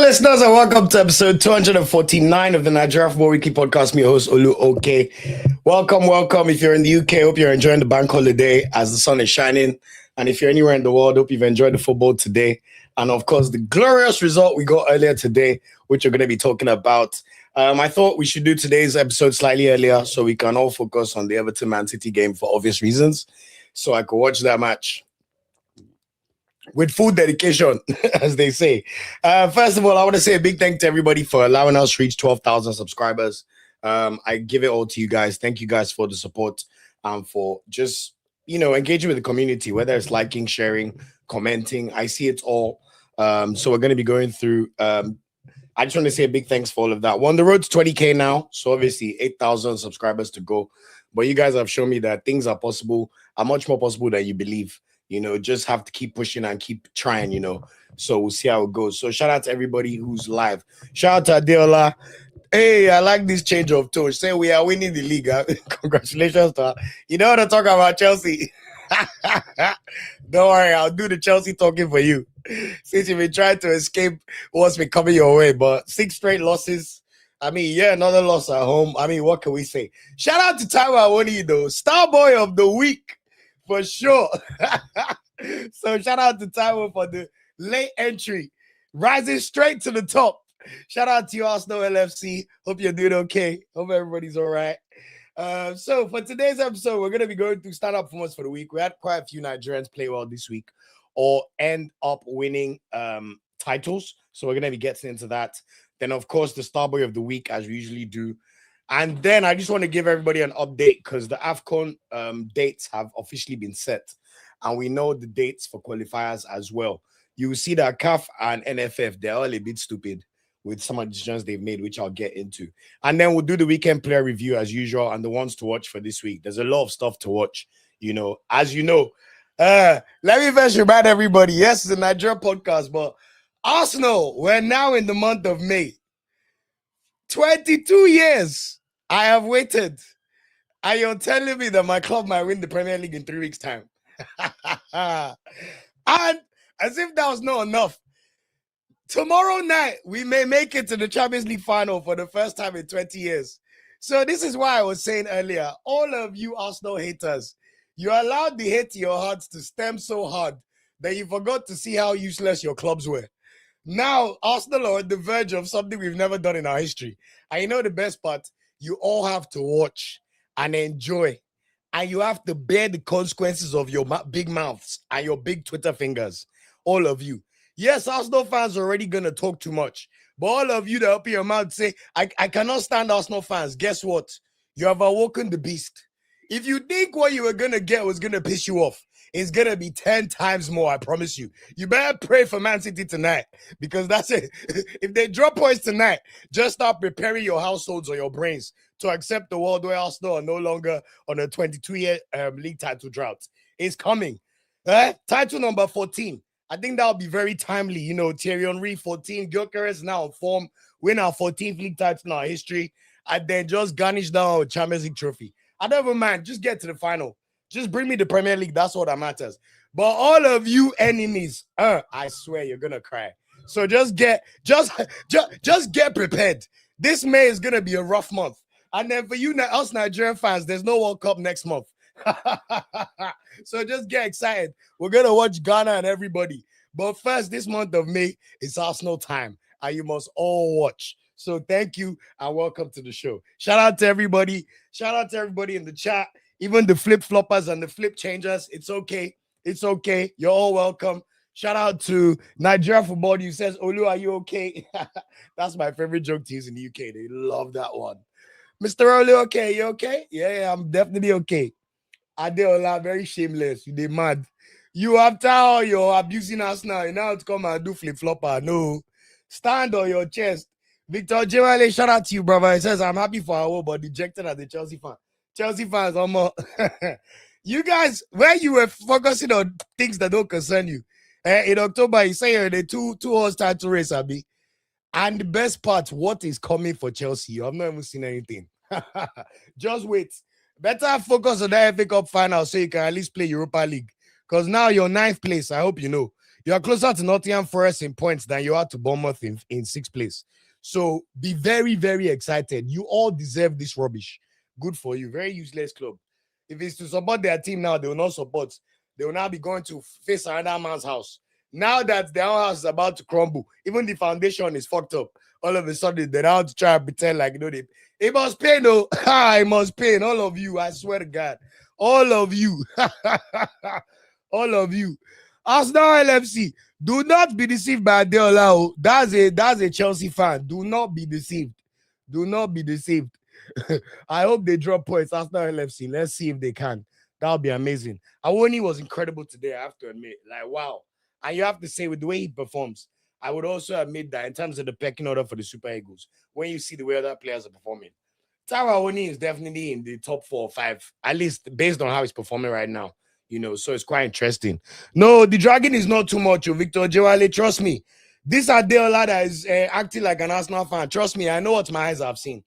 listeners, and welcome to episode 249 of the Nigerian Football Weekly Podcast. Me, your host, Olu Oke. Welcome. If you're in the UK, hope you're enjoying the bank holiday as the sun is shining. And if you're anywhere in the world, hope you've enjoyed the football today. And of course, the glorious result we got earlier today, which we're going to be talking about. I thought we should do today's episode slightly earlier so we can all focus on the Everton-Man City game for obvious reasons. So I could watch that match with full dedication, as they say. First of all, I want to say a big thank to everybody for allowing us to reach 12,000 subscribers. I give it all to you guys. Thank you guys for the support and for just, engaging with the community, whether it's liking, sharing, commenting. I see it all. So we're going to be going through. I just want to say a big thanks for all of that. We're on the road to 20K now. So obviously 8,000 subscribers to go. But you guys have shown me that things are possible, are much more possible than you believe. Just have to keep pushing and keep trying, So we'll see how it goes. So shout out to everybody who's live. Shout out to Adeola. Hey, I like this change of tone. Say we are winning the league. Congratulations to her. You know how to talk about Chelsea. Don't worry, I'll do the Chelsea talking for you. Since you've been trying to escape what's been coming your way. But 6 straight losses. Another loss at home. What can we say? Shout out to Taiwo Awoniyi, though. Starboy of the week. For sure. So shout out to Taiwo for the late entry. Rising straight to the top. Shout out to you, Arsenal LFC. Hope you're doing okay. Hope everybody's all right. So for today's episode, we're going to be going through standout performance for the week. We had quite a few Nigerians play well this week or end up winning titles. So we're going to be getting into that. Then, of course, the Starboy of the week, as we usually do. And then I just want to give everybody an update because the AFCON dates have officially been set. And we know the dates for qualifiers as well. You will see that CAF and NFF, they're all a bit stupid with some of the decisions they've made, which I'll get into. And then we'll do the weekend player review as usual and the ones to watch for this week. There's a lot of stuff to watch, as you know. Let me first remind everybody, yes, it's a Nigeria podcast, but Arsenal, we're now in the month of May. 22 years. I have waited. And you're telling me that my club might win the Premier League in 3 weeks' time. And as if that was not enough, tomorrow night, we may make it to the Champions League final for the first time in 20 years. So this is why I was saying earlier, all of you Arsenal haters, you allowed the hate in your hearts to stem so hard that you forgot to see how useless your clubs were. Now, Arsenal are on the verge of something we've never done in our history. And you know the best part? You all have to watch and enjoy. And you have to bear the consequences of your big mouths and your big Twitter fingers. All of you. Yes, Arsenal fans are already going to talk too much. But all of you that open your mouth say, I cannot stand Arsenal fans. Guess what? You have awoken the beast. If you think what you were going to get was going to piss you off, it's going to be 10 times more, I promise you. You better pray for Man City tonight because that's it. If they drop points tonight, just start preparing your households or your brains to accept the world where Arsenal are no longer on a 22-year league title drought. It's coming. Title number 14. I think that'll be very timely. Thierry Henry, 14. Gyökeres now on form. Win our 14th league title in our history. And then just garnish down our Champions League trophy. I don't even mind. Just get to the final. Just bring me the Premier League. That's all that matters. But all of you enemies, I swear you're gonna cry. So just get prepared. This May is gonna be a rough month. And then for you, us Nigerian fans, there's no World Cup next month. So just get excited. We're gonna watch Ghana and everybody. But first, this month of May is Arsenal time, and you must all watch. So thank you and welcome to the show. Shout out to everybody. Shout out to everybody in the chat. Even the flip-floppers and the flip changers, it's okay. It's okay. You're all welcome. Shout out to Nigeria Football. You says, Olu, are you okay? That's my favorite joke to use in the UK. They love that one. Mr. Olu, okay? You okay? Yeah, I'm definitely okay. Adeola, very shameless. You dey mad. You after all you're abusing us now, you now to come and do flip-flopper. No. Stand on your chest. Victor Jewale, shout out to you, brother. He says, I'm happy for our but dejected as a Chelsea fan. Chelsea fans, you guys, where you were focusing on things that don't concern you. In October, you say you're in a two-horse title race, Abi. And the best part, what is coming for Chelsea? You have not even seen anything. Just wait. Better focus on the FA Cup final so you can at least play Europa League. Because now you're 9th place. I hope you know. You are closer to Nottingham Forest in points than you are to Bournemouth in sixth place. So be very, very excited. You all deserve this rubbish. Good for you. Very useless club. If it's to support their team now, they will not support. They will now be going to face another man's house. Now that their house is about to crumble, even the foundation is fucked up. All of a sudden, they're out to try and pretend like, it must pain, though. It must pain. All of you, I swear to God. All of you. All of you. Arsenal LFC, do not be deceived by Adeola. That's a Chelsea fan. Do not be deceived. Do not be deceived. I hope they drop points. Arsenal LFC. Let's see if they can. That would be amazing. Awoniyi was incredible today, I have to admit. Like, wow. And you have to say, with the way he performs, I would also admit that in terms of the pecking order for the Super Eagles, when you see the way other players are performing, Taiwo Awoniyi is definitely in the top 4 or 5, at least based on how he's performing right now. So it's quite interesting. No, the dragging is not too much, Victor Jewale. Trust me. This Adeola that is acting like an Arsenal fan. Trust me, I know what my eyes have seen.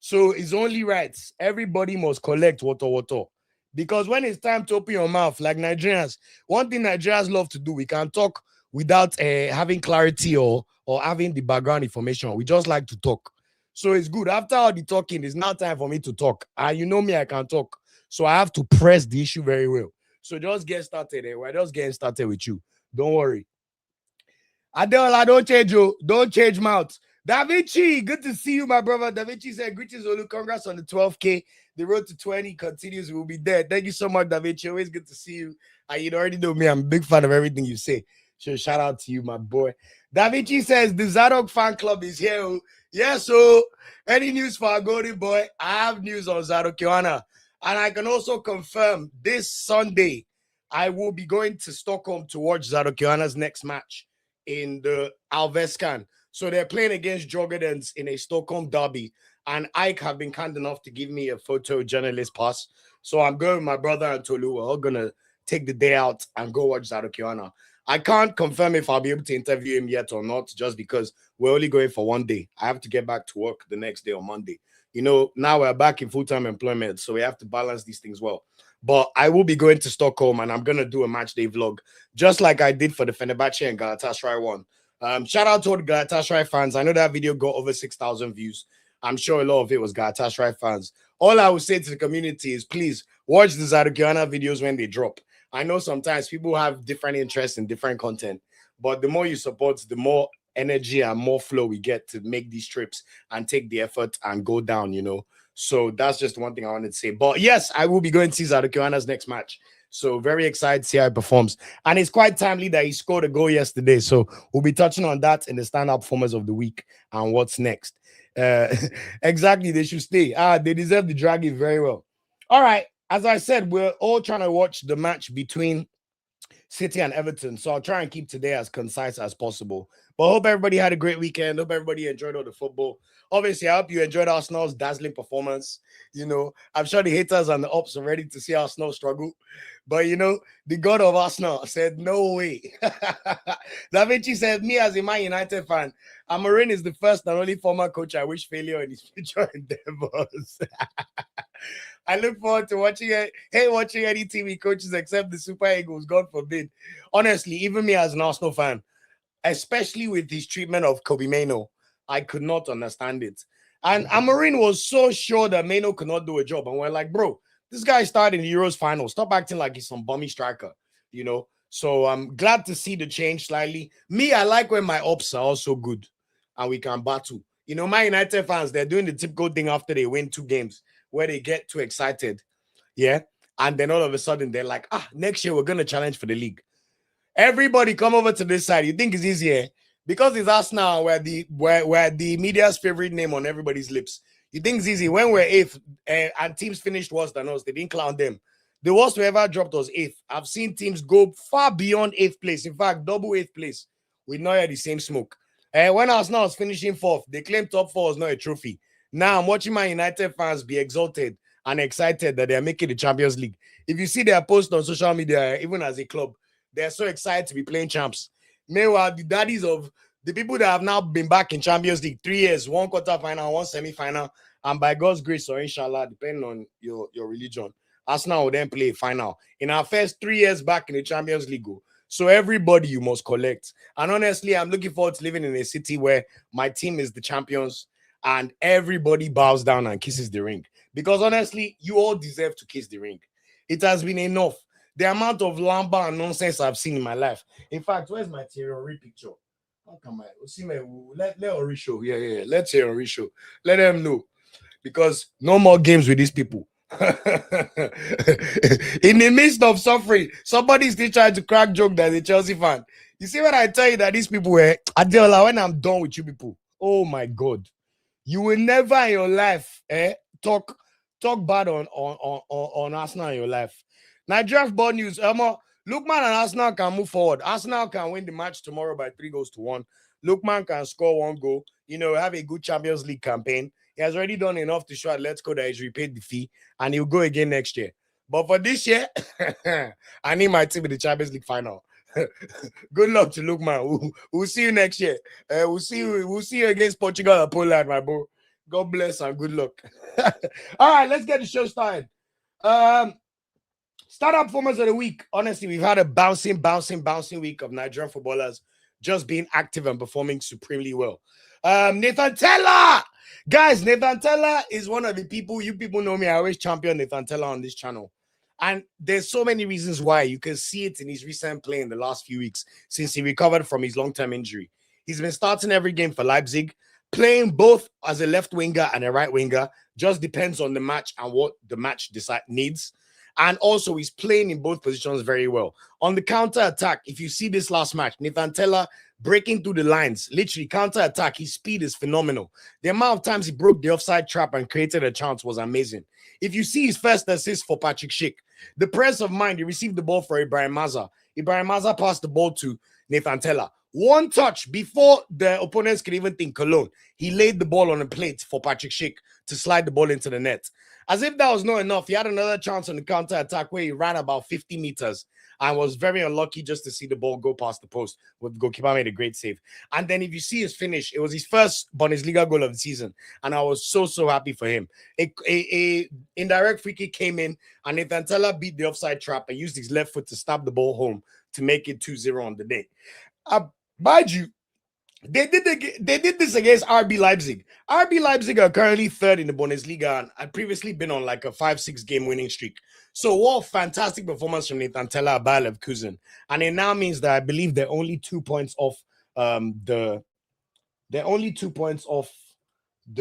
So it's only right. Everybody must collect water. Because when it's time to open your mouth, like Nigerians, one thing Nigerians love to do, we can talk without having clarity or having the background information. We just like to talk. So it's good. After all the talking, it's now time for me to talk. And you know me, I can talk. So I have to press the issue very well. So just get started. We're just getting started with you. Don't worry. Adeola, don't change you. Don't change mouth. Da Vinci, good to see you, my brother. Da Vinci said, greetings, Olu. Congrats on the 12K. The road to 20 continues. We'll be there. Thank you so much, Da Vinci. Always good to see you. And you already know me. I'm a big fan of everything you say. So shout out to you, my boy. Da Vinci says, the Zadok fan club is here. Yes, so any news for our golden boy? I have news on Zadok Yohanna. And I can also confirm this Sunday, I will be going to Stockholm to watch Zadok Yohanna's next match in the AFCON. So they're playing against Jorgendens in a Stockholm derby. And Ike have been kind enough to give me a photojournalist pass. So I'm going with my brother and Tolu. We're all going to take the day out and go watch Zadok Yohanna. I can't confirm if I'll be able to interview him yet or not, just because we're only going for one day. I have to get back to work the next day on Monday. Now we're back in full-time employment, so we have to balance these things well. But I will be going to Stockholm, and I'm going to do a match day vlog, just like I did for the Fenerbahce and Galatasaray one. Shout out to all the Galatasaray fans. I know that video got over 6,000 views. I'm sure a lot of it was Galatasaray fans. All I would say to the community is, please watch the Zadok Yohanna videos when they drop. I know sometimes people have different interests in different content, but the more you support, the more energy and more flow we get to make these trips and take the effort and go down, So that's just one thing I wanted to say. But yes, I will be going to see Zadok Yohanna's next match. So very excited to see how he performs. And it's quite timely that he scored a goal yesterday. So we'll be touching on that in the standout performers of the week and what's next. Exactly, they should stay. They deserve the dragging very well. All right. As I said, we're all trying to watch the match between City and Everton. So I'll try and keep today as concise as possible. But I hope everybody had a great weekend. Hope everybody enjoyed all the football. Obviously, I hope you enjoyed Arsenal's dazzling performance. I'm sure the haters and the ops are ready to see Arsenal struggle. But, the god of Arsenal said, no way. Da Vinci said, me as a Man United fan, Amorim is the first and only former coach I wish failure in his future endeavors. I look forward to watching any team he coaches except the Super Eagles, God forbid. Honestly, even me as an Arsenal fan, especially with his treatment of Kobe Mainoo, I could not understand it. And Amorim was so sure that Mainoo could not do a job. And we're like, bro, this guy started in the Euros final. Stop acting like he's some bummy striker, So I'm glad to see the change slightly. Me, I like when my ops are also good and we can battle. My United fans, they're doing the typical thing after they win 2 games where they get too excited. Yeah. And then all of a sudden they're like, next year we're going to challenge for the league. Everybody come over to this side. You think it's easier? Because it's us now, we're the media's favorite name on everybody's lips. You think it's easy? When we're 8th and teams finished worse than us, they didn't clown them. The worst we ever dropped was 8th. I've seen teams go far beyond 8th place. In fact, double 8th place. We not had the same smoke. When Arsenal was finishing 4th, they claimed top 4 was not a trophy. Now I'm watching my United fans be exalted and excited that they're making the Champions League. If you see their post on social media, even as a club, they're so excited to be playing champs. Meanwhile, the daddies of the people that have now been back in Champions League 3 years, 1 quarter-final, 1 semi-final, and by God's grace or inshallah, depending on your religion, Arsenal will then play final. In our first 3 years back in the Champions League, So everybody you must collect. And honestly, I'm looking forward to living in a city where my team is the champions and everybody bows down and kisses the ring. Because honestly, you all deserve to kiss the ring. It has been enough. The amount of lamba and nonsense I've seen in my life. In fact, where's my Thierry picture? How come I Osimhen, let Ori show? Yeah. Let Thierry show. Let them know. Because no more games with these people. In the midst of suffering, somebody's still trying to crack joke that a Chelsea fan. You see what I tell you that these people were Adela, when I'm done with you people. Oh my god. You will never in your life talk bad on Arsenal in your life. Nigeria football news. Lookman and Arsenal can move forward. Arsenal can win the match tomorrow by 3-1. Lookman can score 1 goal. Have a good Champions League campaign. He has already done enough to show Atletico that he's repaid the fee and he'll go again next year. But for this year, I need my team in the Champions League final. Good luck to Lookman. We'll see you next year. We'll see you against Portugal and Poland, my bro. God bless and good luck. All right, let's get the show started. Startup performance of the week. Honestly, we've had a bouncing week of Nigerian footballers just being active and performing supremely well. Nathan Tella! Guys, Nathan Tella is one of the people, you people know me, I always champion Nathan Tella on this channel. And there's so many reasons why. You can see it in his recent play in the last few weeks since he recovered from his long-term injury. He's been starting every game for Leipzig, playing both as a left winger and a right winger. Just depends on the match and what the match needs. And also, he's playing in both positions very well. On the counter-attack, if you see this last match, Nathan Tella breaking through the lines, literally counter-attack, his speed is phenomenal. The amount of times he broke the offside trap and created a chance was amazing. If you see his first assist for Patrick Schick, the press of mind, he received the ball for Ibrahim Maza. Ibrahim Maza passed the ball to Nathan Tella. One touch before the opponents could even think Cologne, he laid the ball on a plate for Patrick Schick to slide the ball into the net. As if that was not enough, he had another chance on the counter-attack where he ran about 50 meters and was very unlucky just to see the ball go past the post. But the goalkeeper made a great save. And then if you see his finish, it was his first Bundesliga goal of the season. And I was so happy for him. A indirect free kick came in and Nathan Tella beat the offside trap and used his left foot to stab the ball home to make it 2-0 on the day. Mind you, they did this against RB Leipzig. RB Leipzig are currently third in the Bundesliga and had previously been on like a 5-6 game winning streak. So what a fantastic performance from Nathan Tella at Bayer Leverkusen. And it now means that I believe they're only 2 points off the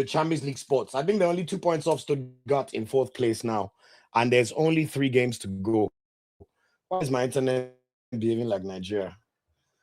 Champions League spots. I think they're only 2 points off Stuttgart in 4th place now. And there's only 3 games to go. Why is my internet behaving like Nigeria?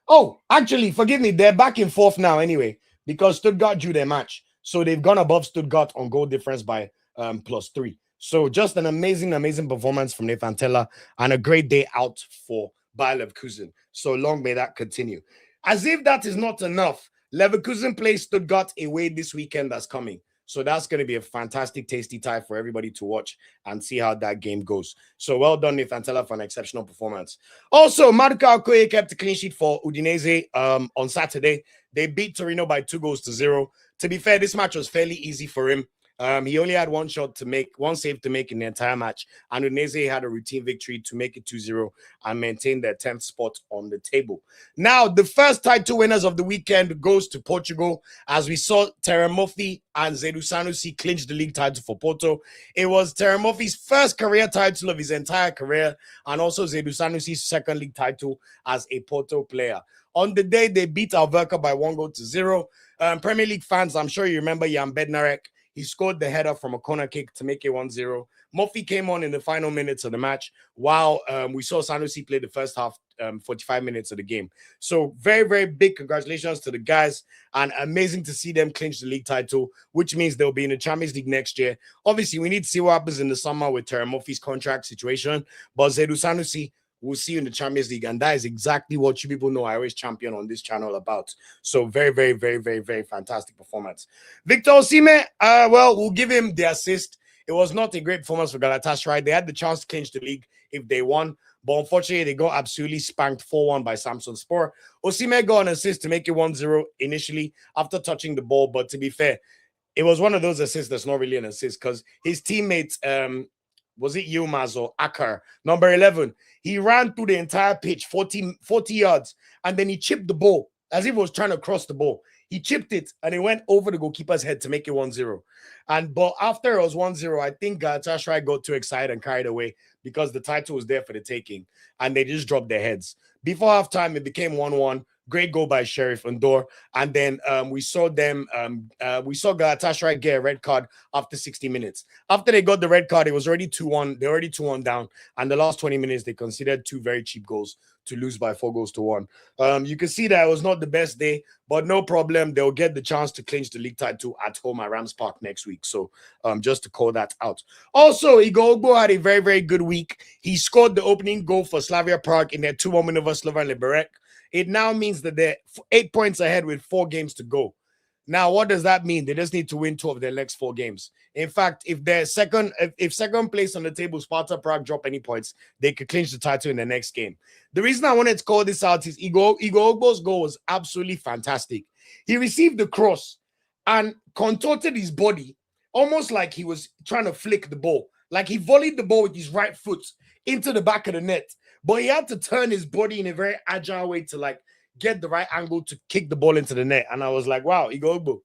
Oh, actually, forgive me. They're back in 4th now anyway, because Stuttgart drew their match. So they've gone above Stuttgart on goal difference by +3. So just an amazing performance from Nathan Tella and a great day out for Bayer Leverkusen. So long may that continue. As if that is not enough, Leverkusen plays Stuttgart away this weekend that's coming. So that's going to be a fantastic, tasty tie for everybody to watch and see how that game goes. So well done, Nathan Tella, for an exceptional performance. Also, Maduka Okoye kept a clean sheet for Udinese on Saturday. They beat Torino by 2-0. To be fair, this match was fairly easy for him. He only had one save to make in the entire match, and Udinese had a routine victory to make it 2-0 and maintain their 10th spot on the table. Now, the first title winners of the weekend goes to Portugal, as we saw Teremoffi and Zedu Sanusi clinch the league title for Porto. It was Teremoffi's first career title of his entire career, and also Zedu Sanusi's second league title as a Porto player. On the day, they beat Alverca by 1-0. Premier League fans, I'm sure you remember Jan Bednarek. He scored the header from a corner kick to make it 1-0. Murphy came on in the final minutes of the match, while we saw Sanusi play the first half, 45 minutes of the game. So very big congratulations to the guys, and amazing to see them clinch the league title, which means they'll be in the Champions League next year. Obviously, we need to see what happens in the summer with Teremoffi's contract situation, but Zedu Sanusi, we'll see you in the Champions League. And that is exactly what you people know I always champion on this channel about. So very fantastic performance. Victor Osimhen, well, we'll give him the assist. It was not a great performance for Galatasaray. They had the chance to clinch the league if they won, but unfortunately, they got absolutely spanked 4-1 by Samsunspor. Osimhen got an assist to make it 1-0 initially after touching the ball, but to be fair, it was one of those assists that's not really an assist because his teammates, was it Yilmaz or Akar, number 11. He ran through the entire pitch, 40 yards, and then he chipped the ball as if he was trying to cross the ball. He chipped it, and it went over the goalkeeper's head to make it 1-0. But after it was 1-0, I think Galatasaray got too excited and carried away because the title was there for the taking, and they just dropped their heads. Before halftime, it became 1-1. Great goal by Sheriff Ndor. And then we saw Galatasaray get a red card after 60 minutes. After they got the red card, it was already 2-1. They're already 2-1 down. And the last 20 minutes, they considered 2 very cheap goals to lose by 4-1. You can see that it was not the best day, but no problem. They'll get the chance to clinch the league title at home at Rams Park next week. So just to call that out. Also, Igor Ogbo had a very, very good week. He scored the opening goal for Slavia Prague in their 2-1 win over Slovan Liberec. It now means that they're 8 points ahead with 4 games to go. Now, what does that mean? They just need to win 2 of their next 4 games. In fact, if second place on the table, Sparta Prague drop any points, they could clinch the title in the next game. The reason I wanted to call this out is Igor Ogbo's goal was absolutely fantastic. He received the cross and contorted his body almost like he was trying to flick the ball. Like he volleyed the ball with his right foot into the back of the net. But he had to turn his body in a very agile way to like get the right angle to kick the ball into the net. And I was like, wow, Igor Ogbo,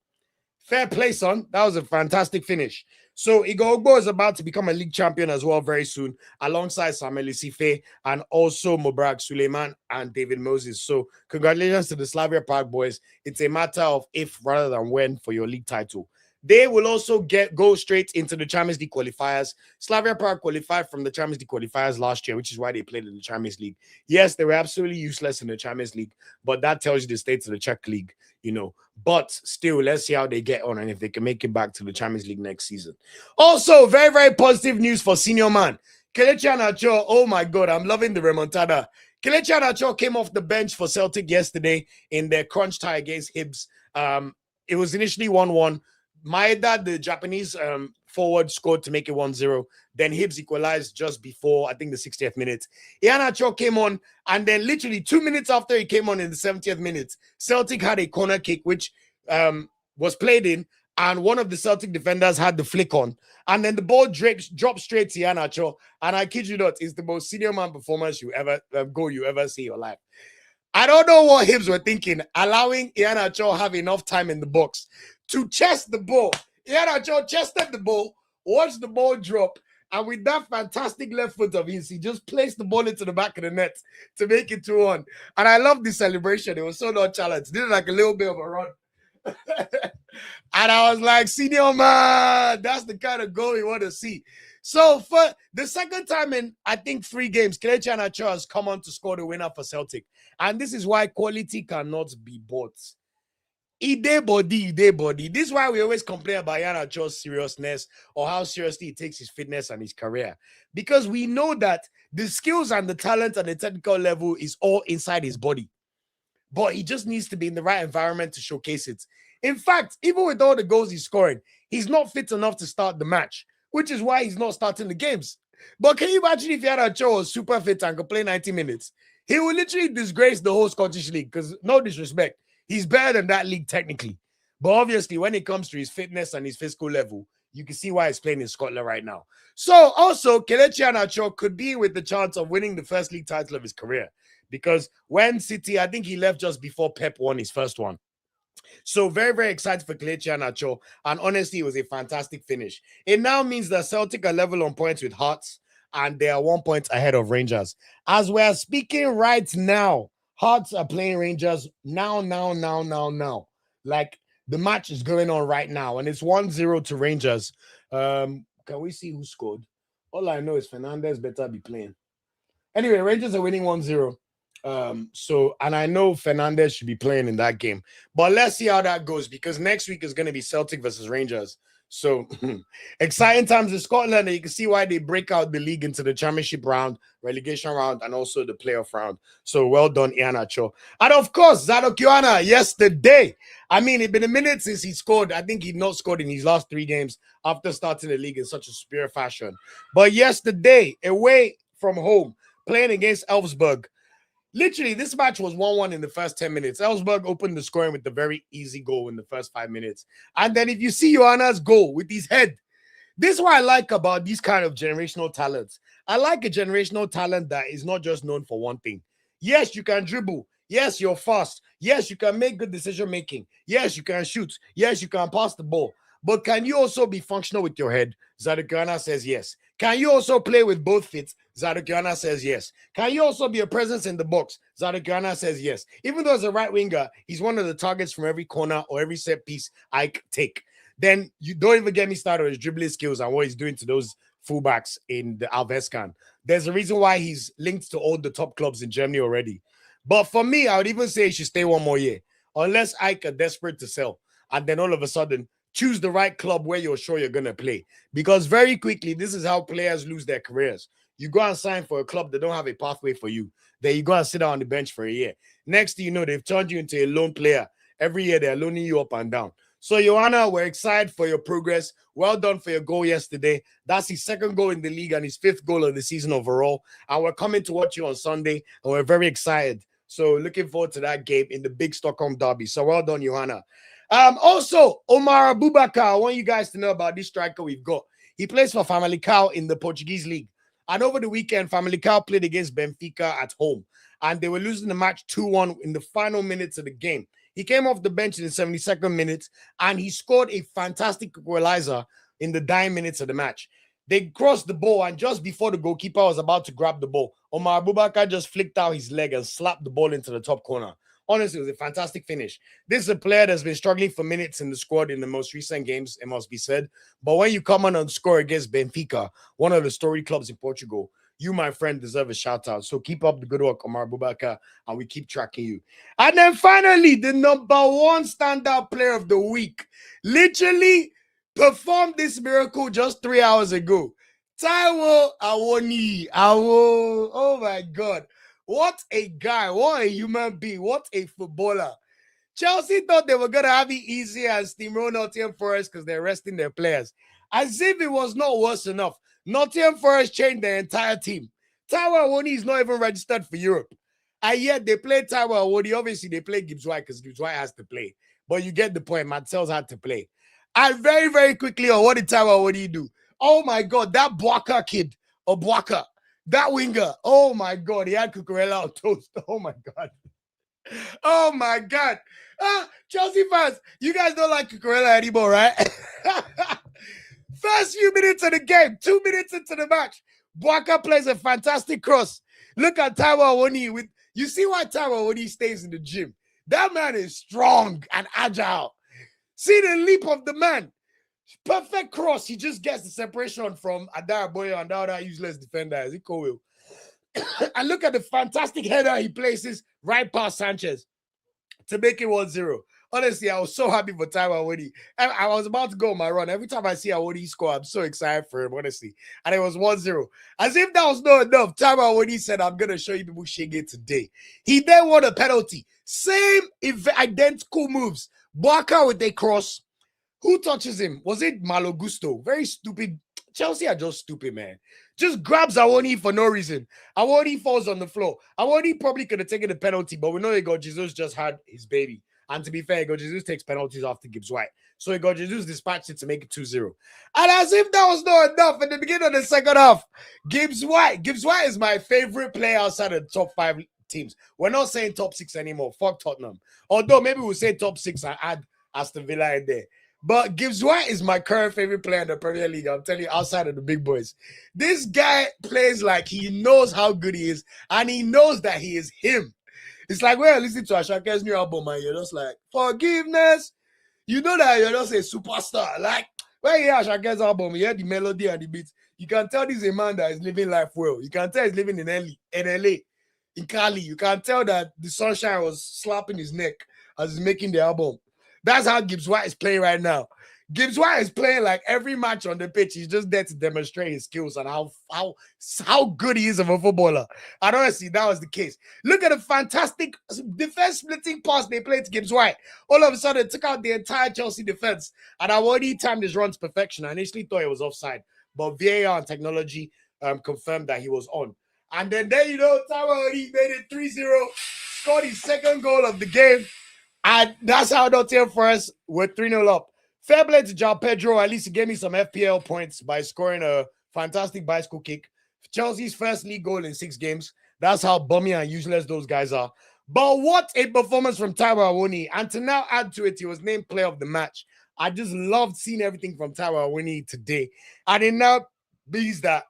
fair play, son. That was a fantastic finish. So Igor Ogbo is about to become a league champion as well very soon, alongside Samuel Isife and also Mubarak Suleiman and David Moses. So congratulations to the Slavia Prague boys. It's a matter of if rather than when for your league title. They will also go straight into the Champions League qualifiers. Slavia Prague qualified from the Champions League qualifiers last year, which is why they played in the Champions League. Yes, they were absolutely useless in the Champions League, but that tells you the state of the Czech league, you know. But still, let's see how they get on and if they can make it back to the Champions League next season. Also, very, very positive news for senior man. Kelechi Iheanacho, oh my God, I'm loving the remontada. Kelechi Iheanacho came off the bench for Celtic yesterday in their crunch tie against Hibs. It was initially 1-1. Maeda, the Japanese forward, scored to make it 1-0. Then Hibs equalized just before, I think, the 60th minute. Iheanacho came on, and then literally 2 minutes after he came on in the 70th minute, Celtic had a corner kick, which was played in, and one of the Celtic defenders had the flick on. And then the ball dropped straight to Iheanacho, and I kid you not, it's the most senior man performance you ever see in your life. I don't know what Hibs were thinking, allowing Iheanacho have enough time in the box to chest the ball. Iheanacho chested the ball, watched the ball drop, and with that fantastic left foot of his, he just placed the ball into the back of the net to make it 2-1. And I love the celebration. It was so nonchalant. Did like a little bit of a run. And I was like, senior man, that's the kind of goal we want to see. So for the second time in, I think, 3 games, Kelechi Iheanacho has come on to score the winner for Celtic. And this is why quality cannot be bought. Ide body. This is why we always complain about Iheanacho's seriousness or how seriously he takes his fitness and his career. Because we know that the skills and the talent and the technical level is all inside his body. But he just needs to be in the right environment to showcase it. In fact, even with all the goals he's scoring, he's not fit enough to start the match, which is why he's not starting the games. But can you imagine if Iheanacho was super fit and could play 90 minutes? He will literally disgrace the whole Scottish League because, no disrespect, he's better than that league technically. But obviously, when it comes to his fitness and his physical level, you can see why he's playing in Scotland right now. So also, Kelechi Iheanacho could be with the chance of winning the first league title of his career. Because when City, I think he left just before Pep won his first one. So very, very excited for Kelechi Iheanacho. And honestly, it was a fantastic finish. It now means that Celtic are level on points with Hearts. And they are 1 point ahead of Rangers. As we are speaking right now, Hearts are playing Rangers now. Like, the match is going on right now. And it's 1-0 to Rangers. Can we see who scored? All I know is Fernandez better be playing. Anyway, Rangers are winning 1-0. And I know Fernandez should be playing in that game. But let's see how that goes, because next week is going to be Celtic versus Rangers. So exciting times in Scotland, and you can see why they break out the league into the championship round, relegation round, and also the playoff round. So well done, Iheanacho. And of course, Zadok Yohanna yesterday. I mean, it's been a minute since he scored. I think he'd not scored in his last 3 games after starting the league in such a superior fashion. But yesterday, away from home, playing against Elfsborg, literally, this match was 1-1 in the first 10 minutes. Elfsborg opened the scoring with a very easy goal in the first 5 minutes. And then if you see Johanna's goal with his head, This is what I like about these kind of generational talents. I like a generational talent that is not just known for one thing. Yes, you can dribble. Yes, you're fast. Yes, you can make good decision making. Yes, you can shoot. Yes, you can pass the ball. But can you also be functional with your head? Zadok Yohanna says yes. Can you also play with both feet? Zadok Yohanna says yes. Can you also be a presence in the box? Zadok Yohanna says yes. Even though as a right winger, he's one of the targets from every corner or every set piece I take. Then you don't even get me started on his dribbling skills and what he's doing to those fullbacks in the AFCON. There's a reason why he's linked to all the top clubs in Germany already. But for me, I would even say he should stay one more year, unless Ike are desperate to sell. And then all of a sudden, choose the right club where you're sure you're going to play. Because very quickly, this is how players lose their careers. You go and sign for a club that don't have a pathway for you. Then you go and sit down on the bench for a year. Next thing you know, they've turned you into a lone player. Every year, they're loaning you up and down. So, Yohanna, we're excited for your progress. Well done for your goal yesterday. That's his second goal in the league and his fifth goal of the season overall. And we're coming to watch you on Sunday, and we're very excited. So, looking forward to that game in the big Stockholm derby. So, well done, Yohanna. Also, Omar Abubakar, I want you guys to know about this striker we've got. He plays for Famalicão in the Portuguese league. And over the weekend, Famalicão played against Benfica at home. And they were losing the match 2-1 in the final minutes of the game. He came off the bench in the 72nd minute, and he scored a fantastic equalizer in the dying minutes of the match. They crossed the ball, and just before the goalkeeper was about to grab the ball, Omar Abubakar just flicked out his leg and slapped the ball into the top corner. Honestly, it was a fantastic finish. This is a player that's been struggling for minutes in the squad in the most recent games, it must be said. But when you come on and score against Benfica, one of the storied clubs in Portugal, you, my friend, deserve a shout out. So keep up the good work, Omar Abubakar, and we keep tracking you. And then finally, the number one standout player of the week literally performed this miracle just 3 hours ago. Taiwo Awoniyi. Oh my God. What a guy. What a human being. What a footballer. Chelsea thought they were going to have it easy and steamroll Nottingham Forest because they're resting their players. As if it was not worse enough. Nottingham Forest changed their entire team. Taiwo Awoniyi is not even registered for Europe. And yet they played Taiwo Awoniyi. Obviously, they played Gibbs White because Gibbs White has to play. But you get the point. Martels had to play. And very, very quickly, what did Taiwo Awoniyi do? Oh, my God. That Buaka kid, Buaka, that winger. Oh, my God. He had Cucurella on toast. Oh, my God. Oh, my God. Chelsea fans, you guys don't like Cucurella anymore, right? First few minutes of the game, 2 minutes into the match, Buaka plays a fantastic cross. Look at Taiwo Awoniyi. You see why Taiwo Awoniyi stays in the gym. That man is strong and agile. See the leap of the man. Perfect cross. He just gets the separation from Adaraboye and that useless defender. Is it Cowell? And look at the fantastic header he places right past Sanchez to make it 1-0. Honestly, I was so happy for Taiwo Awoniyi. I was about to go on my run. Every time I see Awoniyi score, I'm so excited for him, honestly. And it was 1-0. As if that was not enough, Taiwo Awoniyi said, I'm going to show you people Shege today. He then won a penalty. Same identical moves. Buaka with a cross. Who touches him? Was it Malo Gusto? Very stupid. Chelsea are just stupid, man. Just grabs Awoniyi for no reason. Awoniyi falls on the floor. Awoniyi probably could have taken the penalty, but we know Igor Jesus just had his baby. And to be fair, Igor Jesus takes penalties after Gibbs White. So Igor Jesus dispatched it to make it 2-0. And as if that was not enough, in the beginning of the second half, Gibbs White is my favorite player outside of the top 5 teams. We're not saying top 6 anymore. Fuck Tottenham. Although maybe we'll say top 6 and add Aston Villa in there. But Gibbs White is my current favorite player in the Premier League. I'm telling you, outside of the big boys. This guy plays like he knows how good he is, and he knows that he is him. It's like when you're listening to Ashake's new album, and you're just like, forgiveness. You know that you're just a superstar. Like, when you hear Ashake's album, you hear the melody and the beats, you can tell this is a man that is living life well. You can tell he's living in LA, in Cali. You can tell that the sunshine was slapping his neck as he's making the album. That's how Gibbs White is playing right now. Gibbs White is playing like every match on the pitch. He's just there to demonstrate his skills and how good he is of a footballer. And honestly, that was the case. Look at the fantastic defense splitting pass they played to Gibbs White. All of a sudden, it took out the entire Chelsea defense. And I already timed his run to perfection. I initially thought it was offside. But VAR and technology confirmed that he was on. And then there you know, Taiwo Awoniyi made it 3-0, scored his second goal of the game. And that's how Nottingham Forest were 3-0 up. Fair play to João Pedro. At least he gave me some FPL points by scoring a fantastic bicycle kick. Chelsea's first league goal in 6 games. That's how bummy and useless those guys are. But what a performance from Taiwo Awoniyi. And to now add to it, he was named player of the match. I just loved seeing everything from Taiwo Awoniyi today. And it now means that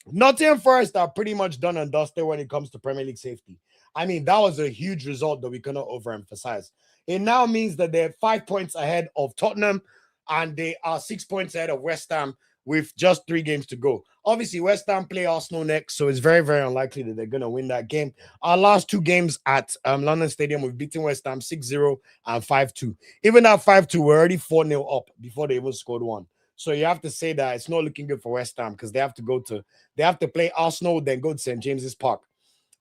Nottingham Forest are pretty much done and dusted when it comes to Premier League safety. I mean, that was a huge result that we cannot overemphasize. It now means that they're 5 points ahead of Tottenham and they are 6 points ahead of West Ham with just 3 games to go. Obviously, West Ham play Arsenal next, so it's very, very unlikely that they're going to win that game. Our last 2 games at London Stadium, we've beaten West Ham 6-0 and 5-2. Even at 5-2, we're already 4-0 up before they even scored one. So you have to say that it's not looking good for West Ham because they have to play Arsenal, then go to St. James's Park.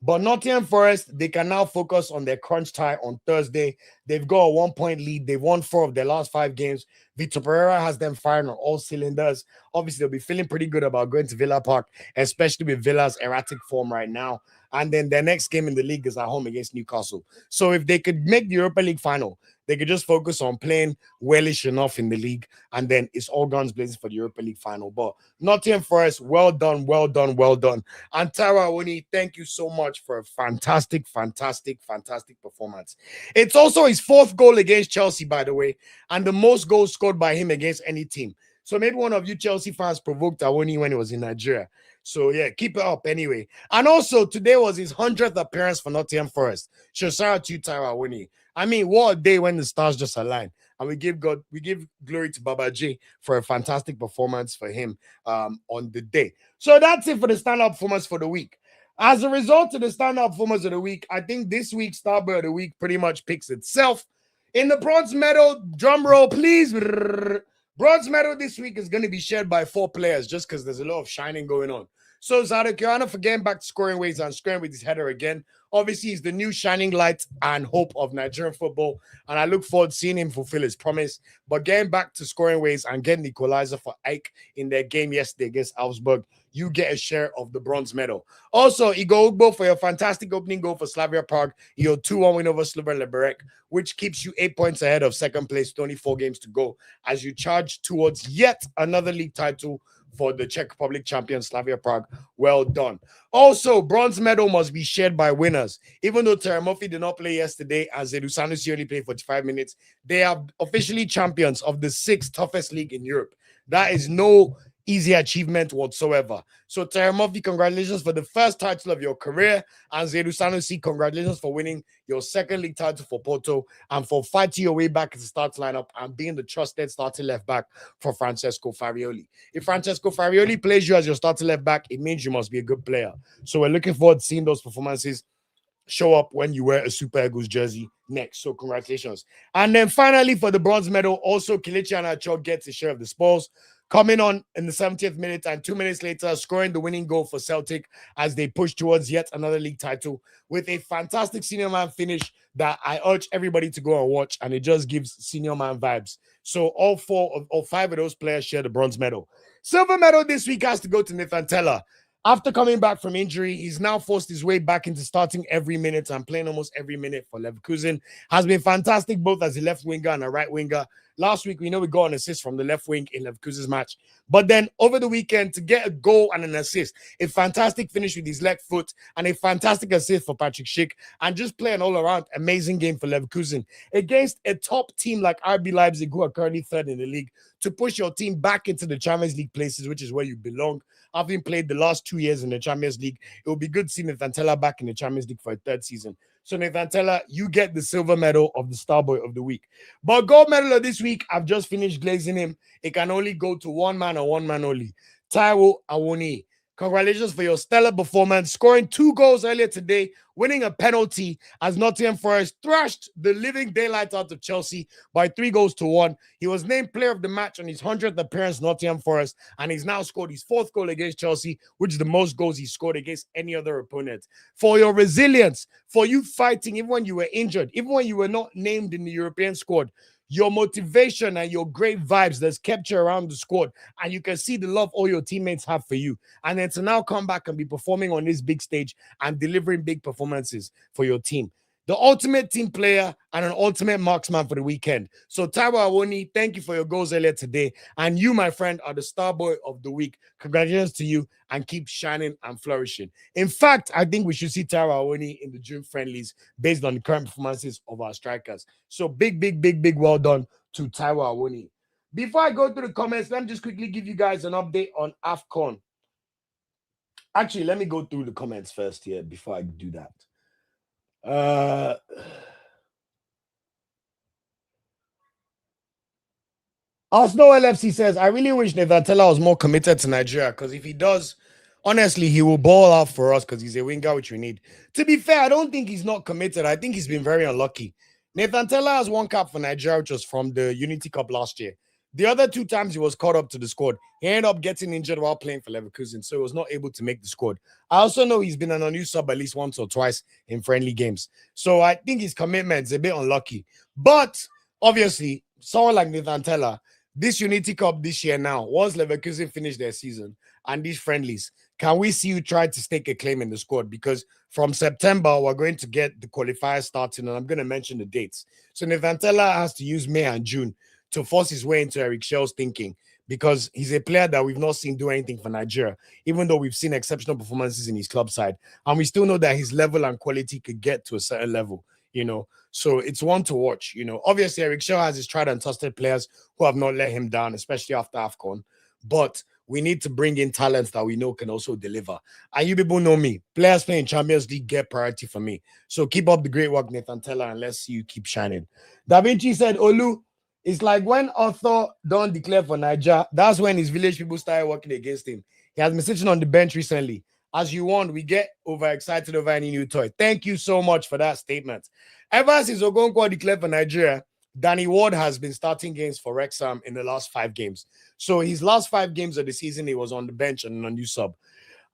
But Nottingham Forest, they can now focus on their crunch tie on Thursday. They've got a 1-point lead. They've won 4 of their last 5 games. Vitor Pereira has them firing on all cylinders. Obviously, they'll be feeling pretty good about going to Villa Park, especially with Villa's erratic form right now. And then their next game in the league is at home against Newcastle. So if they could make the Europa League final, they could just focus on playing wellish enough in the league, and then it's all guns blazing for the Europa League final. But Nottingham Forest, well done, well done, well done. And Taiwo Awoniyi, thank you so much for a fantastic, fantastic, fantastic performance. It's also his 4th goal against Chelsea, by the way, and the most goals scored by him against any team. So maybe one of you Chelsea fans provoked Awoniyi when he was in Nigeria. So yeah, keep it up anyway. And also, today was his 100th appearance for Nottingham Forest. So shout out to you, Taiwo Awoniyi. I mean, what a day when the stars just align. And we give glory to Baba J for a fantastic performance for him on the day. So that's it for the standout performance for the week. As a result of the standout performance of the week, I think this week's Starboy of the week pretty much picks itself. In the bronze medal, drum roll, please. Bronze medal this week is going to be shared by 4 players just because there's a lot of shining going on. So Zadok Yohanna for getting back to scoring ways and scoring with his header again. Obviously, he's the new shining light and hope of Nigerian football, and I look forward to seeing him fulfill his promise. But getting back to scoring ways and getting the equalizer for Ike in their game yesterday against Augsburg, you get a share of the bronze medal. Also, Igor Ugbo for your fantastic opening goal for Slavia Prague, your 2-1 win over Slovan Liberec, which keeps you 8 points ahead of second place, 24 games to go, as you charge towards yet another league title for the Czech Republic champion Slavia Prague. Well done. Also, bronze medal must be shared by winners. Even though Terry Murphy did not play yesterday and Zedu Sanusi only played 45 minutes, they are officially champions of the 6th toughest league in Europe. That is no easy achievement whatsoever. So Terry Murphy, congratulations for the first title of your career, and Zedu Sanusi, congratulations for winning your 2nd league title for Porto and for fighting your way back in the start lineup and being the trusted starting left back for Francesco Farioli. If Francesco Farioli plays you as your starting left back, it means you must be a good player. So we're looking forward to seeing those performances show up when you wear a Super Eagles jersey next. So congratulations. And then finally for the bronze medal, also Kelechi Iheanacho gets a share of the spoils, coming on in the 70th minute and 2 minutes later scoring the winning goal for Celtic as they push towards yet another league title with a fantastic senior man finish that I urge everybody to go and watch, and it just gives senior man vibes. So all 5 of those players share the bronze medal. Silver medal this week has to go to Nathan Tella. After coming back from injury, he's now forced his way back into starting every minute and playing almost every minute for Leverkusen. Has been fantastic both as a left winger and a right winger. Last week, we know we got an assist from the left wing in Leverkusen's match. But then over the weekend, to get a goal and an assist, a fantastic finish with his left foot and a fantastic assist for Patrick Schick, and just play an all-around amazing game for Leverkusen against a top team like RB Leipzig, who are currently 3rd in the league, to push your team back into the Champions League places, which is where you belong. Having played the last 2 years in the Champions League, it will be good to see Nathan Tella back in the Champions League for a 3rd season. So Nathan Tella, you get the silver medal of the Starboy of the week. But gold medal of this week, I've just finished glazing him. It can only go to one man and one man only. Taiwo Awoniyi. Congratulations for your stellar performance, scoring 2 goals earlier today, winning a penalty as Nottingham Forest thrashed the living daylight out of Chelsea by 3-1. He was named player of the match on his 100th appearance in Nottingham Forest, and he's now scored his 4th goal against Chelsea, which is the most goals he's scored against any other opponent. For your resilience, for you fighting even when you were injured, even when you were not named in the European squad, your motivation and your great vibes that's kept you around the squad, and you can see the love all your teammates have for you. And then to now come back and be performing on this big stage and delivering big performances for your team. the ultimate team player and an ultimate marksman for the weekend. So Taiwo Awoniyi, thank you for your goals earlier today. And you, my friend, are the Starboy of the week. Congratulations to you and keep shining and flourishing. In fact, I think we should see Taiwo Awoniyi in the June friendlies based on the current performances of our strikers. So big well done to Taiwo Awoniyi. Before I go through the comments, let me just quickly give you guys an update on AFCON. Actually, let me go through the comments first here before I do that. Arsenal LFC says, I really wish Nathan Tella was more committed to Nigeria, because if he does, honestly, he will ball out for us because he's a winger, which we need. To be fair, I don't think he's not committed. I think he's been very unlucky. Nathan Tella has one cap for Nigeria, which was from the Unity Cup last year. The other 2 times he was caught up to the squad, he ended up getting injured while playing for Leverkusen, so he was not able to make the squad. I also know he's been an unused sub at least once or twice in friendly games. So I think his commitment is a bit unlucky. But obviously, someone like Nathan Tella, this Unity Cup this year now, once Leverkusen finish their season and these friendlies, can we see you try to stake a claim in the squad? Because from September, we're going to get the qualifiers starting, and I'm going to mention the dates. So Nathan Tella has to use May and June to force his way into Eric Shell's thinking, because he's a player that we've not seen do anything for Nigeria, even though we've seen exceptional performances in his club side. And we still know that his level and quality could get to a certain level, you know. So it's one to watch, you know. Obviously, Eric Shell has his tried and trusted players who have not let him down, especially after AFCON. But we need to bring in talents that we know can also deliver. And you people know me. Players playing Champions League get priority for me. So keep up the great work, Nathan Tella, and let's see you keep shining. Da Vinci said, Olu, it's like when Arthur don't declare for Niger, that's when his village people started working against him. He has been sitting on the bench recently. As you want, we get overexcited over any new toy. Thank you so much for that statement. Ever since Okonkwo declared for Nigeria, Danny Ward has been starting games for Wrexham in the last 5 games. So his last 5 games of the season, he was on the bench and on new sub.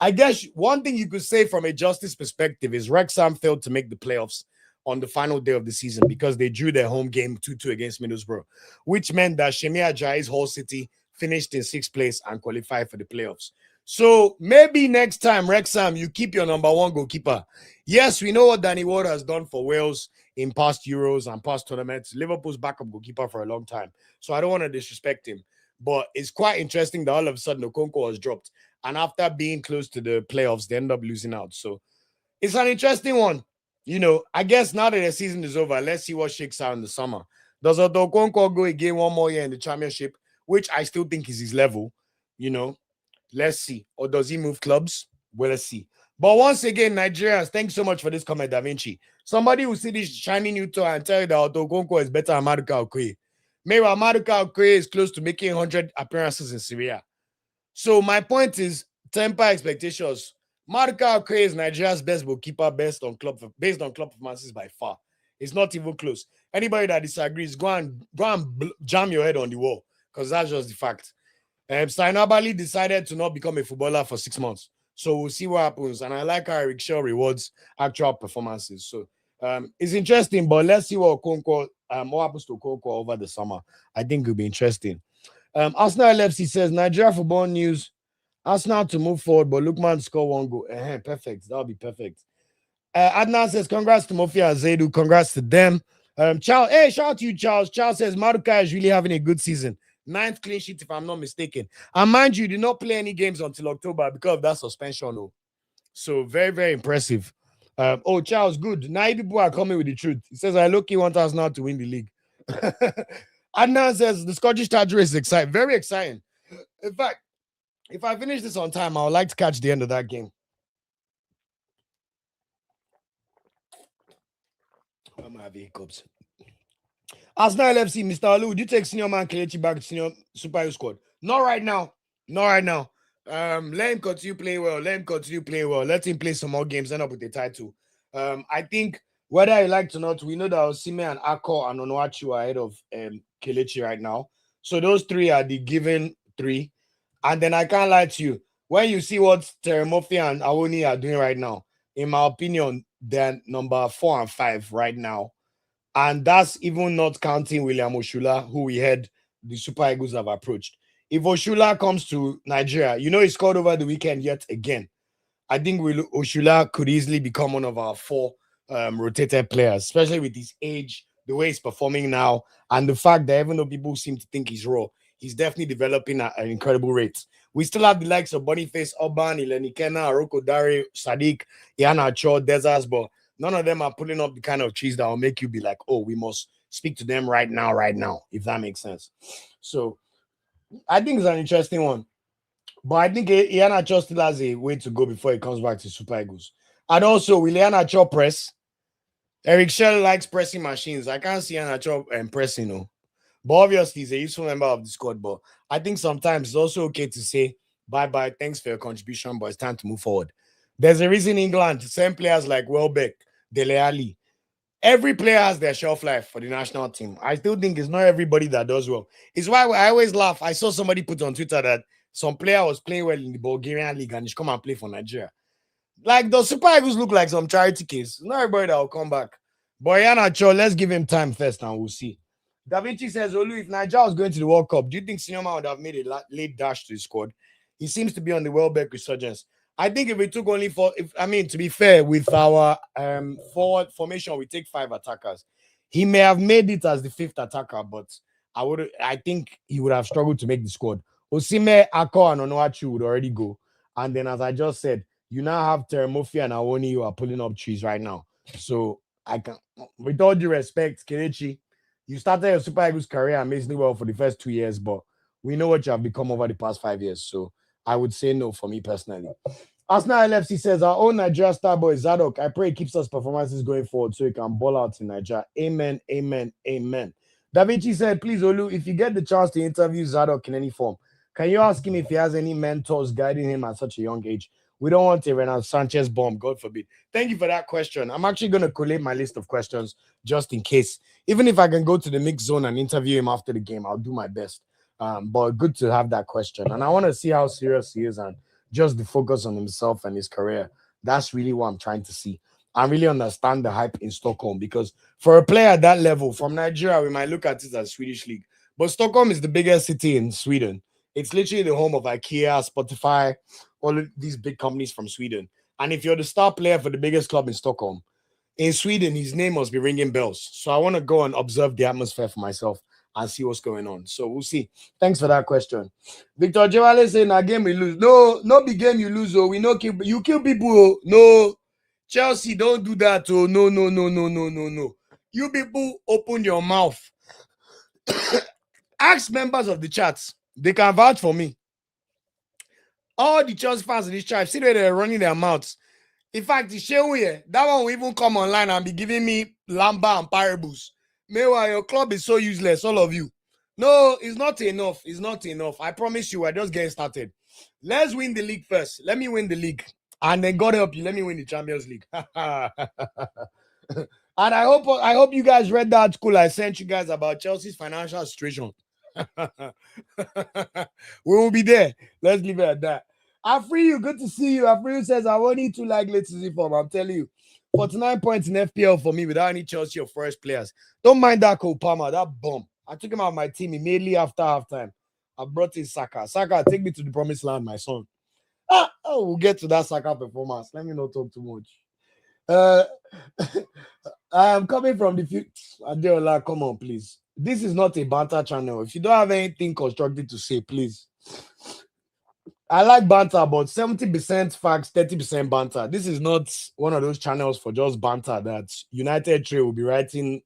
I guess one thing you could say from a justice perspective is Wrexham failed to make the playoffs on the final day of the season because they drew their home game 2-2 against Middlesbrough, which meant that Shemi Ajayi's Hull City finished in 6th place and qualified for the playoffs. So maybe next time, Wrexham, you keep your number 1 goalkeeper. Yes, we know what Danny Ward has done for Wales in past Euros and past tournaments. Liverpool's backup goalkeeper for a long time. So I don't want to disrespect him. But it's quite interesting that all of a sudden Okonkwo was dropped. And after being close to the playoffs, they end up losing out. So it's an interesting one. You know, I guess now that the season is over, let's see what shakes out in the summer. Does Okonkwo go again one more year in the championship, which I still think is his level, you know? Let's see. Or does he move clubs? Well, let's see. But once again, Nigerians, thanks so much for this comment, Da Vinci. Somebody will see this shiny new toy and tell you that Okonkwo is better than Maduka Okoye. Maybe Maduka Okoye is close to making 100 appearances in Syria. So my point is, temper expectations. Maduka Okoye is Nigeria's best goalkeeper based on club performances by far. It's not even close. Anybody that disagrees, go and jam your head on the wall, because that's just the fact. Steinabali decided to not become a footballer for 6 months. So we'll see what happens. And I like how Eric Shaw rewards actual performances. So it's interesting, but let's see what happens to Okonkwo over the summer. I think it'll be interesting. Arsenal LFC says, Nigeria football news. Arsenal to move forward, but Lookman score 1 goal. Perfect. That'll be perfect. Adnan says, congrats to Mofia and Zaidu. Congrats to them. Charles, hey, shout out to you, Charles. Charles says, Maduka is really having a good season. 9th clean sheet, if I'm not mistaken. And mind you, did not play any games until October because of that suspension. Oh. So very impressive. Charles, good. Now people are coming with the truth. He says, I look, he wants us now to win the league. Adnan says, the Scottish Touch race is exciting. Very exciting. In fact, if I finish this on time, I would like to catch the end of that game. I'm having hiccups. Arsenal LFC, Mr. Alu, would you take senior man Kelechi back to senior Super Eagles squad? Not right now. Let him continue playing well. Let him play some more games, end up with the title. I think whether I like it or not, we know that Osimhen and Akko and Onuachu are ahead of Kelechi right now. So those 3 are the given 3. And then I can't lie to you. When you see what Teremofi and Awoniyi are doing right now, in my opinion, they're number 4 and 5 right now. And that's even not counting William Oshula, who we heard the Super Eagles have approached. If Oshula comes to Nigeria, you know he scored over the weekend yet again. I think Oshula could easily become one of our 4 rotated players, especially with his age, the way he's performing now, and the fact that even though people seem to think he's raw, he's definitely developing at an incredible rate. We still have the likes of Boniface, Oban, Ileni Kena, Aroko Dare, Sadiq, Iheanacho, Deserts, but none of them are putting up the kind of cheese that will make you be like, oh, we must speak to them right now, if that makes sense. So I think it's an interesting one. But I think Iheanacho still has a way to go before he comes back to Super Eagles. And also, will Iheanacho press? Eric Shell likes pressing machines. I can't see Iheanacho pressing, no. But obviously, he's a useful member of the squad. But I think sometimes it's also okay to say, bye-bye, thanks for your contribution, but it's time to move forward. There's a reason England send players like Welbeck, Dele Alli. Every player has their shelf life for the national team. I still think it's not everybody that does well. It's why I always laugh. I saw somebody put on Twitter that some player was playing well in the Bulgarian league and he should come and play for Nigeria. Like, the Super Eagles look like some charity case. Not everybody that will come back. But Iheanacho, let's give him time first and we'll see. Da Vinci says, Olu, if Nigeria was going to the World Cup, do you think Sinoma would have made a late dash to the squad? He seems to be on the Welbeck resurgence. I think if we took only to be fair, with our forward formation, we take 5 attackers. He may have made it as the 5th attacker, but I think he would have struggled to make the squad. Osimhen, Ako, and Onuachu would already go. And then, as I just said, you now have Teremofi and Awoniyi who are pulling up trees right now. So I can, with all due respect, Kelechi, you started your Super Eagles career amazingly well for the first 2 years, but we know what you have become over the past 5 years. So I would say no for me personally. Arsenal LFC says, our own Nigeria Starboy Zadok, I pray he keeps us performances going forward so he can ball out in Nigeria. Amen, amen, amen. Da Vinci said, please, Olu, if you get the chance to interview Zadok in any form, can you ask him if he has any mentors guiding him at such a young age? We don't want a Renan Sanchez bomb, God forbid. Thank you for that question. I'm actually going to collate my list of questions just in case. Even if I can go to the mix zone and interview him after the game, I'll do my best. But good to have that question. And I want to see how serious he is and just the focus on himself and his career. That's really what I'm trying to see. I really understand the hype in Stockholm because for a player at that level, from Nigeria, we might look at it as Swedish league. But Stockholm is the biggest city in Sweden. It's literally the home of IKEA, Spotify, all of these big companies from Sweden. And if you're the star player for the biggest club in Stockholm, in Sweden, his name must be ringing bells. So I want to go and observe the atmosphere for myself and see what's going on. So we'll see. Thanks for that question. Victor Jewale saying, a game we lose. No, not big game you lose. Oh, we know you kill people. Oh. No, Chelsea, don't do that. Oh, no, no, no, no, no, no, no. You people open your mouth. Ask members of the chats. They can vouch for me. All the Chelsea fans in this chat, see that they're running their mouths. In fact, the Shewe, that one will even come online and be giving me lamba and parables. Meanwhile, your club is so useless, all of you. No, it's not enough. It's not enough. I promise you, we're just getting started. Let's win the league first. Let me win the league. And then God help you, let me win the Champions League. And I hope you guys read that article I sent you guys about Chelsea's financial situation. We will be there. Let's leave it at that. Afriyu, good to see you. Afriyu says, I won't need 2 like latest form. I'm telling you. 49 points in FPL for me without any Chelsea or Forest players. Don't mind that Kopama, that bomb. I took him out of my team immediately after halftime. I brought in Saka. Saka, take me to the promised land, my son. We'll get to that Saka performance. Let me not talk too much. I am coming from the future. Adeola, come on, please. This is not a banter channel. If you don't have anything constructive to say, please. I like banter, but 70% facts, 30% banter. This is not one of those channels for just banter that United Trade will be writing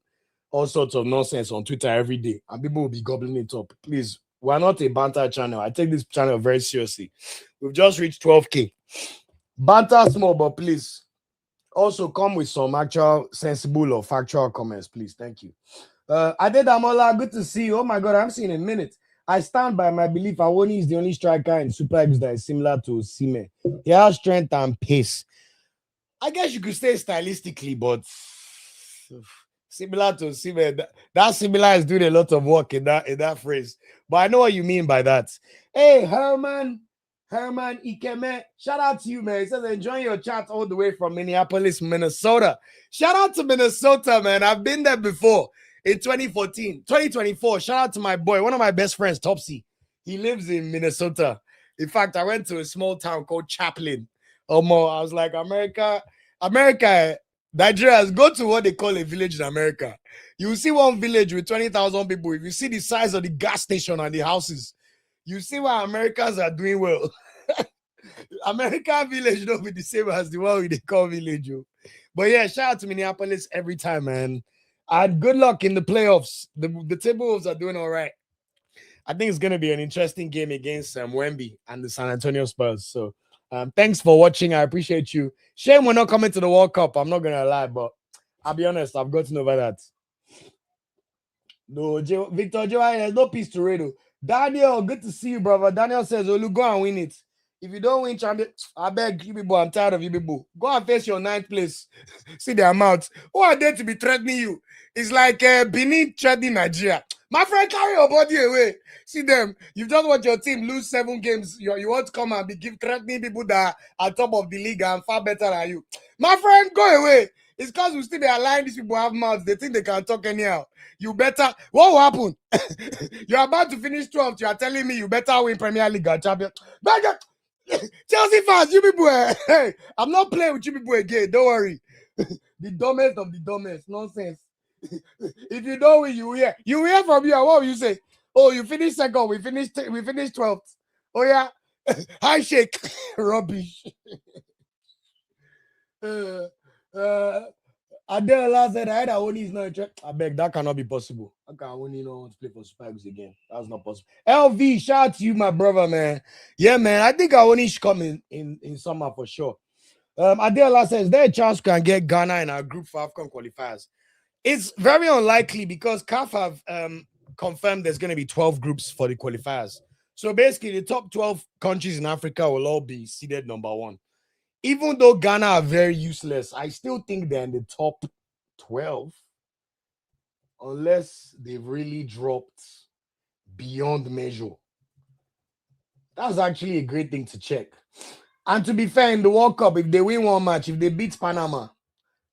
all sorts of nonsense on Twitter every day, and people will be gobbling it up. Please, we're not a banter channel. I take this channel very seriously. We've just reached 12K. Banter small, but please also come with some actual sensible or factual comments, please. Thank you. Adedamola, good to see you. Oh my God, I haven't seen in a minute. I stand by my belief. Awoniyi is the only striker in Super Eagles that is similar to Osimhen. He has strength and pace. I guess you could say stylistically, but similar to Osimhen. That similar is doing a lot of work in that phrase. But I know what you mean by that. Hey, Herman Ikeme, shout out to you, man. He says, enjoying your chat all the way from Minneapolis, Minnesota. Shout out to Minnesota, man. I've been there before in 2014. 2024, shout out to my boy, one of my best friends, Topsy. He lives in Minnesota. In fact, I went to a small town called Chaplin. I was like, America, Nigerians, go to what they call a village in America. You see one village with 20,000 people. If you see the size of the gas station and the houses, you see why Americans are doing well. American village don't be the same as the one they call village. But yeah, shout out to Minneapolis every time, man. And good luck in the playoffs. The Timberwolves are doing all right. I think it's going to be an interesting game against Wemby and the San Antonio Spurs. So thanks for watching. I appreciate you. Shame we're not coming to the World Cup. I'm not going to lie, but I'll be honest. I've gotten over that. No, Victor Joe, there's no peace to read. Daniel, good to see you, brother. Daniel says, "Olu, go and win it. If you don't win, champion, I beg you people, I'm tired of you people. Go and face your 9th place. See their mouths. Who are they to be threatening you? It's like Benin threatening Nigeria. My friend, carry your body away. See them. You've just watched your team lose 7 games. You want to come and be threatening people that are top of the league and far better than you. My friend, go away. It's because we still be aligned. These people have mouths. They think they can talk anyhow. You better. What will happen? You're about to finish 12th. You are telling me you better win Premier League and champion. Chelsea fans, you people. Hey, I'm not playing with you people again. Don't worry. The dumbest of the dumbest. Nonsense. If you don't win, you hear. You hear from you. What will you say? Oh, you finished second. We finished 12th. Oh yeah. Handshake. Rubbish. Adela said, I had Awoniyi is not interested. I beg, that cannot be possible. How can Awoniyi not want to play for Super Eagles again? That's not possible. LV, shout out to you, my brother, man. Yeah, man, I think Awoniyi should come in summer for sure. Adela says, there a chance we can get Ghana in our group for AFCON qualifiers? It's very unlikely because CAF have confirmed there's going to be 12 groups for the qualifiers. So basically, the top 12 countries in Africa will all be seeded number 1. Even though Ghana are very useless, I still think they're in the top 12. Unless they've really dropped beyond measure. That's actually a great thing to check. And to be fair, in the World Cup, if they win one match, if they beat Panama,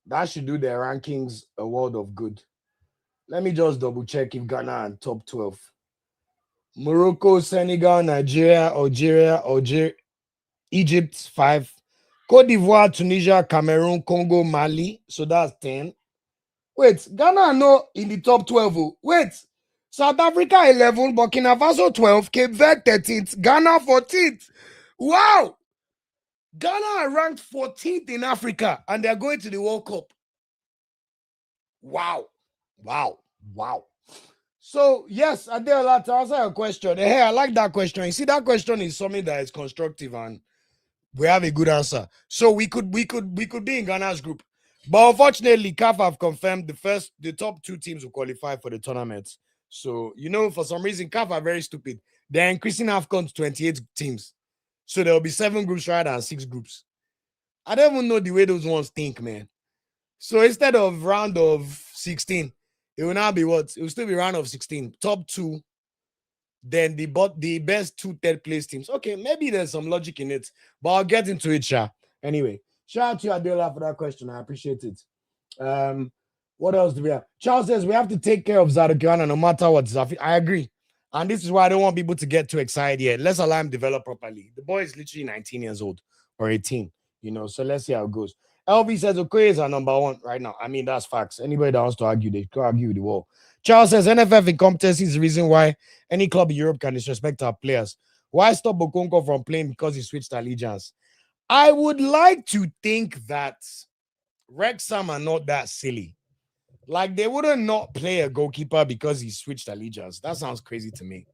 that should do their rankings a world of good. Let me just double check if Ghana are top 12. Morocco, Senegal, Nigeria, Algeria, Egypt, 5. Cote d'Ivoire, Tunisia, Cameroon, Congo, Mali. So that's 10. Wait, Ghana are not in the top 12. Wait, South Africa 11, Burkina Faso 12, Cape Verde 13th, Ghana 14th. Wow! Ghana are ranked 14th in Africa and they're going to the World Cup. Wow. So, yes, Adela, to answer your question, hey, I like that question. You see, that question is something that is constructive and we have a good answer. So we could be in Ghana's group. But unfortunately, CAF have confirmed the top 2 teams will qualify for the tournament. So, for some reason, CAF are very stupid. They're increasing AFCON to 28 teams. So there will be 7 groups rather than 6 groups. I don't even know the way those ones think, man. So instead of round of 16, it will now be what? It will still be round of 16. Top 2. Then the best 2 third-place teams. Okay, maybe there's some logic in it, but I'll get into it, Sha. Anyway, shout out to Adela for that question. I appreciate it. What else do we have? Charles says we have to take care of Zadok Yohanna no matter what. I agree. And this is why I don't want people to get too excited yet. Let's allow him develop properly. The boy is literally 19 years old or 18, so let's see how it goes. LV says Okoye is our number 1 right now. I mean, that's facts. Anybody that wants to argue, they can argue with the wall. Charles says NFF incompetency is the reason why any club in Europe can disrespect our players. Why stop Okonkwo from playing because he switched allegiance? I would like to think that Wrexham are not that silly. Like, they wouldn't not play a goalkeeper because he switched allegiance. That sounds crazy to me.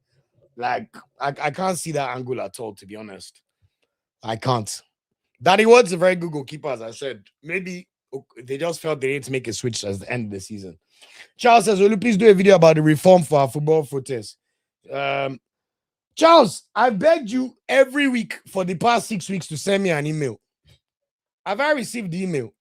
Like, I can't see that angle at all, to be honest. I can't. Danny Ward's a very good goalkeeper, as I said. Maybe they just felt they need to make a switch at the end of the season. Charles says, will you please do a video about the reform for our football footage? Charles, I begged you every week for the past 6 weeks to send me an email. Have I received the email?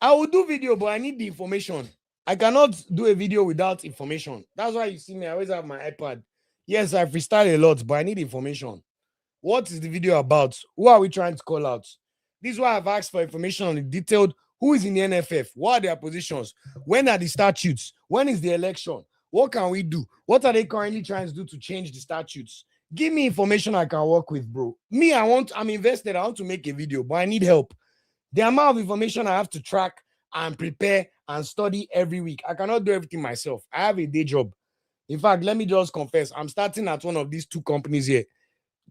I will do video, but I need the information. I cannot do a video without information. That's why you see me. I always have my iPad. Yes, I freestyle a lot, but I need information. What is the video about? Who are we trying to call out? This is why I've asked for information on the detailed who is in the NFF, what are their positions, when are the statutes, when is the election, what can we do, what are they currently trying to do to change the statutes? Give me information I can work with, bro. Me, I'm invested. I want to make a video, but I need help. The amount of information I have to track and prepare and study every week. I cannot do everything myself. I have a day job. In fact, let me just confess, I'm starting at one of these two companies here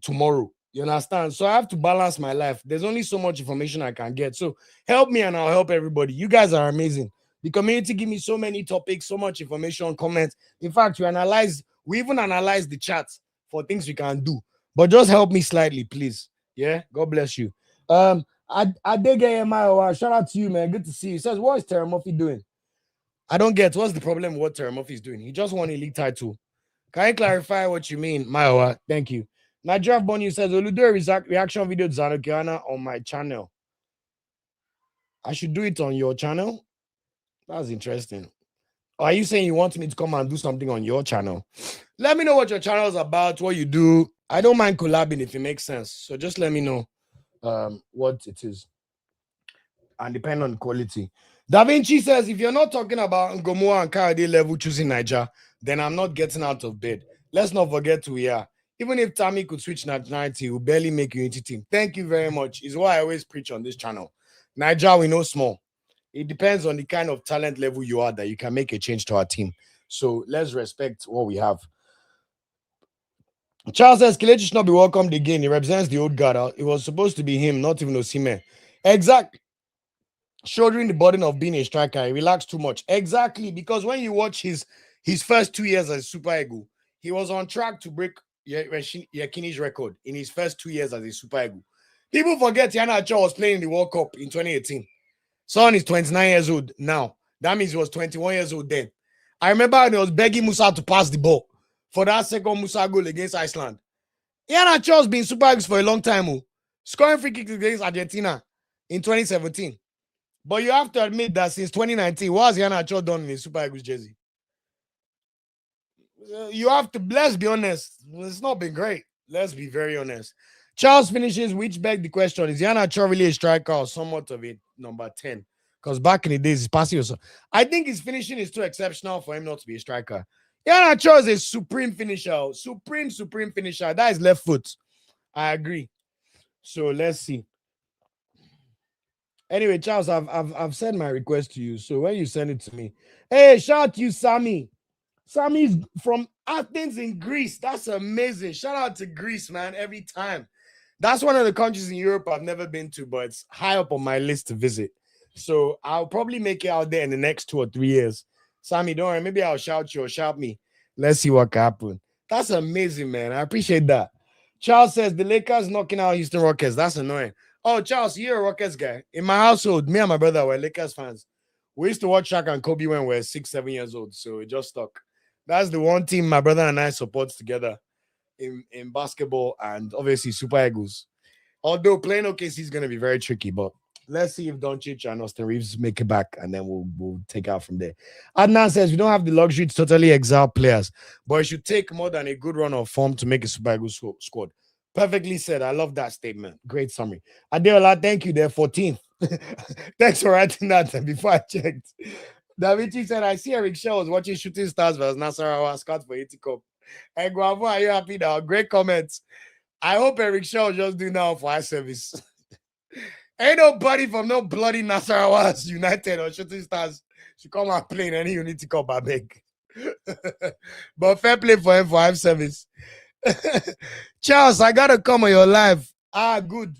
tomorrow. You understand? So I have to balance my life. There's only so much information I can get. So help me and I'll help everybody. You guys are amazing. The community give me so many topics, so much information, comments. In fact, we even analyze the chats for things we can do. But just help me slightly, please. Yeah, God bless you. I did get my shout out to you, man. Good to see you. He says, what is Terry Murphy doing? I don't get what's the problem with what Terry Murphy is doing. He just won a league title. Can you clarify what you mean, Maiwa? Thank you. Nigeria Bonnie says, Olu, do a reaction video to Zadok Yohanna on my channel. I should do it on your channel? That's interesting. Are you saying you want me to come and do something on your channel? Let me know what your channel is about, what you do. I don't mind collabing if it makes sense. So just let me know what it is. And depend on quality. Da Vinci says, if you're not talking about Ngomoa and Kayode level choosing Niger, then I'm not getting out of bed. Let's not forget who we are. Even if Tammy could switch nationality, we'll barely make unity team. Thank you very much. Is what I always preach on this channel. Niger, we know small. It depends on the kind of talent level you are that you can make a change to our team. So let's respect what we have. Charles says, Kelechi should not be welcomed again. He represents the old guard. It was supposed to be him, not even Osimhen. Exactly. Shouldering the burden of being a striker, he relaxed too much. Exactly, because when you watch his first 2 years as a Super Eagle, he was on track to break Yakini's record in his first 2 years as a Super Eagle. People forget Iheanacho was playing in the World Cup in 2018. Son is 29 years old now. That means he was 21 years old then. I remember when he was begging Musa to pass the ball for that second Musa goal against Iceland. Iheanacho has been Super Eagles for a long time, scoring free kicks against Argentina in 2017. But you have to admit that since 2019, what has Iheanacho done in a Super Eagles jersey? You have to, let's be honest, it's not been great. Let's be very honest. Charles finishes, which begs the question, is Iheanacho really a striker or somewhat of a number 10? Because back in the days, his passing was... I think his finishing is too exceptional for him not to be a striker. Iheanacho is a supreme finisher. Supreme finisher. That is left foot. I agree. So let's see. Anyway, Charles, I've sent my request to you. So when you send it to me, hey, shout out to you, Sammy. Sammy's from Athens in Greece. That's amazing. Shout out to Greece, man, every time. That's one of the countries in Europe I've never been to, but it's high up on my list to visit. So I'll probably make it out there in the next 2 or 3 years. Sammy, don't worry. Maybe I'll shout you or shout me. Let's see what can happen. That's amazing, man. I appreciate that. Charles says the Lakers knocking out Houston Rockets. That's annoying. Oh, Charles, you're a Rockets guy. In my household, me and my brother were Lakers fans. We used to watch Shaq and Kobe when we were 6, 7 years old. So it just stuck. That's the one team my brother and I support together in basketball and obviously Super Eagles. Although playing OKC is going to be very tricky, but let's see if Doncic and Austin Reeves make it back, and then we'll take out from there. Adnan says we don't have the luxury to totally exile players, but it should take more than a good run of form to make a Super Eagles squad. Perfectly said. I love that statement. Great summary. Adeola, thank you. They're 14th. Thanks for writing that before I checked. Davichi said, I see Eric Shaw was watching Shooting Stars versus Nasarawa Scott for 80 Cup. Hey, Guavo, are you happy now? Great comments. I hope Eric Shaw just do now for our service. Ain't nobody from no bloody Nasarawa United or Shooting Stars should come and play in any Unity Cup, I beg. But fair play for him for our service. Charles, I gotta come on your live. Ah, good.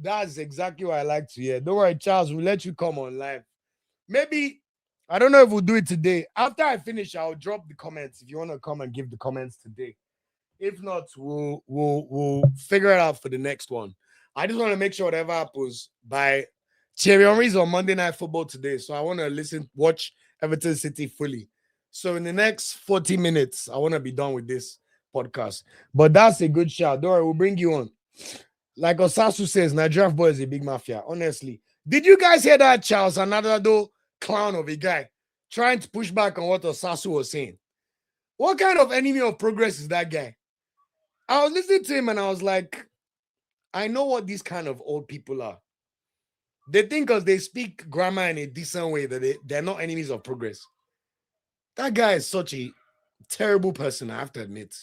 That's exactly what I like to hear. Don't worry, Charles, we'll let you come on live. Maybe, I don't know if we'll do it today. After I finish, I'll drop the comments if you want to come and give the comments today. If not, we'll figure it out for the next one. I just want to make sure whatever happens by Thierry Henry's on Monday Night Football today. So I want to watch Everton City fully. So in the next 40 minutes, I want to be done with this podcast. But that's a good shout. Don't worry, we'll bring you on. Like Osasu says, Nigerian boy is a big mafia. Honestly. Did you guys hear that Charles Anadado clown of a guy trying to push back on what Osasu was saying? What kind of enemy of progress is that guy? I was listening to him and I was like, I know what these kind of old people are. They think because they speak grammar in a decent way that they're not enemies of progress. That guy is such a terrible person, I have to admit.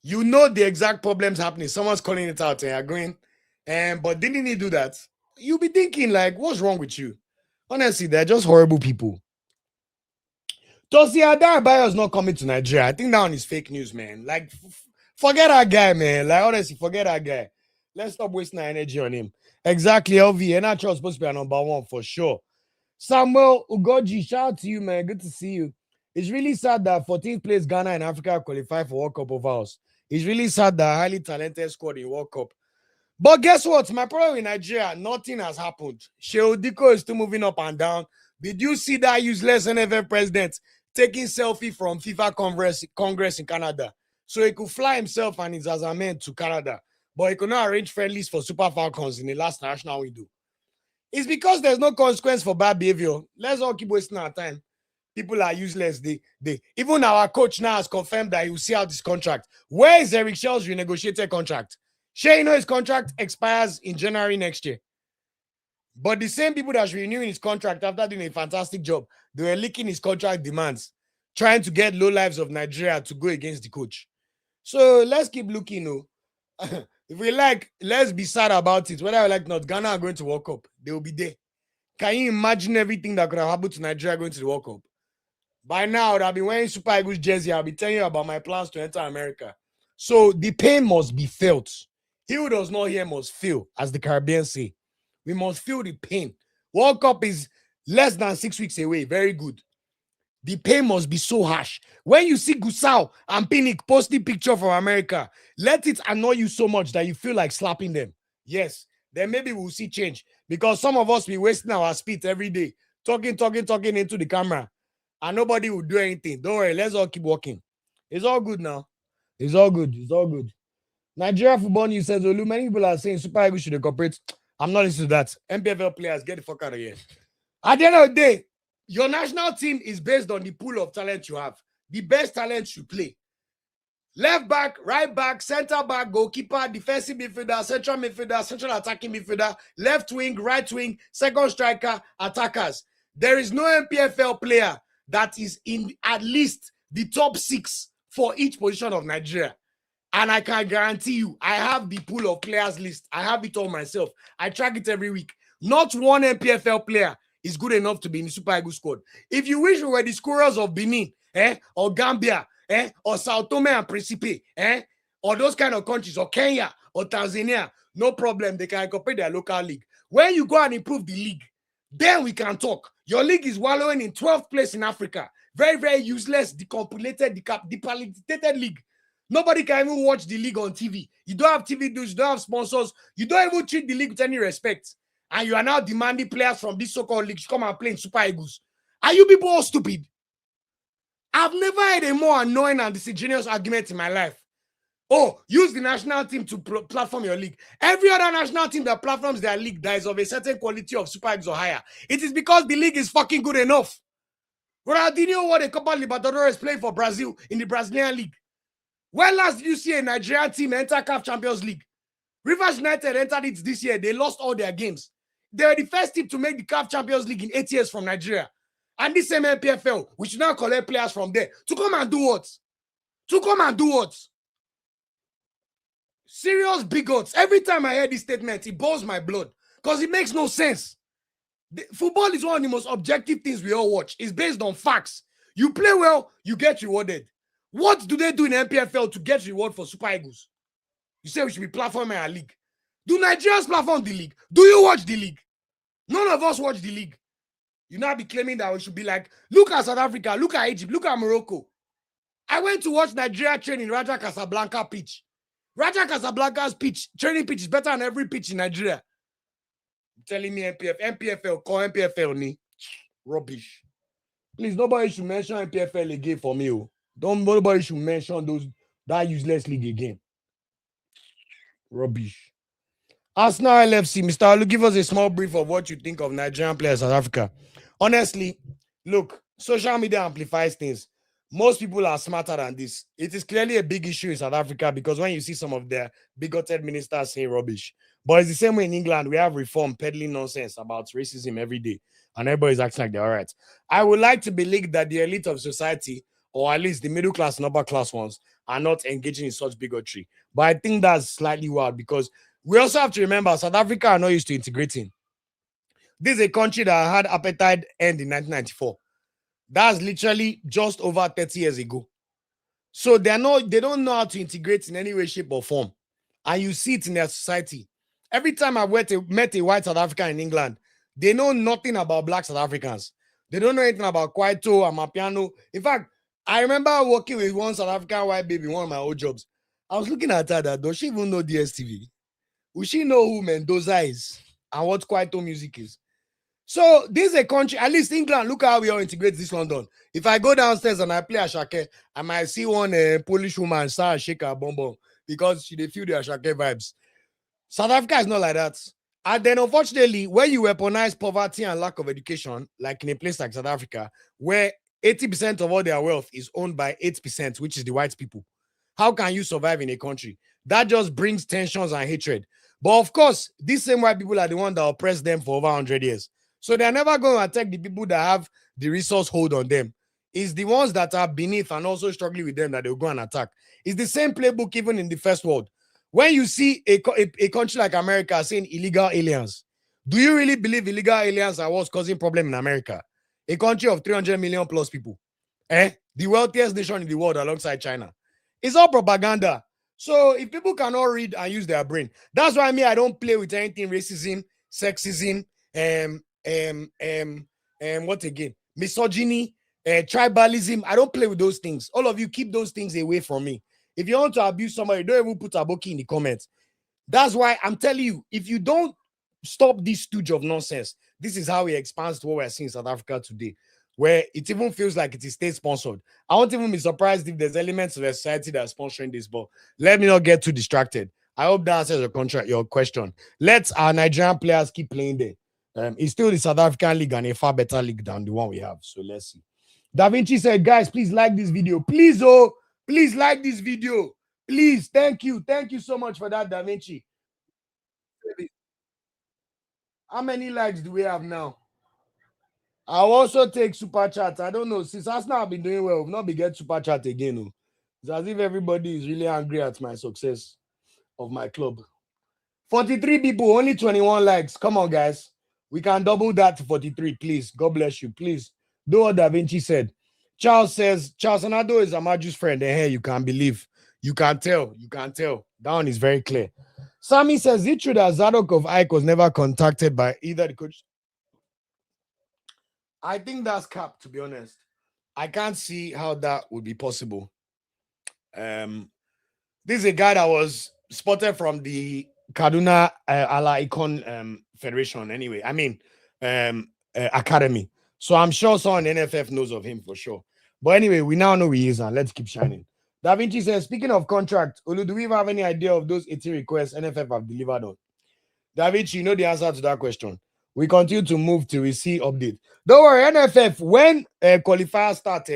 You know the exact problems happening. Someone's calling it out and you're going, but didn't he do that? you'll be thinking, like, what's wrong with you? Honestly, they're just horrible people. Tosi Bayer is not coming to Nigeria. I think that one is fake news, man. Like, forget that guy, man. Like, honestly, forget that guy. Let's stop wasting our energy on him. Exactly, LV. Iheanacho is supposed to be our number one for sure. Samuel Ugoji, shout out to you, man. Good to see you. It's really sad that 14th place Ghana and Africa qualify for World Cup over us. It's really sad that highly talented squad in World Cup. But guess what? My problem in Nigeria, nothing has happened. Shehu Diko is still moving up and down. Did you see that useless NFL president taking selfie from FIFA Congress in Canada? So he could fly himself and his Azaman to Canada. But he could not arrange friendlies for Super Falcons in the last national window. It's because there's no consequence for bad behavior. Let's all keep wasting our time. People are useless. Even our coach now has confirmed that he will see out this contract. Where is Eric Shell's renegotiated contract? Sure, you know his contract expires in January next year. But the same people that should be renewing his contract after doing a fantastic job, they were leaking his contract demands, trying to get low lives of Nigeria to go against the coach. So let's keep looking. If we like, let's be sad about it. Whether I like not, Ghana are going to World Cup. They will be there. Can you imagine everything that could have happened to Nigeria going to the World Cup? By now, I'll be wearing Super Eagles jersey. I'll be telling you about my plans to enter America. So the pain must be felt. He who does not hear must feel, as the Caribbeans say. We must feel the pain. World Cup is less than 6 weeks away. Very good. The pain must be so harsh. When you see Gusau and Pinnick posting picture from America, let it annoy you so much that you feel like slapping them. Yes, then maybe we'll see change. Because some of us be wasting our speed every day, talking into the camera, and nobody will do anything. Don't worry, let's all keep working. It's all good now. It's all good. It's all good. Nigeria football news says, Olu, many people are saying Super Eagles should incorporate. I'm not listening to that. MPFL players, get the fuck out of here. At the end of the day, your national team is based on the pool of talent you have. The best talent you play. Left back, right back, center back, goalkeeper, defensive midfielder, central attacking midfielder, left wing, right wing, second striker, attackers. There is no MPFL player that is in at least the top 6 for each position of Nigeria. And I can guarantee you, I have the pool of players list. I have it all myself. I track it every week. Not one MPFL player is good enough to be in the Super Eagles squad. If you wish we were the scorers of Benin, or Gambia, or Sao Tome and Principe, or those kind of countries, or Kenya, or Tanzania, no problem. They can incorporate their local league. When you go and improve the league, then we can talk. Your league is wallowing in 12th place in Africa. Very, very useless, depalitated league. Nobody can even watch the league on TV. You don't have TV dues, you don't have sponsors. You don't even treat the league with any respect. And you are now demanding players from this so-called league to come and play in Super Eagles. Are you people all stupid? I've never had a more annoying and disingenuous argument in my life. Oh, use the national team to platform your league. Every other national team that platforms their league that is of a certain quality of Super Eagles or higher, it is because the league is fucking good enough. Ronaldinho won a Copa Libertadores playing for Brazil in the Brazilian league. When last did you see a Nigerian team enter CAF Champions League? Rivers United entered it this year. They lost all their games. They were the first team to make the CAF Champions League in 8 years from Nigeria. And this same MPFL, we should now collect players from there to come and do what? To come and do what? Serious bigots. Every time I hear this statement, it boils my blood because it makes no sense. Football is one of the most objective things we all watch. It's based on facts. You play well, you get rewarded. What do they do in MPFL to get reward for Super Eagles? You say we should be platforming our league. Do Nigerians platform the league? Do you watch the league? None of us watch the league. You now be claiming that we should be like, look at South Africa, look at Egypt, look at Morocco. I went to watch Nigeria train in Raja Casablanca pitch. Raja Casablanca's training pitch is better than every pitch in Nigeria. You're telling me MPFL, call MPFL ni. Rubbish. Please, nobody should mention MPFL again for me. Nobody should mention that useless league again. Rubbish. Arsenal LFC, Mr. Olu, give us a small brief of what you think of Nigerian players in South Africa. Honestly, look, social media amplifies things. Most people are smarter than this. It is clearly a big issue in South Africa because when you see some of their bigoted ministers saying rubbish, but it's the same way in England. We have reform peddling nonsense about racism every day, and everybody's acting like they're all right. I would like to believe that the elite of society, or at least the middle class and upper class ones, are not engaging in such bigotry. But I think that's slightly wild because we also have to remember South Africa are not used to integrating. This is a country that had apartheid end in 1994. That's literally just over 30 years ago. So they don't know how to integrate in any way, shape, or form. And you see it in their society. Every time I met a white South African in England, they know nothing about black South Africans. They don't know anything about Kwaito and Mapiano. In fact, I remember working with one South African white baby in one of my old jobs. I was looking at her that, does she even know DSTV? Will she know who Mendoza is and what Kwaito music is? So this is a country, at least England, look how we all integrate this London. If I go downstairs and I play Ashake, I might see one Polish woman start shake her bum because they feel the Ashake vibes. South Africa is not like that. And then unfortunately, when you weaponize poverty and lack of education, like in a place like South Africa, where 80% of all their wealth is owned by 8%, which is the white people, how can you survive in a country? That just brings tensions and hatred. But of course, these same white people are the ones that oppressed them for over 100 years. So they're never going to attack the people that have the resource hold on them. It's the ones that are beneath and also struggling with them that they'll go and attack. It's the same playbook even in the first world. When you see a country like America saying illegal aliens, do you really believe illegal aliens are what's causing problem in America? A country of 300 million plus people. The wealthiest nation in the world alongside China. It's all propaganda. So if people cannot read and use their brain, that's why I don't play with anything racism, sexism, what again? Misogyny, tribalism. I don't play with those things. All of you keep those things away from me. If you want to abuse somebody, don't even put Aboki in the comments. That's why I'm telling you, if you don't stop this stooge of nonsense, this is how it expands to what we're seeing in South Africa today, where it even feels like it is state-sponsored. I won't even be surprised if there's elements of the society that are sponsoring this, but let me not get too distracted. I hope that answers your question. Let our Nigerian players keep playing there. It's still the South African league and a far better league than the one we have. So let's see. Da Vinci said, guys, please like this video. Please like this video. Please. Thank you. Thank you so much for that, Da Vinci. How many likes do we have now? I'll also take super chat. I don't know. Since Arsenal have been doing well, we've not been getting super chat again. No. It's as if everybody is really angry at my success of my club. 43 people, only 21 likes. Come on, guys. We can double that to 43, please. God bless you, please. Do what Da Vinci said. Charles says, Charles Anado is Amaju's friend. And hey, you can't believe. You can tell. You can tell. That one is very clear. Sammy says, is it true that Zadok of Ike was never contacted by either the coach? I think that's cap, to be honest. I can't see how that would be possible. This is a guy that was spotted from the Kaduna Ala Icon Federation anyway. I mean, academy. So I'm sure someone in NFF knows of him for sure. But anyway, we now know he is, and let's keep shining. Da Vinci says, speaking of contract, Olu, do we have any idea of those 80 requests NFF have delivered on? Da Vinci, you know the answer to that question. We continue to move till we see update. Don't worry, NFF, when qualifiers start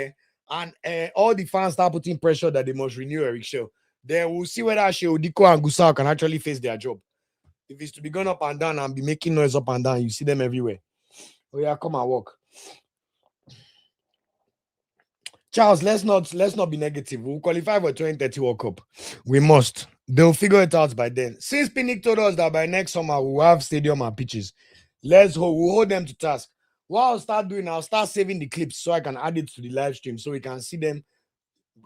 and all the fans start putting pressure that they must renew Eric Shell, then we'll see whether Sheodiko and Gusau can actually face their job. If it's to be going up and down and be making noise up and down, you see them everywhere. Oh yeah, come and walk. Charles, let's not be negative. We'll qualify for 2030 World Cup. We must. They'll figure it out by then. Since Pinnick told us that by next summer we'll have stadium and pitches, we'll hold them to task. What I'll start doing, I'll start saving the clips so I can add it to the live stream so we can see them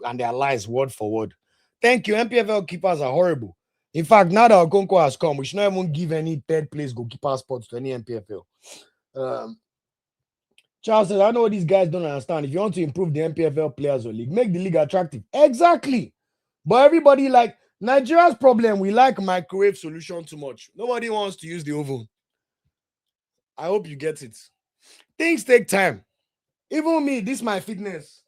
and their lies word for word. Thank you. MPFL keepers are horrible. In fact, now that Okonkwo has come, we should not even give any third place goalkeeper spots to any MPFL. Charles says, I know what these guys don't understand. If you want to improve the MPFL players or league, make the league attractive. Exactly. But everybody like Nigeria's problem, we like microwave solution too much. Nobody wants to use the oven. I hope you get it. Things take time. Even me, this is my fitness.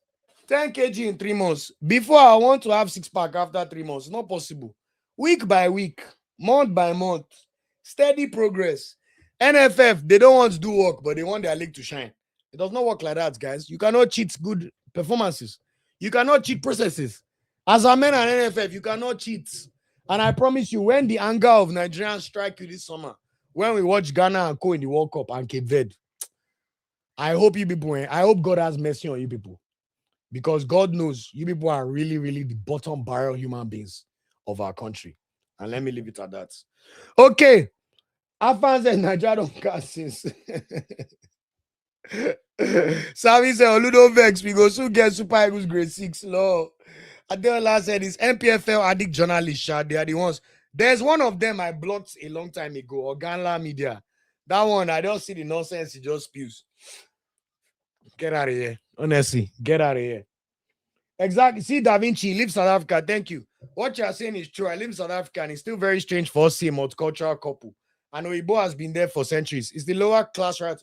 10 kg in 3 months. Before I want to have 6-pack after 3 months. Not possible. Week by week, month by month, steady progress. NFF, they don't want to do work, but they want their league to shine. It does not work like that, guys. You cannot cheat good performances. You cannot cheat processes. As a man and NFF, you cannot cheat. And I promise you, when the anger of Nigerians strike you this summer, when we watch Ghana and Co in the World Cup and Cape Verde, I hope you people, I hope God has mercy on you people. Because God knows you people are really, really the bottom barrel human beings of our country. And let me leave it at that. Okay. Afan said Nigeria don't cast since. Sammy said Oludo Vex, we go soon get Super Eagles grade 6. Lord. Adeola said it's MPFL addict journalists, they are the ones. There's one of them I blocked a long time ago, Organla Media. That one, I don't see the nonsense he just spews. Get out of here. Honestly, get out of here. Exactly. See, Da Vinci, live South Africa. Thank you. What you are saying is true. I live in South Africa and it's still very strange for us to see a multicultural couple. And Oibo has been there for centuries. It's the lower class, right?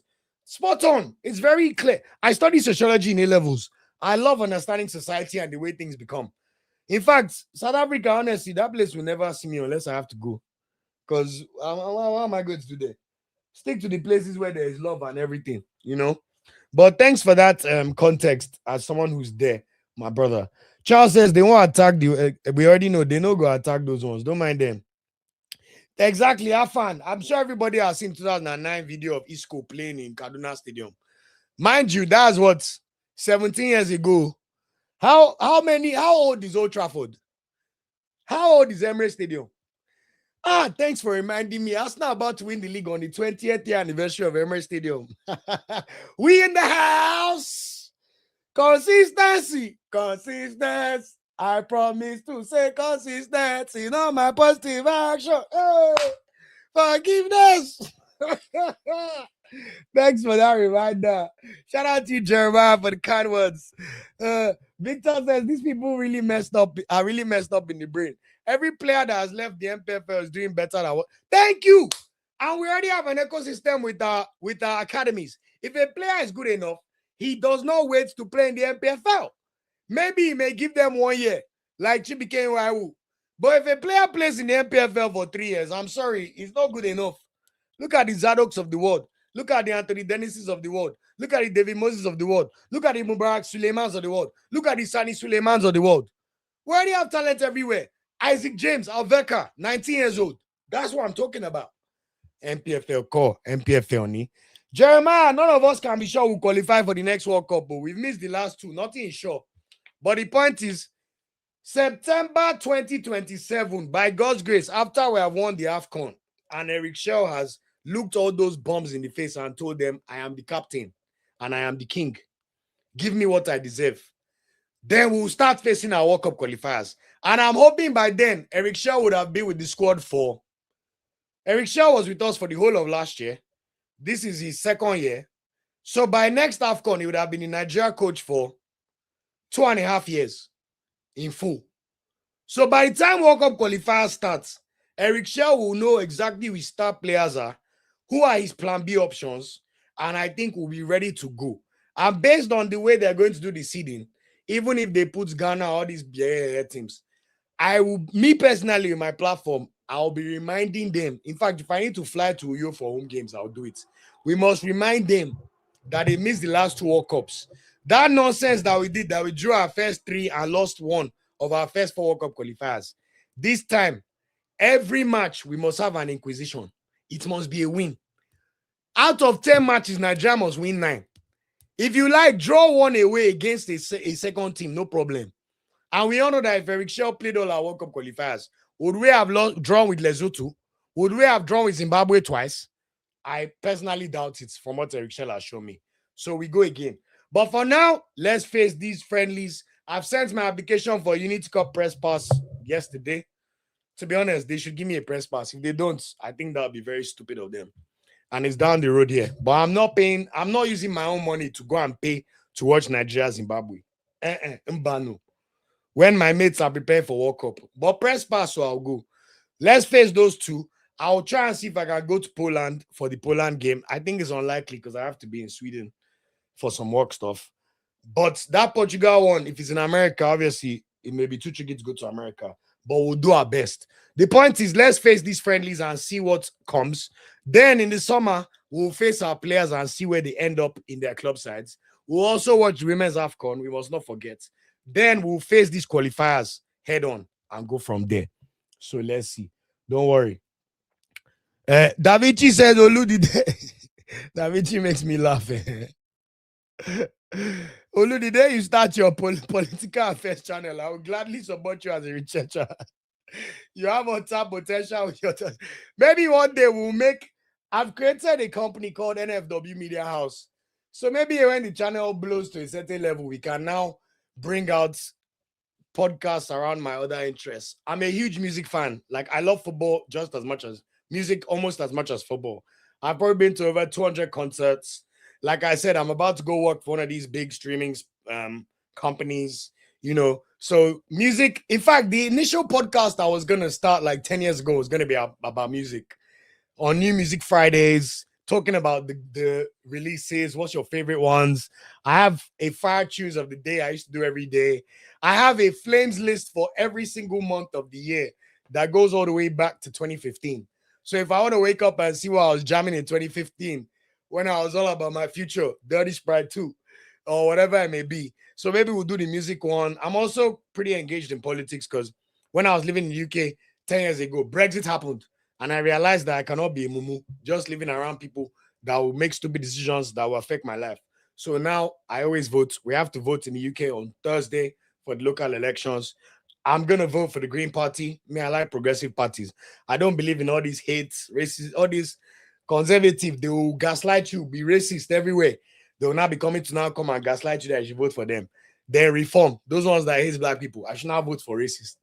Spot on. It's very clear. I study sociology in A levels. I love understanding society and the way things become. In fact, South Africa, honestly, that place will never see me unless I have to go. Because what am I going to do there? Stick to the places where there is love and everything, you know? But thanks for that context as someone who's there, my brother. Charles says they won't attack the. We already know they no go attack those ones. Don't mind them. Exactly, have fun. I'm sure everybody has seen 2009 video of Isco playing in Kaduna Stadium. Mind you, that's what 17 years ago. How old is Old Trafford? How old is Emirates Stadium? Thanks for reminding me. Arsenal about to win the league on the 20th year anniversary of Emirates Stadium. We in the house. Consistency. I promise to say consistency. Not my positive action. Hey, forgiveness. Thanks for that reminder. Shout out to you, Jeremiah, for the kind words. Victor says these people really messed up. Are really messed up in the brain. Every player that has left the MPFL is doing better than what. Thank you. And we already have an ecosystem with our academies. If a player is good enough, he does not wait to play in the MPFL. Maybe he may give them 1 year, like Chibike Waiwu. But if a player plays in the MPFL for 3 years, I'm sorry, it's not good enough. Look at the Zadoks of the world. Look at the Anthony Dennises of the world. Look at the David Moses of the world. Look at the Mubarak Suleimans of the world. Look at the Sani Suleimans of the world. We already have talent everywhere. Isaac James, Alveka, 19 years old. That's what I'm talking about. MPFL core, MPFL ni. Jeremiah, none of us can be sure we'll qualify for the next World Cup, but we've missed the last two. Nothing is sure. But the point is, September 2027, by God's grace, after we have won the AFCON, and Eric Shell has looked all those bombs in the face and told them, I am the captain and I am the king. Give me what I deserve. Then we'll start facing our World Cup qualifiers. And I'm hoping by then, Eric Shell would have been with the squad for... Eric Shell was with us for the whole of last year. This is his second year. So by next AFCON, he would have been the Nigeria coach for 2.5 years in full. So by the time World Cup qualifiers starts, Eric Shell will know exactly who his star players are, who are his plan B options, and I think we'll be ready to go. And based on the way they're going to do the seeding, even if they put Ghana, all these teams, me personally, in my platform, I'll be reminding them. In fact, if I need to fly to Uyo for home games, I'll do it. We must remind them that they missed the last 2 World Cups. That nonsense that we did, that we drew our first 3 and lost 1 of our first 4 World Cup qualifiers. This time, every match, we must have an inquisition. It must be a win. Out of 10 matches, Nigeria must win 9. If you like, draw 1 away against a second team, no problem. And we all know that if Eric Shell played all our World Cup qualifiers, would we have drawn with Lesotho? Would we have drawn with Zimbabwe twice? I personally doubt it from what Eric Shell has shown me. So we go again. But for now, let's face these friendlies. I've sent my application for Unity Cup press pass yesterday. To be honest, they should give me a press pass. If they don't, I think that would be very stupid of them. And it's down the road here. But I'm not using my own money to go and pay to watch Nigeria, Zimbabwe. Mbano. When my mates are prepared for World Cup. But press pass, so I'll go. Let's face those two. I'll try and see if I can go to Poland for the Poland game. I think it's unlikely because I have to be in Sweden for some work stuff. But that Portugal one, if it's in America, obviously, it may be too tricky to go to America. But we'll do our best. The point is, let's face these friendlies and see what comes. Then in the summer, we'll face our players and see where they end up in their club sides. We'll also watch women's AFCON. We must not forget. Then we'll face these qualifiers head on and go from there. So let's see. Don't worry. Da Vinci says, Olu did. Da Vinci makes me laugh. Olu, the day you start your political affairs channel, I will gladly support you as a researcher. You have untapped potential with your maybe one day we'll make I've created a company called NFW Media House. So maybe when the channel blows to a certain level, we can now bring out podcasts around my other interests. I'm a huge music fan. Like, I love football just as much as music, almost as much as football. I've probably been to over 200 concerts. Like I said, I'm about to go work for one of these big streaming companies, you know. So music, in fact, the initial podcast I was going to start like 10 years ago was going to be about music on New Music Fridays, talking about the releases. What's your favorite ones? I have a fire tunes of the day I used to do every day. I have a flames list for every single month of the year that goes all the way back to 2015. So if I want to wake up and see what I was jamming in 2015, when I was all about my future, Dirty Sprite 2, or whatever it may be. So maybe we'll do the music one. I'm also pretty engaged in politics because when I was living in the UK 10 years ago, Brexit happened. And I realized that I cannot be a mumu, just living around people that will make stupid decisions that will affect my life. So now I always vote. We have to vote in the UK on Thursday for the local elections. I'm going to vote for the Green Party. Me, I like progressive parties. I don't believe in all these hates, racist, all these conservative. They will gaslight you, be racist everywhere. They will not be coming to now come and gaslight you that you should vote for them. They reform. Those ones that hate black people. I should not vote for racist.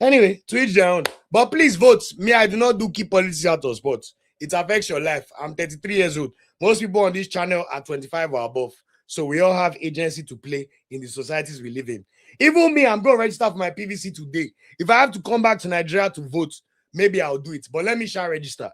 Anyway, to each their own. But please vote. Me, I do not do keep politics out of sports. It affects your life. I'm 33 years old. Most people on this channel are 25 or above. So we all have agency to play in the societies we live in. Even me, I'm going to register for my PVC today. If I have to come back to Nigeria to vote, maybe I'll do it. But let me shall register.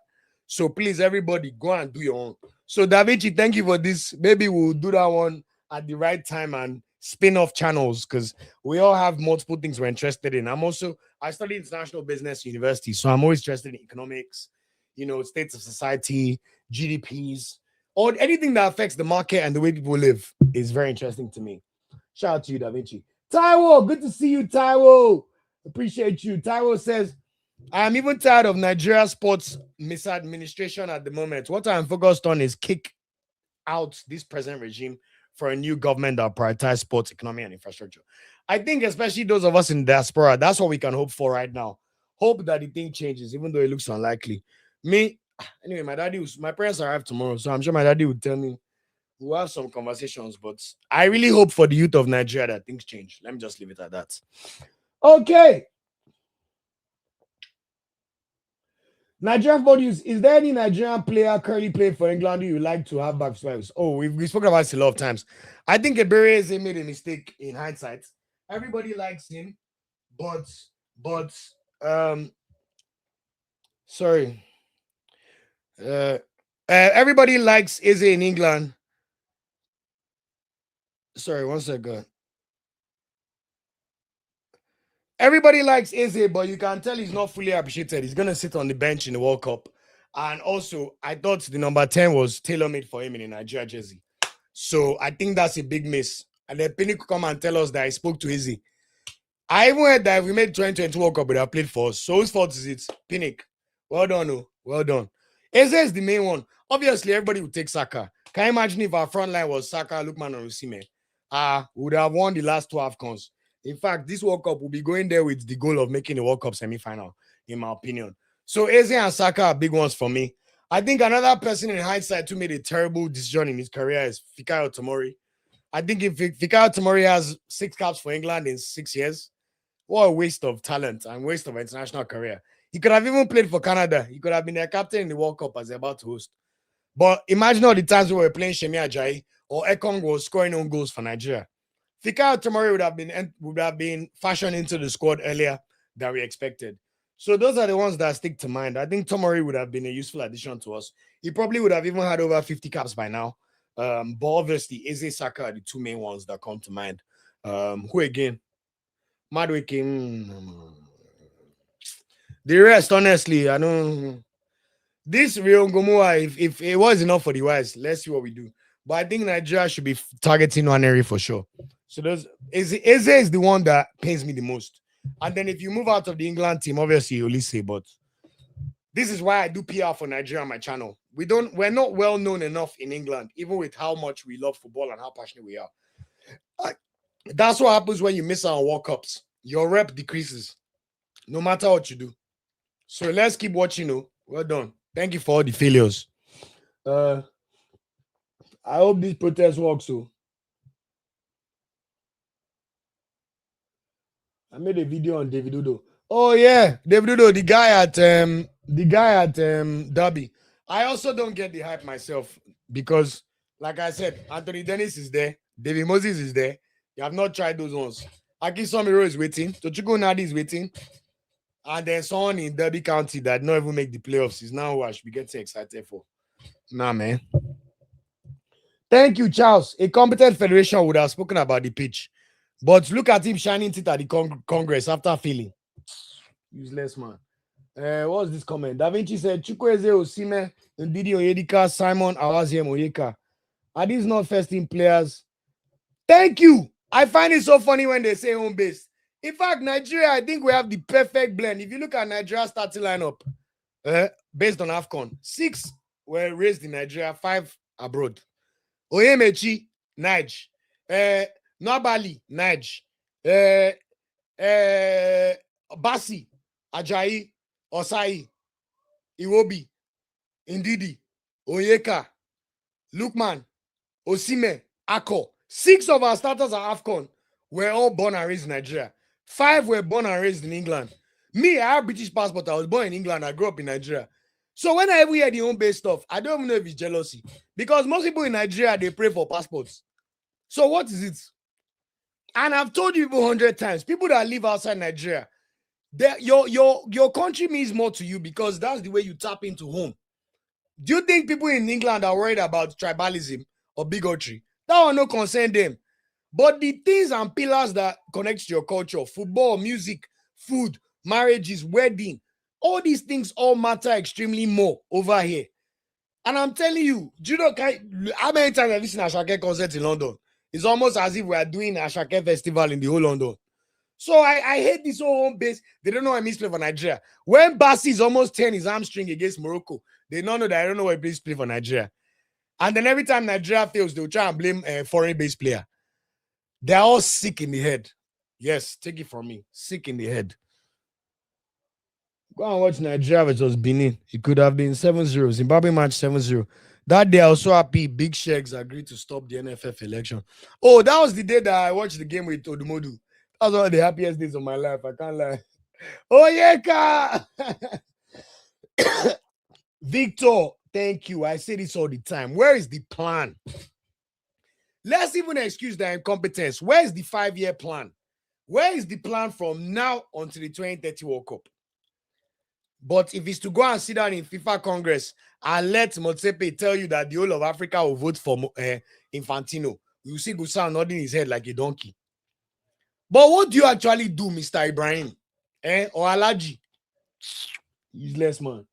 So please, everybody, go and do your own. So Davichi, thank you for this. Maybe we'll do that one at the right time and spin-off channels because we all have multiple things we're interested in. I studied international business university, so I'm always interested in economics, you know, states of society, GDPs, or anything that affects the market and the way people live is very interesting to me. Shout out to you, Da Vinci. Taiwo, good to see you, Taiwo. Appreciate you. Taiwo says, I am even tired of Nigeria sports misadministration at the moment. What I'm focused on is kick out this present regime for a new government that prioritize sports, economy, and infrastructure. I think especially those of us in diaspora, that's what we can hope for right now. Hope that the thing changes, even though it looks unlikely. Me, anyway, my parents arrive tomorrow, so I'm sure my daddy would tell me we'll have some conversations, but I really hope for the youth of Nigeria that things change. Let me just leave it at that. Okay. Nigerian bodies, is there any Nigerian player currently playing for England who you like to have back to? Oh, we've spoken about this a lot of times. I think Ebereze made a mistake in hindsight. Everybody likes him, but sorry. Everybody likes Eze in England. Sorry, one second. Everybody likes Eze, but you can tell he's not fully appreciated. He's going to sit on the bench in the World Cup. And also, I thought the number 10 was tailor-made for him in a Nigeria jersey. So I think that's a big miss. And then Pinnick could come and tell us that I spoke to Eze. I even heard that if we made 2022 World Cup, but I played for us. So whose fault is it? Pinnick. Well done, oh. Well done. Eze is the main one. Obviously, everybody would take Saka. Can you imagine if our front line was Saka, Lookman, and Osimhen? We would have won the last two AFCONs. In fact, this World Cup will be going there with the goal of making the World Cup semi-final, in my opinion. So Eze and Saka are big ones for me. I think another person in hindsight who made a terrible decision in his career is Fikayo Tomori. I think if Fikayo Tomori has 6 caps for England in 6 years, what a waste of talent and waste of international career. He could have even played for Canada. He could have been their captain in the World Cup as they're about to host. But imagine all the times we were playing Shemi Ajayi or Ekong was scoring own goals for Nigeria. Fikayo Tomori would have been fashioned into the squad earlier than we expected. So those are the ones that stick to mind. I think Tomori would have been a useful addition to us. He probably would have even had over 50 caps by now. But obviously, Eze, Saka are the two main ones that come to mind. Who again? Madwike. The rest, honestly, I don't. This Rio Gomoa, if it was enough for the wise, let's see what we do. But I think Nigeria should be targeting one area for sure. So Eze is the one that pains me the most. And then if you move out of the England team, obviously Olise, but this is why I do PR for Nigeria on my channel. We're not well known enough in England, even with how much we love football and how passionate we are. That's what happens when you miss out on World Cups. Your rep decreases, no matter what you do. So let's keep watching. Well done. Thank you for all the failures. I hope this protest works. So I made a video on David Udo. Oh yeah, David Udo, the guy at Derby. I also don't get the hype myself because, like I said, Anthony Dennis is there, David Moses is there. You have not tried those ones. Aki Somiro is waiting. Tochukwu Nadi is waiting. And then someone in Derby County that not even make the playoffs is now who I should be getting excited for. Nah, man. Thank you, Charles. A competent federation would have spoken about the pitch. But look at him shining teeth at the Congress after failing. Useless man. What's this comment? Da Vinci said, Chukwueze, Osimhen, Ndidi Onyedika, Simon, Awaziem, Oyeka. Are these not first team players? Thank you. I find it so funny when they say home base. In fact, Nigeria, I think we have the perfect blend. If you look at Nigeria's starting lineup, based on AFCON, 6 were raised in Nigeria, 5 abroad. Oyemechi, Nige. Nobali, Nige. Basi, Ajayi, Osai, Iwobi, Ndidi, Oyeka, Lukman, Osimhen, Ako. 6 of our starters at AFCON were all born and raised in Nigeria. 5 were born and raised in England. Me, I have British passport. I was born in England. I grew up in Nigeria. So when I ever hear the home-based stuff, I don't even know if it's jealousy. Because most people in Nigeria, they pray for passports. So what is it? And I've told you 100 times, people that live outside Nigeria, your country means more to you because that's the way you tap into home. Do you think people in England are worried about tribalism or bigotry? That will not concern them. But the things and pillars that connect to your culture, football, music, food, marriages, wedding, all these things all matter extremely more over here. And I'm telling you, do you know how many times I've listened to Ashake concert in London? It's almost as if we are doing a Ashake festival in the whole London. So I hate this whole home base. They don't know why I play for Nigeria. When Bassi is almost 10 his hamstring against Morocco, they don't know that I don't know why he play for Nigeria. And then every time Nigeria fails, they'll try and blame a foreign-based player. They're all sick in the head. Yes, take it from me. Sick in the head. Go and watch Nigeria versus Benin. It could have been 7-0. Zimbabwe match 7-0. That day, I was so happy Big Sheiks agreed to stop the NFF election. Oh, that was the day that I watched the game with Odumodu. That was one of the happiest days of my life. I can't lie. Oh, yeah. Victor, thank you. I say this all the time. Where is the plan? Let's even excuse their incompetence. Where is the 5-year plan? Where is the plan from now until the 2030 World Cup? But if it's to go and sit down in FIFA Congress and let Motsepe tell you that the whole of Africa will vote for Infantino, you see Gusau nodding his head like a donkey. But what do you actually do, Mr. Ibrahim? Or Alaji? Useless man.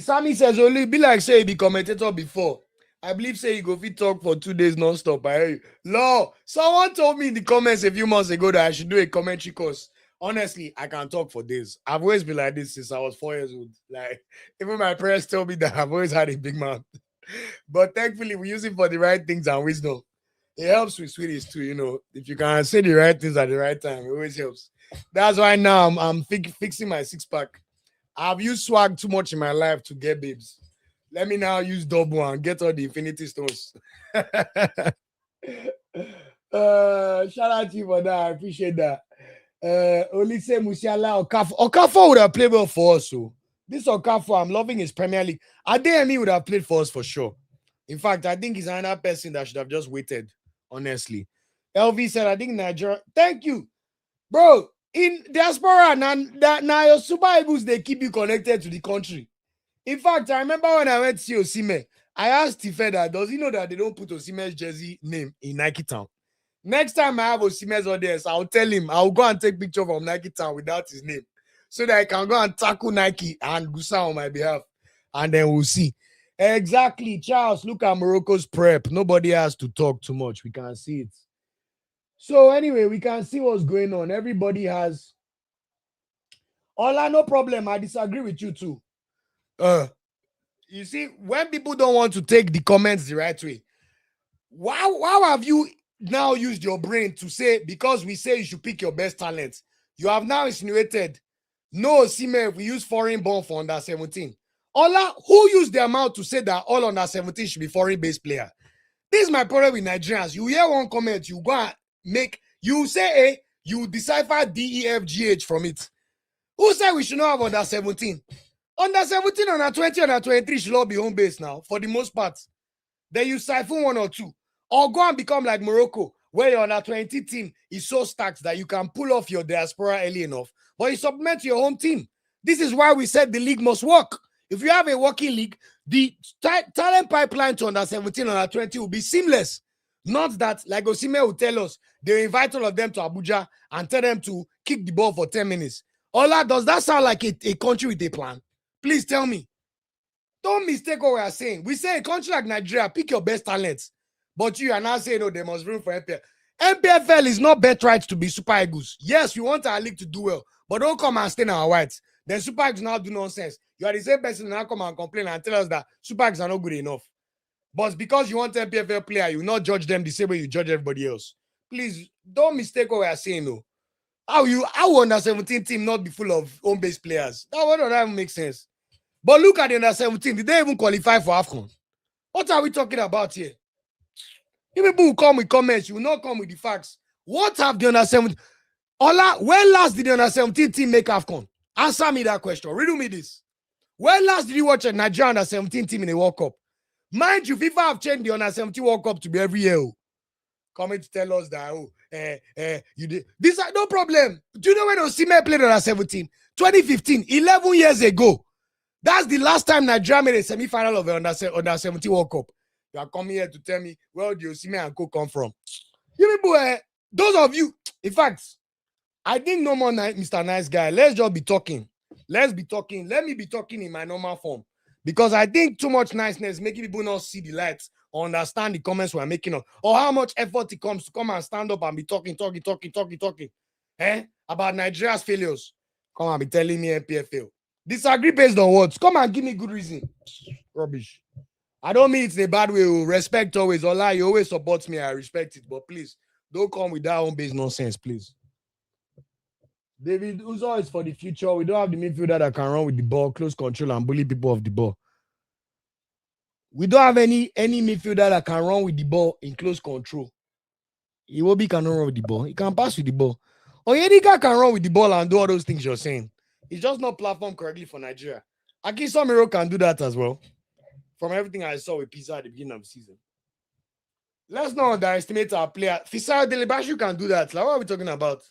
Sammy says, only be like say he be commentator before. I believe say he go fit talk for 2 days non-stop. I hear you. Law, someone told me in the comments a few months ago that I should do a commentary course. Honestly, I can talk for days. I've always been like this since I was 4 years old. Like, even my parents told me that I've always had a big mouth. But thankfully, we use it for the right things and wisdom. It helps with Swedish too, you know. If you can say the right things at the right time, it always helps. That's why now I'm fixing my 6-pack. I've used swag too much in my life to get babes. Let me now use double and get all the infinity stones. Shout out to you for that. I appreciate that. Olise Musiala Okafor would have played well for us. So this Okafor, I'm loving his Premier League. Adeyemi would have played for us for sure. In fact, I think he's another person that should have just waited, honestly. LV said, I think Nigeria. Thank you, bro. In diaspora, now your Super Eagles, they keep you connected to the country. In fact, I remember when I went to see Osimhen, I asked Tifeda, does he know that they don't put Osimhen's jersey name in Nike Town? Next time I have Osimhen's audience, I'll tell him, I'll go and take picture from Nike Town without his name so that I can go and tackle Nike and Gusa on my behalf. And then we'll see. Exactly, Charles. Look at Morocco's prep. Nobody has to talk too much. We can see it. So anyway, we can see what's going on. Everybody has. Ola, no problem. I disagree with you too. You see, when people don't want to take the comments the right way, why have you now used your brain to say, because we say you should pick your best talent, you have now insinuated, no, Osimhen, we use foreign born for under 17. Ola, who used their mouth to say that all under 17 should be foreign-based player? This is my problem with Nigerians. You hear one comment, you go and you say A, you decipher D, E, F, G, H from it. Who said we should not have under 17? Under 17, under 20, under 23 should all be home base now, for the most part. Then you siphon one or two. Or go and become like Morocco, where your under 20 team is so stacked that you can pull off your diaspora early enough, but you supplement your home team. This is why we said the league must work. If you have a working league, the talent pipeline to under 17, under 20 will be seamless. Not that, like Osimhen will tell us, they invite all of them to Abuja and tell them to kick the ball for 10 minutes. Ola, does that sound like a country with a plan? Please tell me. Don't mistake what we are saying. We say a country like Nigeria, pick your best talents. But you are now saying, no, there must be room for MPFL. MPFL is not birthright to be Super Eagles. Yes, we want our league to do well, but don't come and stain our whites. Then Super Eagles now do nonsense. You are the same person now come and complain and tell us that Super Eagles are not good enough. But because you want MPFL player, you not judge them the same way you judge everybody else. Please, don't mistake what we are saying, though. How under 17 team not be full of home-based players? That would not even make sense. But look at the under 17. Did they even qualify for AFCON? What are we talking about here? If people who come with comments, you will not come with the facts. What have the under 17? Ola, when last did the under 17 team make AFCON? Answer me that question. Riddle me this. When last did you watch a Nigerian under 17 team in a World Cup? Mind you, FIFA have changed the under 17 World Cup to be every year. Coming to tell us that, you did. This is no problem. Do you know when Osimhen played under 17? 2015, 11 years ago. That's the last time Nigeria made a semi-final of the under 17 World Cup. You are coming here to tell me where the Osimhen and Co come from. You people, those of you, in fact, I think no more Mr. Nice Guy. Let's just be talking. Let's be talking. Let me be talking in my normal form. Because I think too much niceness making people not see the lights or understand the comments we're making on, or how much effort it comes to come and stand up and be talking about Nigeria's failures. Come and be telling me MPFL. Disagree based on what? Come and give me good reason. Rubbish. I don't mean it's a bad way. Respect always. Ola, you always support me. I respect it. But please, don't come with that home-based nonsense, please. David Uzo is for the future. We don't have the midfielder that can run with the ball, close control, and bully people off the ball. We don't have any midfielder that can run with the ball in close control. Iwobi cannot run with the ball. He can pass with the ball. Onyedika can run with the ball and do all those things you're saying. He's just not platformed correctly for Nigeria. Akinsomiro can do that as well. From everything I saw with Pizza at the beginning of the season. Let's not underestimate our player. Fisayo Delebashu can do that. Like, what are we talking about?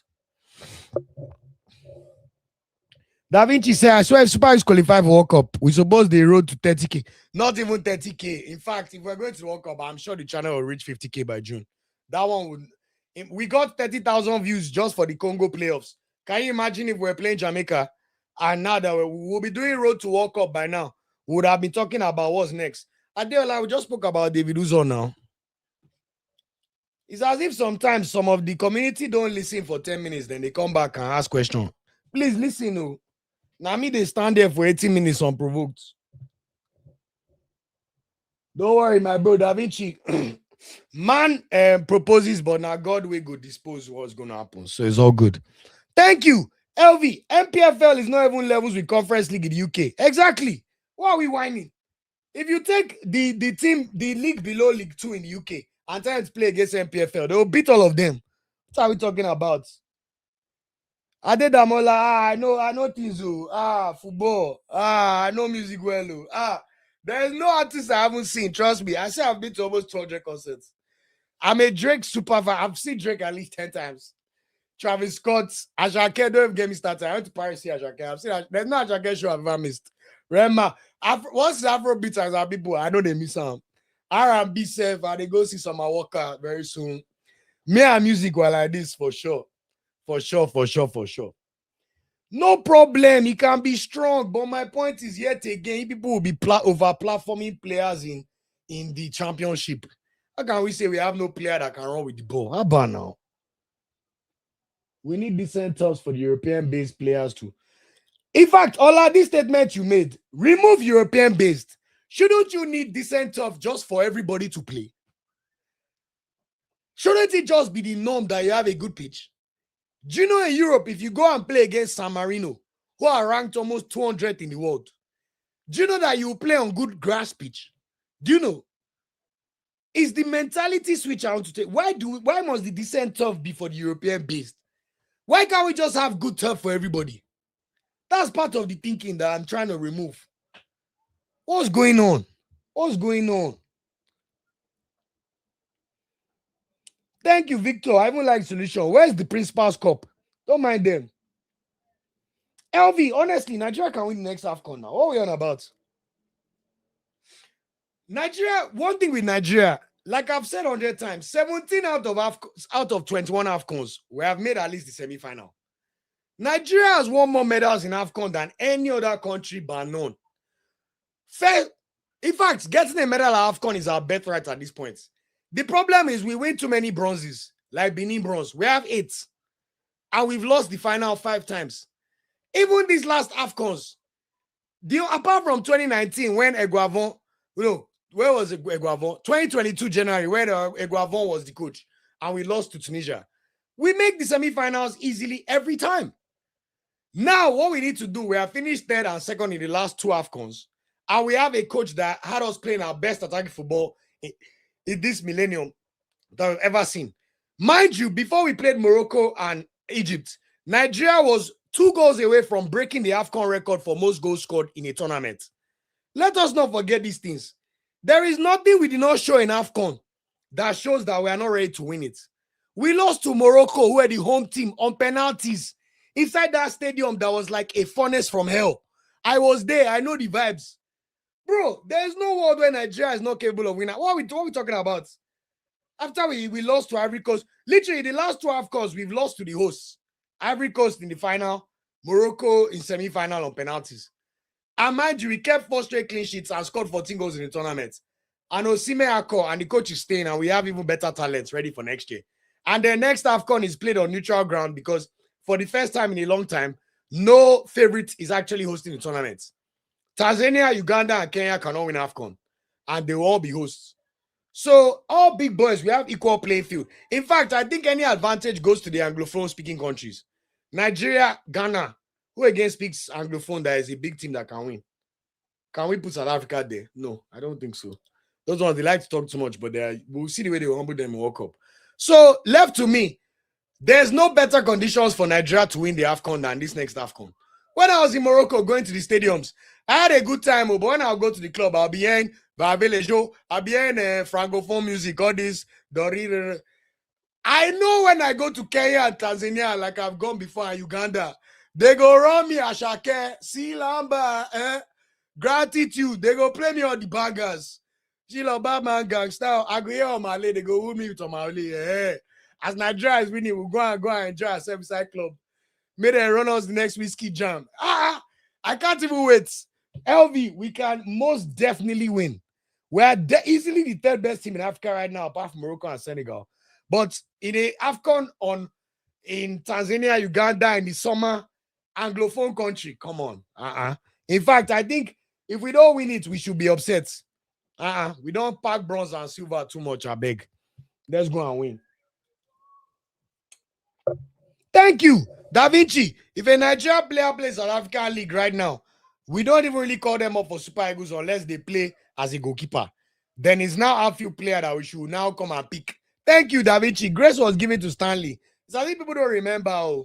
Da Vinci said, I swear if Super is qualified for World Cup, we suppose they road to 30K. Not even 30K. In fact, if we're going to World Cup, I'm sure the channel will reach 50K by June. That one would... We got 30,000 views just for the Congo playoffs. Can you imagine if we're playing Jamaica and now that we'll be doing road to World Cup by now? We would have been talking about what's next. Adeola, we just spoke about David Uzo now. It's as if sometimes some of the community don't listen for 10 minutes, then they come back and ask questions. Please listen, oh. Now me, they stand there for 18 minutes unprovoked. Don't worry, my bro, Da Vinci. Man proposes, but now God will go dispose what's going to happen. So it's all good. Thank you. LV, MPFL is not even levels with Conference League in the UK. Exactly. Why are we whining? If you take the league below League 2 in the UK and try to play against MPFL, they will beat all of them. What are we talking about? Adedamola, I know things. Football. I know music well. There's no artist I haven't seen. Trust me. I say I've been to almost 200 concerts. I'm a Drake super fan. I've seen Drake at least 10 times. Travis Scott, Ashake, don't even get me started. I went to Paris to see Ashake. I've seen there's no Ashake show I've ever missed. Remember, once Afrobeat as our people, I know they miss some. R&B self, and they go see some Walker very soon. Me and music were like this for sure. For sure. No problem. He can be strong. But my point is, yet again, people will be over-platforming players in the championship. How can we say we have no player that can run with the ball? How about now? We need decent tops for the European-based players too. In fact, Ola, this statement you made, remove European-based. Shouldn't you need decent tops just for everybody to play? Shouldn't it just be the norm that you have a good pitch? Do you know in Europe, if you go and play against San Marino, who are ranked almost 200 in the world, Do you know that you play on good grass pitch? Do you know? It's the mentality switch I want to take. Why must the decent turf be for the European based? Why can't we just have good turf for everybody? That's part of the thinking that I'm trying to remove. What's going on? What's going on? Thank you, Victor. I even like solution. Where's the Principal's Cup? Don't mind them. LV, honestly, Nigeria can win the next AFCON now. What are we on about? Nigeria, one thing with Nigeria, like I've said 100 times, 17 out of 21 AFCONs, we have made at least the semi-final. Nigeria has won more medals in AFCON than any other country bar none. In fact, getting a medal at AFCON is our birthright at this point. The problem is we win too many bronzes, like Benin bronze. We have 8. And we've lost the final 5 times. Even these last AFCONs, apart from 2019 when Eguavon, where was Eguavon? 2022 January, where Eguavon was the coach, and we lost to Tunisia. We make the semi-finals easily every time. Now, what we need to do, we have finished 3rd and 2nd in the last 2 AFCONs, and we have a coach that had us playing our best attacking football in this millennium that we've ever seen. Mind you, before we played Morocco and Egypt, Nigeria was 2 goals away from breaking the AFCON record for most goals scored in a tournament. Let us not forget these things. There is nothing we did not show in AFCON that shows that we are not ready to win it. We lost to Morocco, who were the home team, on penalties inside that stadium that was like a furnace from hell. I was there. I know the vibes. Bro, there's no world where Nigeria is not capable of winning. What are we talking about? After we lost to Ivory Coast, literally the last 2 AFCONs, we've lost to the hosts. Ivory Coast in the final, Morocco in semi-final on penalties. And mind you, we kept 4 straight clean sheets and scored 14 goals in the tournament. And Osimhen and the coach is staying, and we have even better talents ready for next year. And the next AFCON is played on neutral ground because for the first time in a long time, no favorite is actually hosting the tournament. Tanzania, Uganda, and Kenya cannot win AFCON, and they will all be hosts. So, all big boys, we have equal playing field. In fact, I think any advantage goes to the Anglophone-speaking countries. Nigeria, Ghana, who again speaks Anglophone, that is a big team that can win. Can we put South Africa there? No, I don't think so. Those ones, they like to talk too much, but we'll see the way they will humble them in World Cup. So, left to me, there's no better conditions for Nigeria to win the AFCON than this next AFCON. When I was in Morocco going to the stadiums, I had a good time, but when I'll go to the club, I'll be hearing I'll be hearing Francophone music, all this. I know when I go to Kenya and Tanzania, like I've gone before, in Uganda, they go run me Ashake, Silamba, Gratitude. They go play me on the bangers. Chiloba man gangster. I go here on my lady, they go with me to my lady. As Nigeria is winning, we'll go and enjoy ourselves inside club. May they run us the next whiskey jam. I can't even wait. LV, we can most definitely win. We are easily the 3rd best team in Africa right now, apart from Morocco and Senegal. But in a AFCON in Tanzania, Uganda, in the summer, Anglophone country, come on. In fact, I think if we don't win it, we should be upset. We don't pack bronze and silver too much, I beg. Let's go and win. Thank you, Da Vinci. If a Nigeria player plays an African League right now, we don't even really call them up for Super Eagles unless they play as a goalkeeper. Then it's now outfield player that we should now come and pick. Thank you, Da Vinci. Grace was given to Stanley. So I think people don't remember.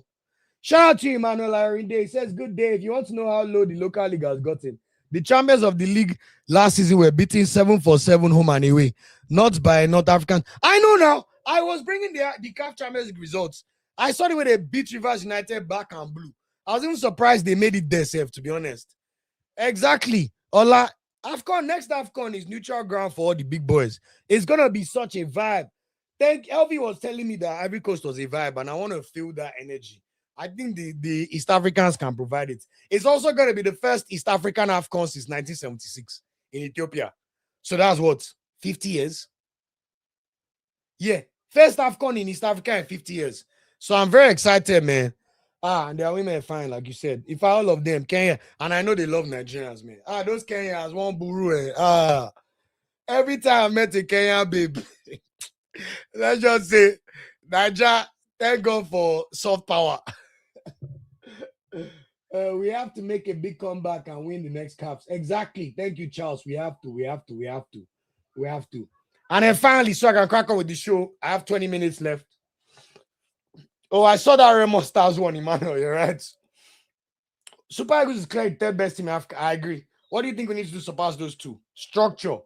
Shout out to Emmanuel Arinde. He says, good day. If you want to know how low the local league has gotten, the champions of the league last season were beaten 7-7 home and away, not by North African. I know now. I was bringing the CAF Champions League results. I saw the way they beat Rivers United back and blue. I was even surprised they made it themselves, to be honest. Exactly. Ola, next AFCON is neutral ground for all the big boys. It's going to be such a vibe. LV was telling me that Ivory Coast was a vibe, and I want to feel that energy. I think the East Africans can provide it. It's also going to be the first East African AFCON since 1976 in Ethiopia. So that's what? 50 years? Yeah. First AFCON in East Africa in 50 years. So I'm very excited, man. And their women fine, like you said. If all of them, Kenya, and I know they love Nigerians, man. Those Kenyans, one buru. Every time I met a Kenyan babe, let's just say, Nigeria, thank God for soft power. We have to make a big comeback and win the next cups. Exactly. Thank you, Charles. We have to. And then finally, so I can crack on with the show. I have 20 minutes left. Oh, I saw that Remo Stars one, Emmanuel. You're right. Super Eagles is clearly third best team in Africa. I agree. What do you think we need to do to surpass those two? Structure.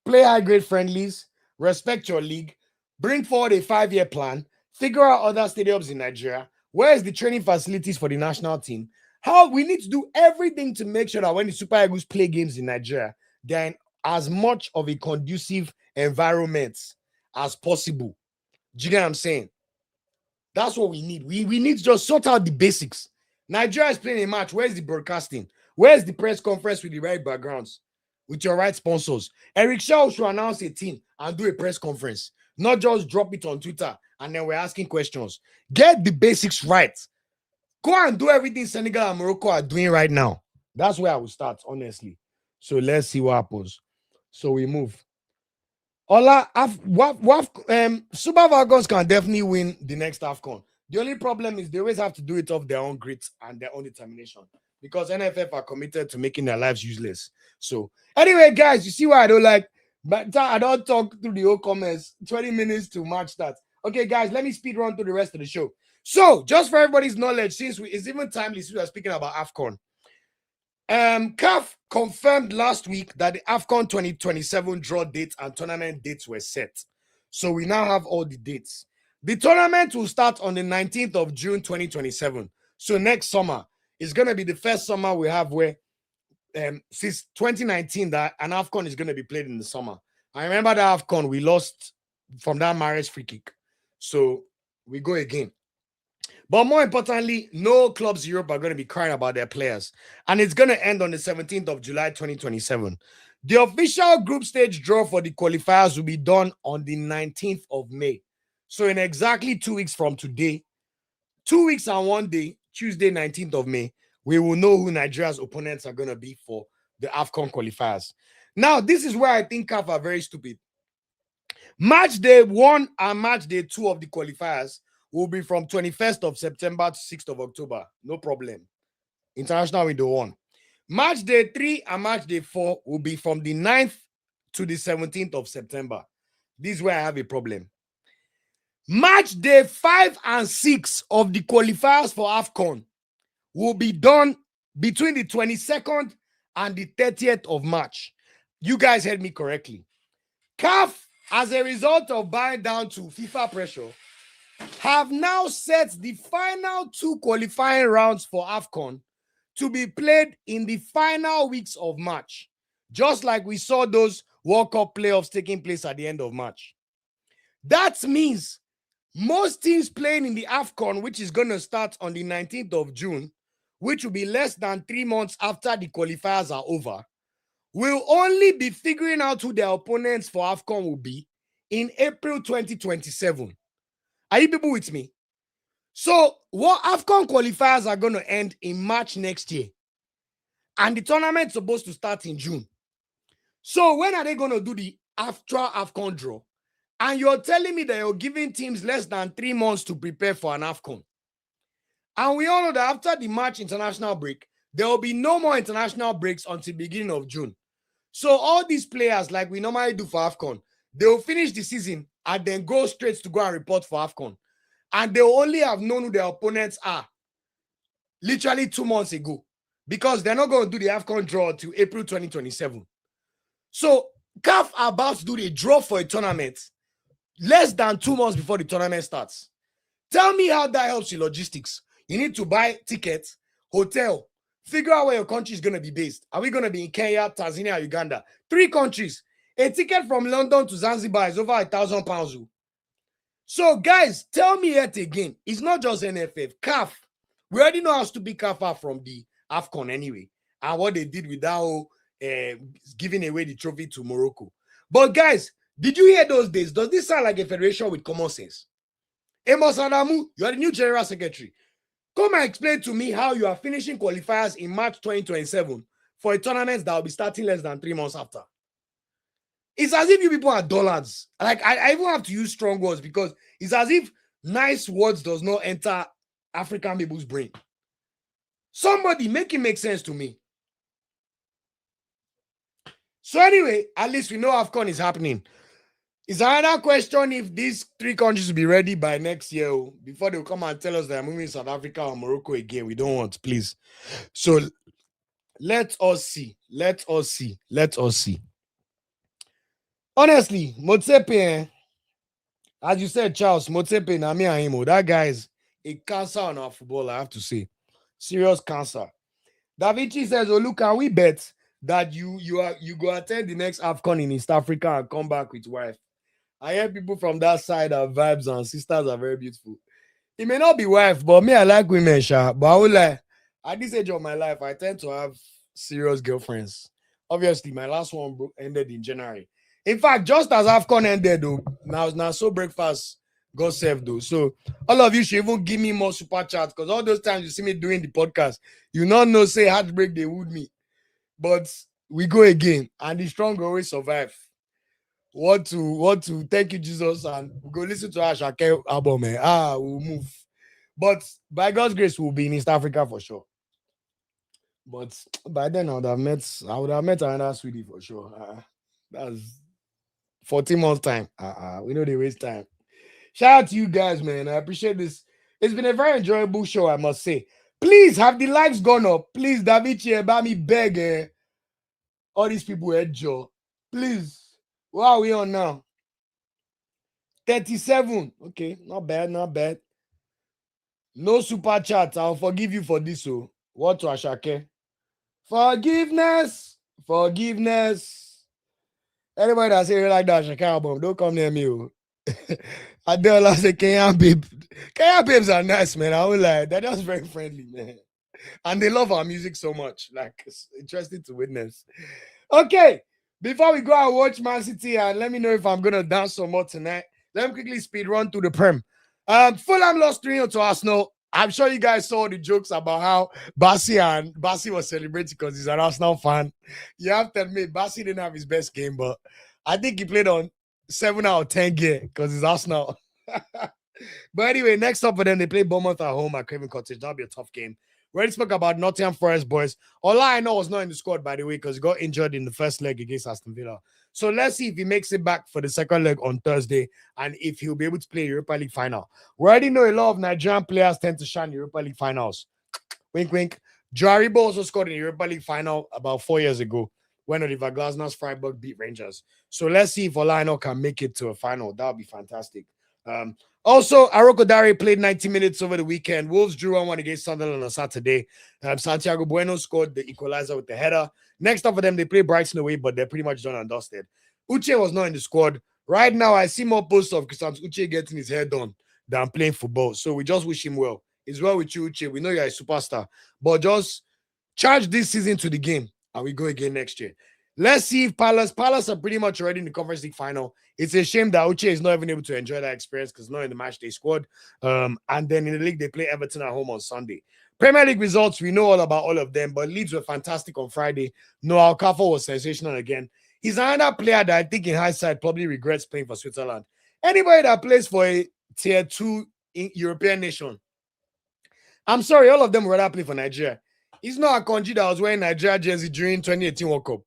Play high grade friendlies, respect your league, bring forward a 5-year plan, figure out other stadiums in Nigeria. Where is the training facilities for the national team? How we need to do everything to make sure that when the Super Eagles play games in Nigeria, they're in as much of a conducive environment as possible. Do you get what I'm saying? That's what we need. We need to just sort out the basics. Nigeria is playing a match. Where's the broadcasting? Where's the press conference with the right backgrounds? With your right sponsors? Eric Shaw should announce a team and do a press conference. Not just drop it on Twitter and then we're asking questions. Get the basics right. Go and do everything Senegal and Morocco are doing right now. That's where I will start, honestly. So let's see what happens. So we move. Super Falcons can definitely win the next AFCON. The only problem is they always have to do it off their own grit and their own determination because NFF are committed to making their lives useless. So anyway, guys, you see why I don't like, but I don't talk through the whole comments. 20 minutes to match that. Okay, guys, let me speed run through the rest of the show. So just for everybody's knowledge, since it's even timely since we are speaking about AFCON. CAF confirmed last week that the AFCON 2027 draw date and tournament dates were set. So we now have all the dates. The tournament will start on the 19th of June 2027. So next summer is going to be the first summer we have where since 2019 that an AFCON is going to be played in the summer. I remember the AFCON we lost from that marriage free kick. So we go again. But more importantly, no clubs in Europe are going to be crying about their players. And it's going to end on the 17th of July, 2027. The official group stage draw for the qualifiers will be done on the 19th of May. So in exactly 2 weeks from today, 2 weeks and 1 day, Tuesday, 19th of May, we will know who Nigeria's opponents are going to be for the AFCON qualifiers. Now, this is where I think CAF are very stupid. Match day 1 and match day 2 of the qualifiers will be from 21st of September to 6th of October. No problem. International window 1. Match day 3 and match day 4 will be from the 9th to the 17th of September. This is where I have a problem. Match day 5 and 6 of the qualifiers for AFCON will be done between the 22nd and the 30th of March. You guys heard me correctly. CAF, as a result of bowing down to FIFA pressure, have now set the final 2 qualifying rounds for AFCON to be played in the final weeks of March, just like we saw those World Cup playoffs taking place at the end of March. That means most teams playing in the AFCON, which is going to start on the 19th of June, which will be less than 3 months after the qualifiers are over, will only be figuring out who their opponents for AFCON will be in April 2027. Are you people with me? So, what AFCON qualifiers are going to end in March next year. And the tournament's supposed to start in June. So, when are they going to do the actual AFCON draw? And you're telling me that you're giving teams less than 3 months to prepare for an AFCON. And we all know that after the March international break, there will be no more international breaks until the beginning of June. So, all these players, like we normally do for AFCON, they will finish the season and then go straight to go and report for AFCON. And they only have known who their opponents are literally 2 months ago because they're not going to do the AFCON draw until April 2027. So, CAF are about to do the draw for a tournament less than 2 months before the tournament starts. Tell me how that helps your logistics. You need to buy tickets, hotel, figure out where your country is going to be based. Are we going to be in Kenya, Tanzania, Uganda? 3 countries. A ticket from London to Zanzibar is over £1,000. So, guys, tell me yet again, it's not just NFF, CAF. We already know how stupid CAF are from the AFCON anyway, and what they did with that whole giving away the trophy to Morocco. But, guys, did you hear those days? Does this sound like a federation with common sense? Amos Adamu, you are the new general secretary. Come and explain to me how you are finishing qualifiers in March 2027 for a tournament that will be starting less than 3 months after. It's as if you people are dullards. Like, I even have to use strong words because it's as if nice words does not enter African people's brain. Somebody make it make sense to me. So anyway, at least we know AFCON is happening. Is another question if these three countries will be ready by next year before they'll come and tell us they're moving South Africa or Morocco again. We don't want, please. So let us see. Let us see. Let us see. Honestly, Motsepe, as you said, Charles, Motsepe, Nami Ahimo, that guy is a cancer on our football, I have to say. Serious cancer. Davichi says, oh, look, can we bet that you go attend the next AFCON in East Africa and come back with wife? I hear people from that side have vibes and sisters are very beautiful. It may not be wife, but me, I like women, sha. But I will lie, at this age of my life, I tend to have serious girlfriends. Obviously, my last one ended in January. In fact, just as AFCON ended, though, now so breakfast got served, though. So all of you should even give me more super chats because all those times you see me doing the podcast, you not know say heartbreak they would me, but we go again, and the strong always survive. What to thank you, Jesus, and we go listen to Ashake album. We'll move. But by God's grace, we'll be in East Africa for sure. But by then I would have met another sweetie for sure. That's 14 months time. We know they waste time. Shout out to you guys, man. I appreciate this. It's been a very enjoyable show, I must say. Please have the likes gone up. Please, Davichi, about me beg all these people at Joe. Please. What are we on now? 37. Okay, not bad, not bad. No super chat. I'll forgive you for this. So, what to Ashake? Forgiveness. Anybody that say like that Ashake album, don't come near me. Adela say Kenyan babe. Kenyan babes are nice, man. I will lie. They're just very friendly, man. And they love our music so much. Like, it's interesting to witness. Okay. Before we go and watch Man City, and let me know if I'm gonna dance some more tonight. Let me quickly speed run through the Prem. Fulham lost 3-0 to Arsenal. I'm sure you guys saw the jokes about how Bassi was celebrating because he's an Arsenal fan. You have to admit, Bassi didn't have his best game, but I think he played on 7 out of 10 gear because it's Arsenal. But anyway, next up for them, they play Bournemouth at home at Craven Cottage. That'll be a tough game. We already spoke about Nottingham Forest boys. Ola I know was not in the squad, by the way, because he got injured in the first leg against Aston Villa. So let's see if he makes it back for the second leg on Thursday and if he'll be able to play Europa League final. We already know a lot of Nigerian players tend to shine in Europa League finals. Wink, wink. Jaribo also scored in the Europa League final about 4 years ago when Oliver Glasner's Freiburg beat Rangers. So let's see if Olaino can make it to a final. That would be fantastic. Also, Aroko Dare played 90 minutes over the weekend. Wolves drew 1-1 against Sunderland on Saturday. Santiago Bueno scored the equalizer with the header. Next up for them, they play Brighton away, but they're pretty much done and dusted. Uche was not in the squad. Right now, I see more posts of Christian Uche getting his hair done than playing football. So we just wish him well. It's well with you, Uche. We know you're a superstar. But just charge this season to the game, and we go again next year. Let's see if Palace are pretty much already in the Conference League final. It's a shame that Uche is not even able to enjoy that experience because not in the match they scored. And then in the league, they play Everton at home on Sunday. Premier League results, we know all about all of them, but Leeds were fantastic on Friday. Noah Okafor was sensational again. He's another player that I think in hindsight probably regrets playing for Switzerland. Anybody that plays for a tier 2 European nation, I'm sorry, all of them would rather play for Nigeria. He's not a Akonji that was wearing Nigeria jersey during 2018 World Cup.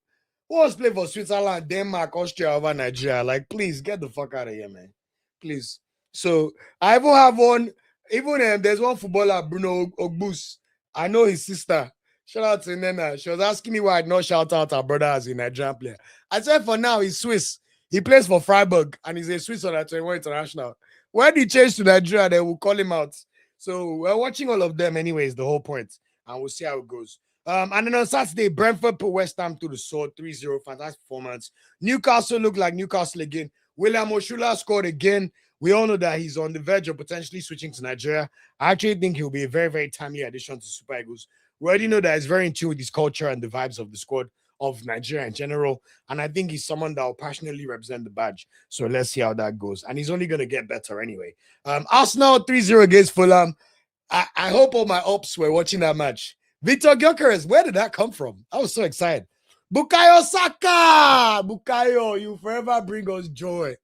Who was playing for Switzerland, Denmark, Austria over Nigeria? Like, please get the fuck out of here, man. Please. So I even have one. Even there's one footballer, Bruno Ogbus. I know his sister. Shout out to Nena. She was asking me why I'd not shout out her brother as a Nigerian player. I said for now he's Swiss. He plays for Freiburg and he's a Swiss on 21 international. When he changed to Nigeria, they will call him out. So we're watching all of them anyways, the whole point. And we'll see how it goes. And then on Saturday, Brentford put West Ham to the sword, 3-0, fantastic performance. Newcastle looked like Newcastle again. William Oshula scored again. We all know that he's on the verge of potentially switching to Nigeria. I actually think he'll be a very, very timely addition to Super Eagles. We already know that he's very in tune with his culture and the vibes of the squad of Nigeria in general. And I think he's someone that will passionately represent the badge. So let's see how that goes. And he's only going to get better anyway. Arsenal 3-0 against Fulham. I hope all my ops were watching that match. Victor Gyökeres, where did that come from? I was so excited. Bukayo Saka! Bukayo, you forever bring us joy.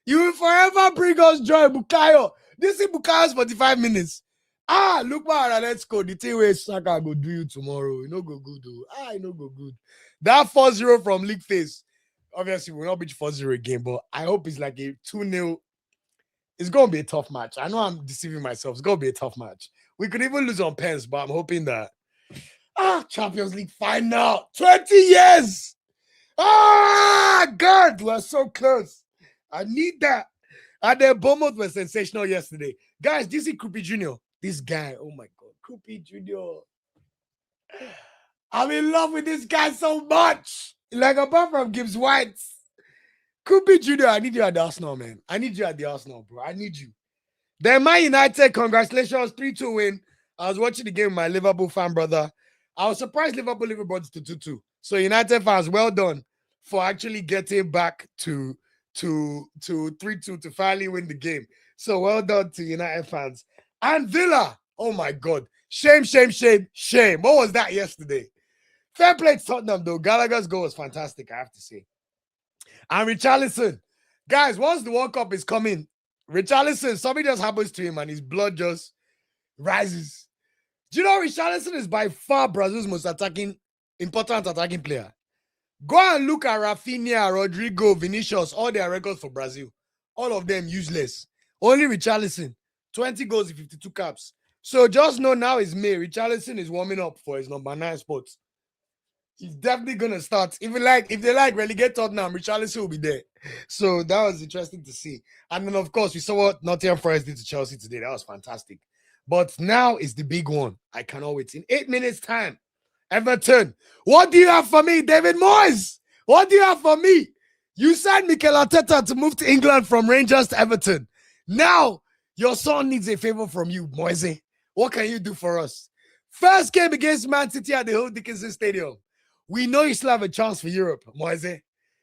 You will forever bring us joy, Bukayo. This is Bukayo's 45 minutes. Look man, let's go. The thing where Saka go do you tomorrow. You know go good though. You know go good. That 4-0 from League Face. Obviously, we'll not beat 4-0 again, but I hope it's like a 2-0. It's gonna be a tough match. I know I'm deceiving myself. It's gonna be a tough match. We could even lose on pens, but I'm hoping that Champions League final. 20 years. God, we're so close. I need that. And then Bournemouth was sensational yesterday. Guys, do you see Krupi Jr.? This guy, oh my God, Krupi Jr. I'm in love with this guy so much. Like, apart from Gibbs White, Krupi Jr., I need you at the Arsenal, man. I need you at the Arsenal, bro. I need you. Then Man United, congratulations, 3-2 win. I was watching the game with my Liverpool fan brother. I was surprised Liverpool brought it to 2-2. So United fans, well done for actually getting back to 3-2 to finally win the game. So well done to United fans. And Villa, oh my God. Shame, shame, shame, shame. What was that yesterday? Fair play to Tottenham, though. Gallagher's goal was fantastic, I have to say. And Richarlison. Guys, once the World Cup is coming, Richarlison, something just happens to him and his blood just rises. Do you know Richarlison is by far Brazil's most important attacking player? Go and look at Rafinha, Rodrigo, Vinicius, all their records for Brazil. All of them useless. Only Richarlison, 20 goals in 52 caps. So just know now is May. Richarlison is warming up for his number 9 spot. He's definitely going to start. If they relegate Tottenham, Richarlison will be there. So that was interesting to see. And then, of course, we saw what Nottingham Forest did to Chelsea today. That was fantastic. But now is the big one. I cannot wait. In 8 minutes' time, Everton. What do you have for me, David Moyes? What do you have for me? You signed Mikel Arteta to move to England from Rangers to Everton. Now, your son needs a favor from you, Moyes. What can you do for us? First game against Man City at the Hill Dickinson Stadium. We know you still have a chance for Europe, Moise.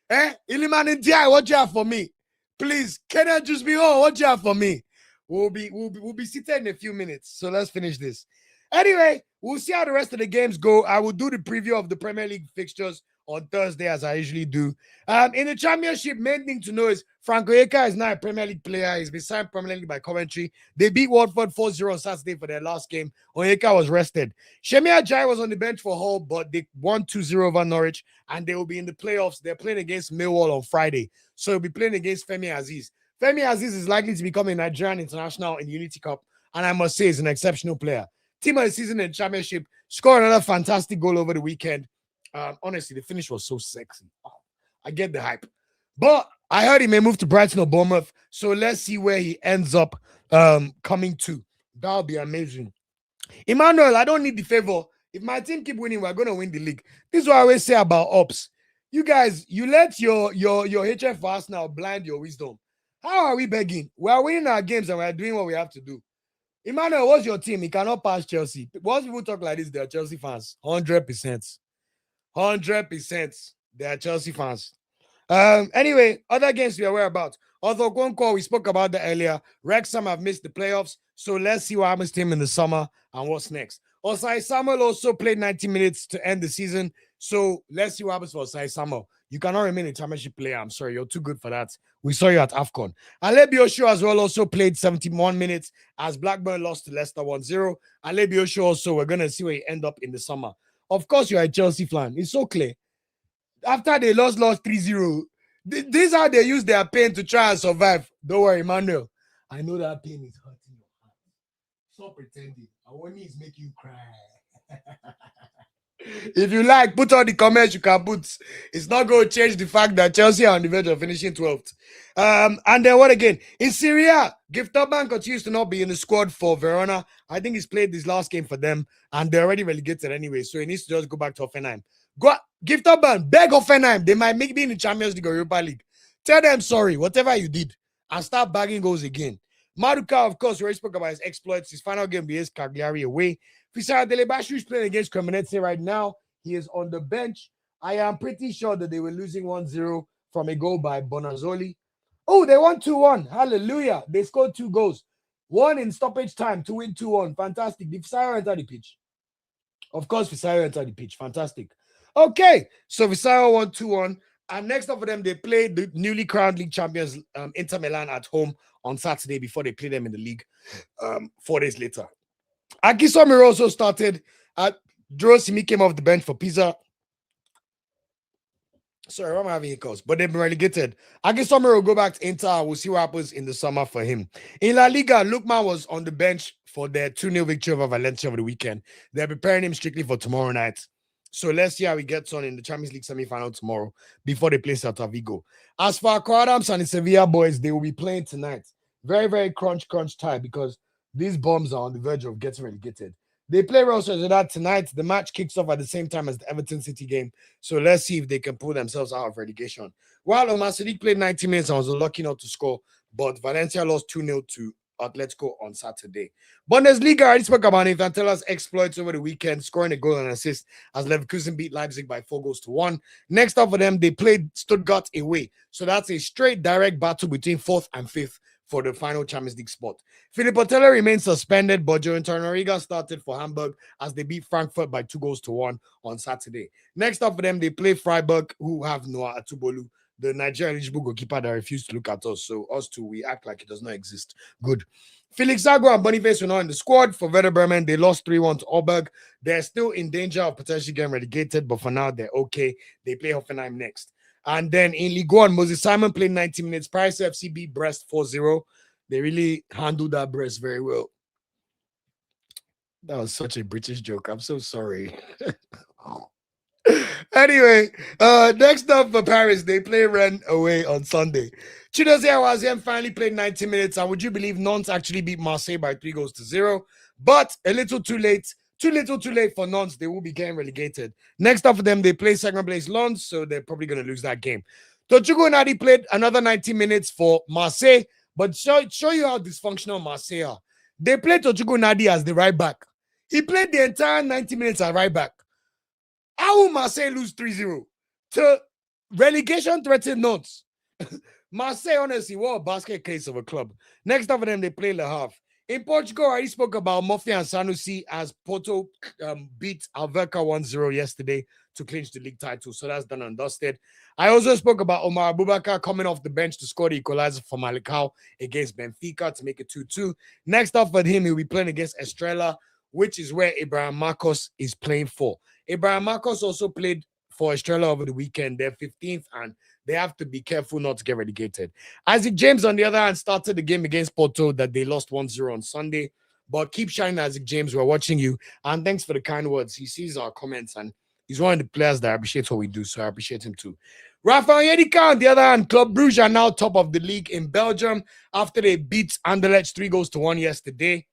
Iliman Ndiaye, what do you have for me? Please, can I just be what do you have for me? We'll be seated in a few minutes. So let's finish this. Anyway, we'll see how the rest of the games go. I will do the preview of the Premier League fixtures on Thursday, as I usually do. In the Championship, main thing to know is Frank Onyeka is now a Premier League player. He's been signed permanently by Coventry. They beat Watford 4-0 on Saturday for their last game. Onyeka was rested. Shemi Ajayi was on the bench for Hull, but they won 2-0 over Norwich, and they will be in the playoffs. They're playing against Millwall on Friday, so they'll be playing against Femi Aziz. Femi Aziz is likely to become a Nigerian international in the Unity Cup, and I must say he's an exceptional player. Team of the season in the Championship, scored another fantastic goal over the weekend. Honestly, the finish was so sexy. I get the hype. But I heard he may move to Brighton or Bournemouth. So let's see where he ends up coming to. That'll be amazing. Emmanuel, I don't need the favor. If my team keep winning, we're going to win the league. This is what I always say about ops. You guys, you let your HF for Arsenal blind your wisdom. How are we begging? We are winning our games and we are doing what we have to do. Emmanuel, what's your team? He cannot pass Chelsea. Once people talk like this, they are Chelsea fans. 100%. 100%. They are Chelsea fans. Anyway, other games we are aware about. Although Gonko, we spoke about that earlier. Wrexham have missed the playoffs. So let's see what happens to him in the summer and what's next. Osai Samuel also played 90 minutes to end the season. So let's see what happens for Osai Samuel. You cannot remain a championship player. I'm sorry. You're too good for that. We saw you at AFCON. Alebi Osho as well also played 71 minutes as Blackburn lost to Leicester 1-0. Alebi Osho also, we're going to see where he end up in the summer. Of course, you're a Chelsea fan. It's so clear. After they lost 3-0, this is how they use their pain to try and survive. Don't worry, Emmanuel. I know that pain is hurting your heart. Stop pretending. Awoniyi is making you cry. If you like, put all the comments you can put. It's not going to change the fact that Chelsea are on the verge of finishing 12th. And then what again? In Syria, Gift Orban continues to not be in the squad for Verona. I think he's played this last game for them, and they're already relegated anyway, so he needs to just go back to Hoffenheim. Gift Orban, beg Hoffenheim. They might be in the Champions League or Europa League. Tell them sorry, whatever you did, and start bagging goals again. Maduka, of course, we already spoke about his exploits. His final game against Cagliari away. Fisara Delebashu is playing against Cremonese right now. He is on the bench. I am pretty sure that they were losing 1-0 from a goal by Bonazzoli. Oh, they won 2-1. Hallelujah. They scored 2 goals. One in stoppage time to win 2-1. Fantastic. Did Fisara enter the pitch? Of course, Fisara entered the pitch. Fantastic. Okay, so Fisara won 2-1. And next up for them, they played the newly crowned league champions Inter Milan at home on Saturday before they play them in the league 4 days later. Akisomiro also started. Drosimi came off the bench for Pisa. Sorry, I'm having hiccups, but they've been relegated. Akisomiro will go back to Inter. We'll see what happens in the summer for him. In La Liga, Lukman was on the bench for their 2-0 victory over Valencia over the weekend. They're preparing him strictly for tomorrow night. So let's see how he gets on in the Champions League semi-final tomorrow before they play Celta Vigo. As for Adams and the Sevilla boys, they will be playing tonight. Very, very crunch time because these bombs are on the verge of getting relegated. They play Real Sociedad tonight. The match kicks off at the same time as the Everton City game. So let's see if they can pull themselves out of relegation. While Omar Sadiq played 90 minutes and was unlucky not to score, but Valencia lost 2-0 to Atletico on Saturday. Bundesliga, I already spoke about Nathan Tella's exploits over the weekend, scoring a goal and assist as Leverkusen beat Leipzig by 4-1. Next up for them, they played Stuttgart away. So that's a straight direct battle between 4th and 5th for the final Champions League spot. Filippo Tella remains suspended, but Joran Tornariga started for Hamburg as they beat Frankfurt by 2-1 on Saturday. Next up for them, they play Freiburg, who have Noah Atubolu, the Nigerian eligible goalkeeper that refused to look at us. So us two, we act like it does not exist. Good. Felix Zago and Boniface were not in the squad. For Werder Bremen, they lost 3-1 to Auberg. They're still in danger of potentially getting relegated, but for now, they're okay. They play Hoffenheim next. And then in Ligue 1, Moses Simon played 90 minutes. Paris FC beat Brest 4-0. They really handled that Brest very well. That was such a British joke. I'm so sorry. Anyway, next up for Paris, they play Rennes away on Sunday. Chidozie Awoniyi finally played 90 minutes, and would you believe Nantes actually beat Marseille by 3-0? But a little too late. Too little too late for Nantes. They will be getting relegated. Next up for them, they play second place Lens, so they're probably going to lose that game. Tochukwu Nadi played another 90 minutes for Marseille, but show you how dysfunctional Marseille are. They played Tochukwu Nadi as the right back. He played the entire 90 minutes at right back. How will Marseille lose 3-0 to relegation-threatened Nantes? Marseille, honestly, what a basket case of a club. Next up for them, they play Le Havre. In Portugal, I already spoke about Murphy and Sanusi as Porto beat Alverca 1-0 yesterday to clinch the league title. So that's done and dusted. I also spoke about Omar Abubakar coming off the bench to score the equalizer for Malicao against Benfica to make it 2-2. Next up for him, he'll be playing against Estrela, which is where Ibrahim Marcos is playing for. Ibrahim Marcos also played for Estrela over the weekend. They're 15th, and they have to be careful not to get relegated. Isaac James, on the other hand, started the game against Porto that they lost 1-0 on Sunday. But keep shining, Isaac James. We're watching you. And thanks for the kind words. He sees our comments, and he's one of the players that appreciates what we do, so I appreciate him too. Rafael Yedika, on the other hand, Club Brugge are now top of the league in Belgium after they beat Anderlecht 3-1 yesterday.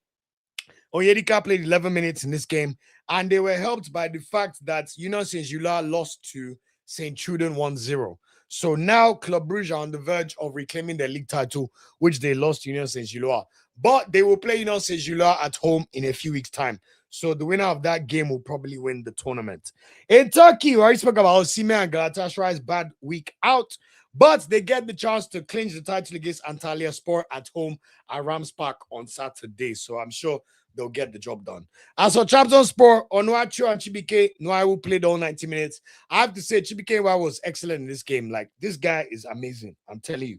Onyedika played 11 minutes in this game, and they were helped by the fact that Union Saint-Gilloise lost to St. Truden 1-0. So now Club Brugge are on the verge of reclaiming their league title, which they lost to Union Saint-Gilloise. But they will play Union Saint-Gilloise at home in a few weeks' time. So the winner of that game will probably win the tournament. In Turkey, we already spoke about Osimhen and Galatasaray's bad week out, but they get the chance to clinch the title against Antalyaspor at home at Rams Park on Saturday. So I'm sure they'll get the job done. As for Trabzonspor, Onuachu and Chibike Nwaiwu played all 90 minutes. I have to say, Chibike Nwaiwu was excellent in this game. Like, this guy is amazing. I'm telling you.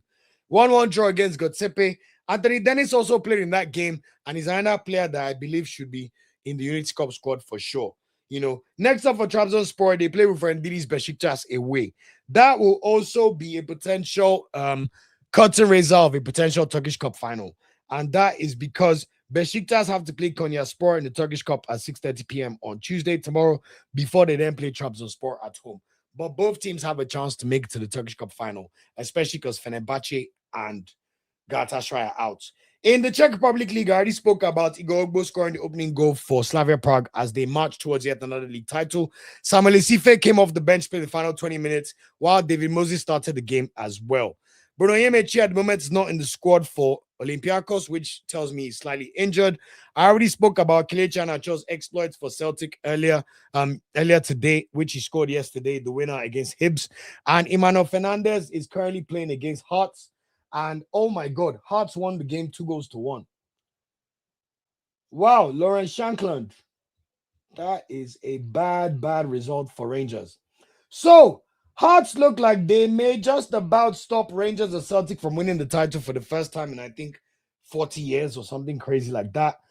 1-1 draw against Gotsepe. Anthony Dennis also played in that game, and he's another player that I believe should be in the Unity Cup squad for sure. You know, next up for Trabzonspor, they play with Rendidi's Besiktas away. That will also be a potential curtain raiser of a potential Turkish Cup final. And that is because Besiktas have to play Konyaspor in the Turkish Cup at 6:30 p.m. on Tuesday tomorrow before they then play Trabzonspor at home. But both teams have a chance to make it to the Turkish Cup final, especially because Fenerbahce and Galatasaray are out. In the Czech Republic League, I already spoke about Igor Ogbo scoring the opening goal for Slavia Prague as they march towards yet another league title. Samuel Isife came off the bench, played the final 20 minutes, while David Moses started the game as well. Bruno Yemechi at the moment is not in the squad for Olympiacos, which tells me he's slightly injured. I already spoke about Kelechi Iheanacho's exploits for Celtic earlier today, which he scored yesterday, the winner against Hibs. And Emmanuel Fernandez is currently playing against Hearts. And oh my God, Hearts won the game 2-1. Wow, Lawrence Shankland. That is a bad result for Rangers. So, Hearts look like they may just about stop Rangers or Celtic from winning the title for the first time in, I think, 40 years or something crazy like that.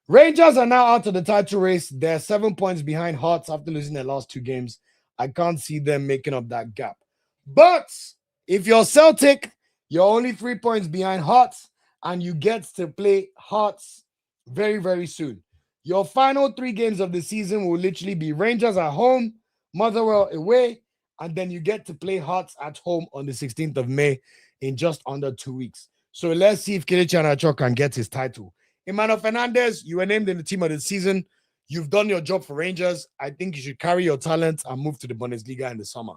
Rangers are now out of the title race. They're 7 points behind Hearts after losing their last 2 games. I can't see them making up that gap. But if you're Celtic, you're only 3 points behind Hearts, and you get to play Hearts very, very soon. Your final 3 games of the season will literally be Rangers at home, Motherwell away, and then you get to play Hearts at home on the 16th of May in just under 2 weeks. So let's see if Kelechi Iheanacho can get his title. Emmanuel Fernandez, you were named in the team of the season. You've done your job for Rangers. I think you should carry your talent and move to the Bundesliga in the summer.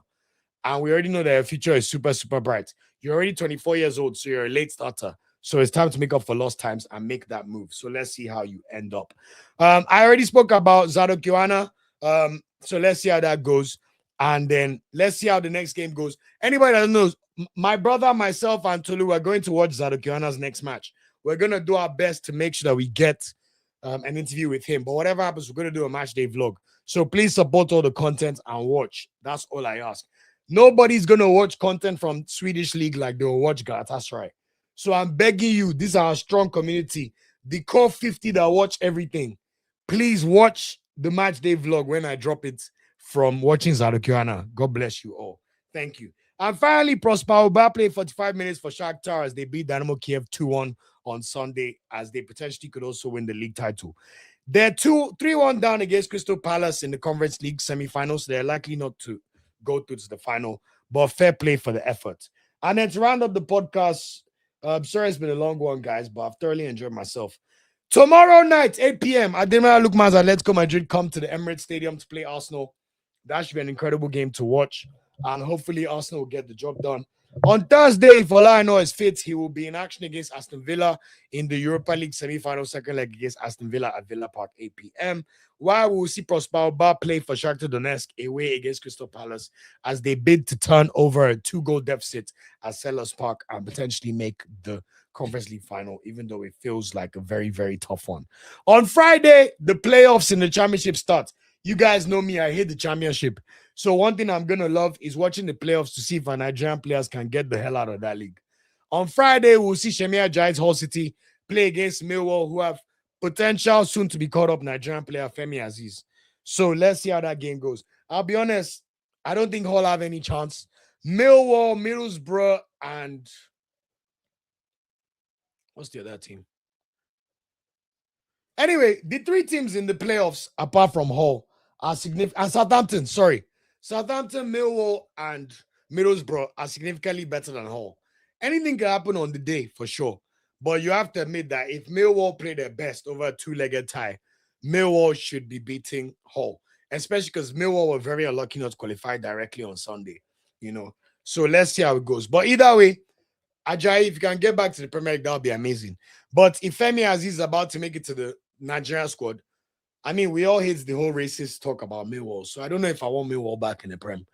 And we already know that your future is super, super bright. You're already 24 years old, so you're a late starter. So it's time to make up for lost times and make that move. So let's see how you end up. I already spoke about Zadok Yohanna. So let's see how that goes. And then let's see how the next game goes. Anybody that knows, my brother, myself, and Tolu are going to watch Zadok Yohanna's next match. We're going to do our best to make sure that we get an interview with him. But whatever happens, we're going to do a match day vlog. So please support all the content and watch. That's all I ask. Nobody's going to watch content from Swedish League like they will watch Galatasaray. So I'm begging you, this is our strong community. The core 50 that watch everything. Please watch the match day vlog when I drop it from watching Zadok Yohanna. God bless you all. Thank you. And finally, Prosper Oba played 45 minutes for Shakhtar as they beat Dynamo Kiev 2-1 on Sunday, as they potentially could also win the league title. They're 3-1 down against Crystal Palace in the Conference League semi-finals. So they're likely not to go through to the final, but fair play for the effort. And then to round up the podcast, sorry it's been a long one, guys, but I've thoroughly enjoyed myself. Tomorrow night, 8 p.m., Ademola Lookman's Atletico Madrid come to the Emirates Stadium to play Arsenal. That should be an incredible game to watch, and hopefully Arsenal will get the job done. On Thursday, if all I know is fit, he will be in action against Aston Villa in the Europa League semi-final second leg against Aston Villa at Villa Park, 8 p.m. While we will see Prosper Oba play for Shakhtar Donetsk away against Crystal Palace as they bid to turn over a 2-goal deficit at Selhurst Park and potentially make the Conference League final, even though it feels like a very, very tough one. On Friday, the playoffs in the championship start. You guys know me, I hate the championship. So one thing I'm going to love is watching the playoffs to see if our Nigerian players can get the hell out of that league. On Friday, we'll see Shemia Giants Hull City play against Millwall, who have potential soon to be caught up Nigerian player Femi Aziz. So let's see how that game goes. I'll be honest, I don't think Hull have any chance. Millwall, Middlesbrough, and what's the other team? Anyway, the 3 teams in the playoffs, apart from Hull, are significant. And Southampton, Southampton, Millwall, and Middlesbrough are significantly better than Hull. Anything can happen on the day, for sure. But you have to admit that if Millwall play their best over a 2-legged tie, Millwall should be beating Hull. Especially because Millwall were very unlucky not to qualify directly on Sunday. So let's see how it goes. But either way, Ajayi, if you can get back to the Premier League, that would be amazing. But if Femi Aziz is about to make it to the Nigerian squad, I mean, we all hate the whole racist talk about Millwall. So I don't know if I want Millwall back in the Prem.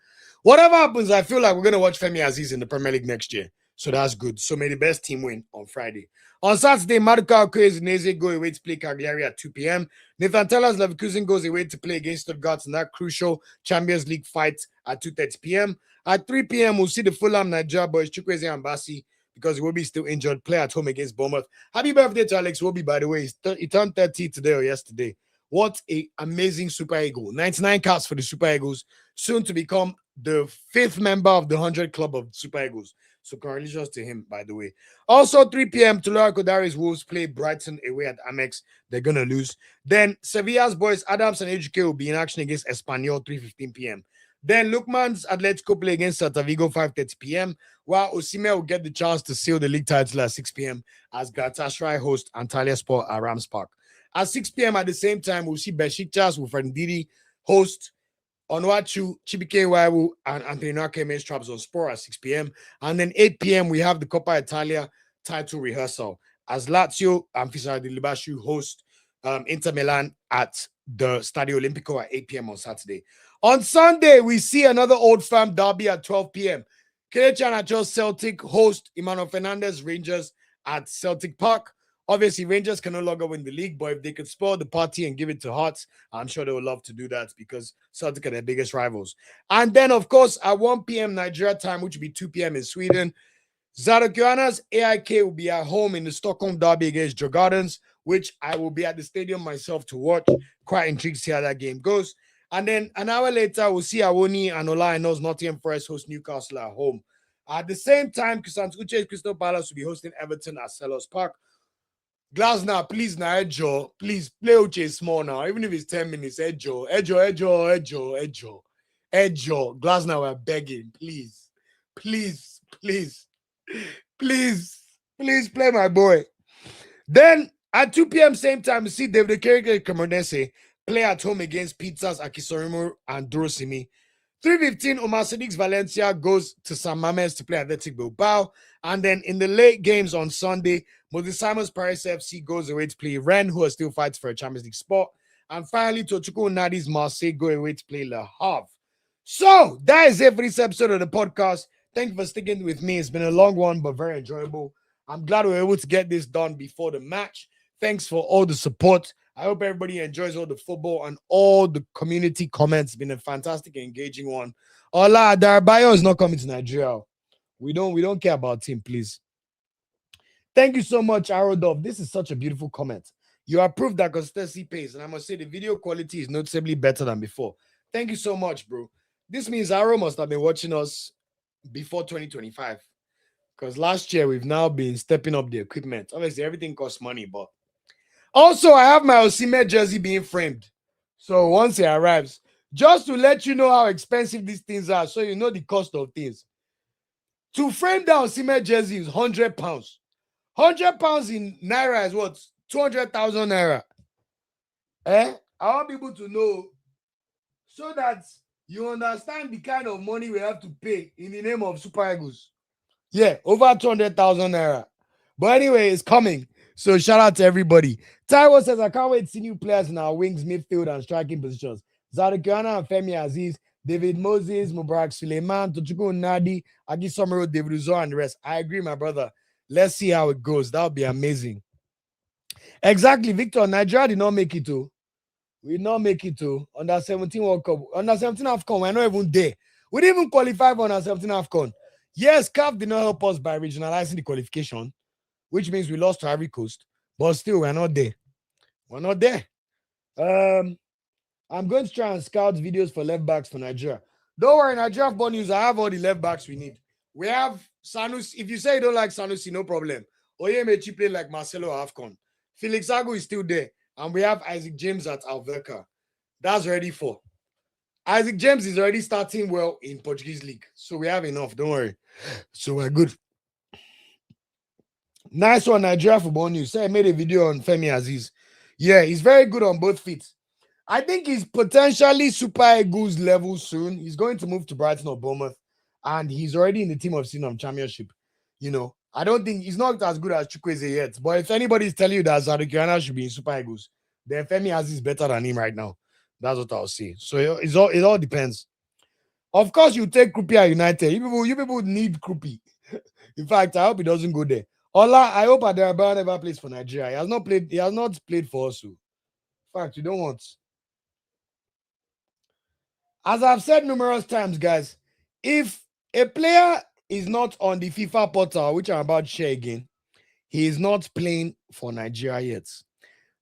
Whatever happens, I feel like we're going to watch Femi Aziz in the Premier League next year. So that's good. So may the best team win on Friday. On Saturday, Maduka Okoye's Udinese go away to play Cagliari at 2 p.m. Nathan Tella's Leverkusen goes away to play against Stuttgart in that crucial Champions League fight at 2:30 p.m. At 3 p.m., we'll see the Fulham Nigeria boys, Chukwueze Ambassi, because Iwobi still injured, play at home against Bournemouth. Happy birthday to Alex Iwobi, by the way. He turned 30 today or yesterday. What an amazing Super Eagle. 99 caps for the Super Eagles, soon to become the 5th member of the 100 Club of Super Eagles. So congratulations to him, by the way. Also, 3 p.m., Tulare Kodari's Wolves play Brighton away at Amex. They're going to lose. Then Sevilla's boys, Adams and HK, will be in action against Espanyol, 3:15 p.m. Then Lukman's Atletico play against Celta Vigo, 5:30 p.m., while Osimhen will get the chance to seal the league title at 6 p.m. as Galatasaray host Antalyaspor at Rams Park. At 6 p.m. at the same time, we'll see Besiktas with Ndidi host Onuachu, Chibike Iwewu, and Anthony against Trabzonspor at 6 p.m. And then 8 p.m., we have the Coppa Italia title rehearsal as Lazio and Fisara di Libashu host Inter Milan at the Stadio Olimpico at 8 p.m. on Saturday. On Sunday, we see another old firm derby at 12 p.m. Kelechi Iheanacho Celtic host Emmanuel Fernandez Rangers at Celtic Park. Obviously, Rangers can no longer win the league, but if they could spoil the party and give it to Hearts, I'm sure they would love to do that because Celtic are their biggest rivals. And then, of course, at 1 p.m. Nigeria time, which would be 2 p.m. in Sweden, Zadok Yohanna's AIK will be at home in the Stockholm derby against Djurgårdens, which I will be at the stadium myself to watch. Quite intrigued to see how that game goes. And then an hour later, we'll see Awoniyi and Ola Aina's Nottingham Forest host Newcastle at home. At the same time, Uche's Crystal Palace will be hosting Everton at Selhurst Park. Glasner, please now, Ejo. Please play Uche small now. Even if it's 10 minutes, Ejo. Glasner, we're begging. Please. Please play my boy. Then at 2 p.m. same time, we see David Kerense play at home against Pizzas Akisorimo and Dorosimi. 3:15, Omar Sadiq's Valencia goes to San Mamés to play Athletic Bilbao. And then in the late games on Sunday, Moses Simon's Paris FC goes away to play Rennes, who are still fighting for a Champions League spot. And finally, Tochukwu Nadi's Marseille go away to play Le Havre. So that is it for this episode of the podcast. Thank you for sticking with me. It's been a long one, but very enjoyable. I'm glad we were able to get this done before the match. Thanks for all the support. I hope everybody enjoys all the football and all the community comments. It's been a fantastic, engaging one. Ola Adarbayo is not coming to Nigeria. We don't care about him, please. Thank you so much, Arodov. This is such a beautiful comment. You have proved that consistency pays, and I must say the video quality is noticeably better than before. Thank you so much, bro. This means Aro must have been watching us before 2025. Because last year, we've now been stepping up the equipment. Obviously, everything costs money, but also, I have my Osimhen jersey being framed. So once it arrives, just to let you know how expensive these things are, so you know the cost of things. To frame that Osimhen jersey is £100. £100 in Naira is what? 200,000 Naira. I want people to know so that you understand the kind of money we have to pay in the name of Super Eagles. Yeah, over 200,000 Naira. But anyway, it's coming. So shout out to everybody. Taiwo says, I can't wait to see new players in our wings, midfield, and striking positions. Zadok Yohanna and Femi Aziz, David Moses, Mubarak Suleiman, Tochukwu Nadi, Agi Somero, David Uzo, and the rest. I agree, my brother. Let's see how it goes. That would be amazing. Exactly, Victor. Nigeria did not make it to. We did not make it to. Under 17 World Cup. Under 17 AFCON, we're not even there. We didn't even qualify for under 17 AFCON. Yes, CAF did not help us by regionalizing the qualification, which means we lost to Ivory Coast, but still, we're not there. We're not there. I'm going to try and scout videos for left backs for Nigeria. Don't worry, Nigeria Football News, I have all the left backs we need. We have Sanusi. If you say you don't like Sanusi, no problem. Oyemechi played like Marcelo AFCON. Felix Agu is still there. And we have Isaac James at Alverca. That's ready for. Isaac James is already starting well in Portuguese League. So we have enough. Don't worry. So we're good. Nice one, Nigeria Football News. Say I made a video on Femi Aziz. Yeah, he's very good on both feet. I think he's potentially Super Eagles level soon. He's going to move to Brighton or Bournemouth, and he's already in the team of Sinam Championship. You know, I don't think he's not as good as Chukwueze yet. But if anybody's telling you that Zadok Yohanna should be in Super Eagles, then Femi Aziz is better than him right now. That's what I'll say. So it all depends. Of course, you take Krupi at United. You people need Krupi. In fact, I hope he doesn't go there. Ola, I hope Adarabioyo never plays for Nigeria. He has not played for us. In fact, you don't want. As I've said numerous times, guys, if a player is not on the FIFA portal, which I'm about to share again, he is not playing for Nigeria yet.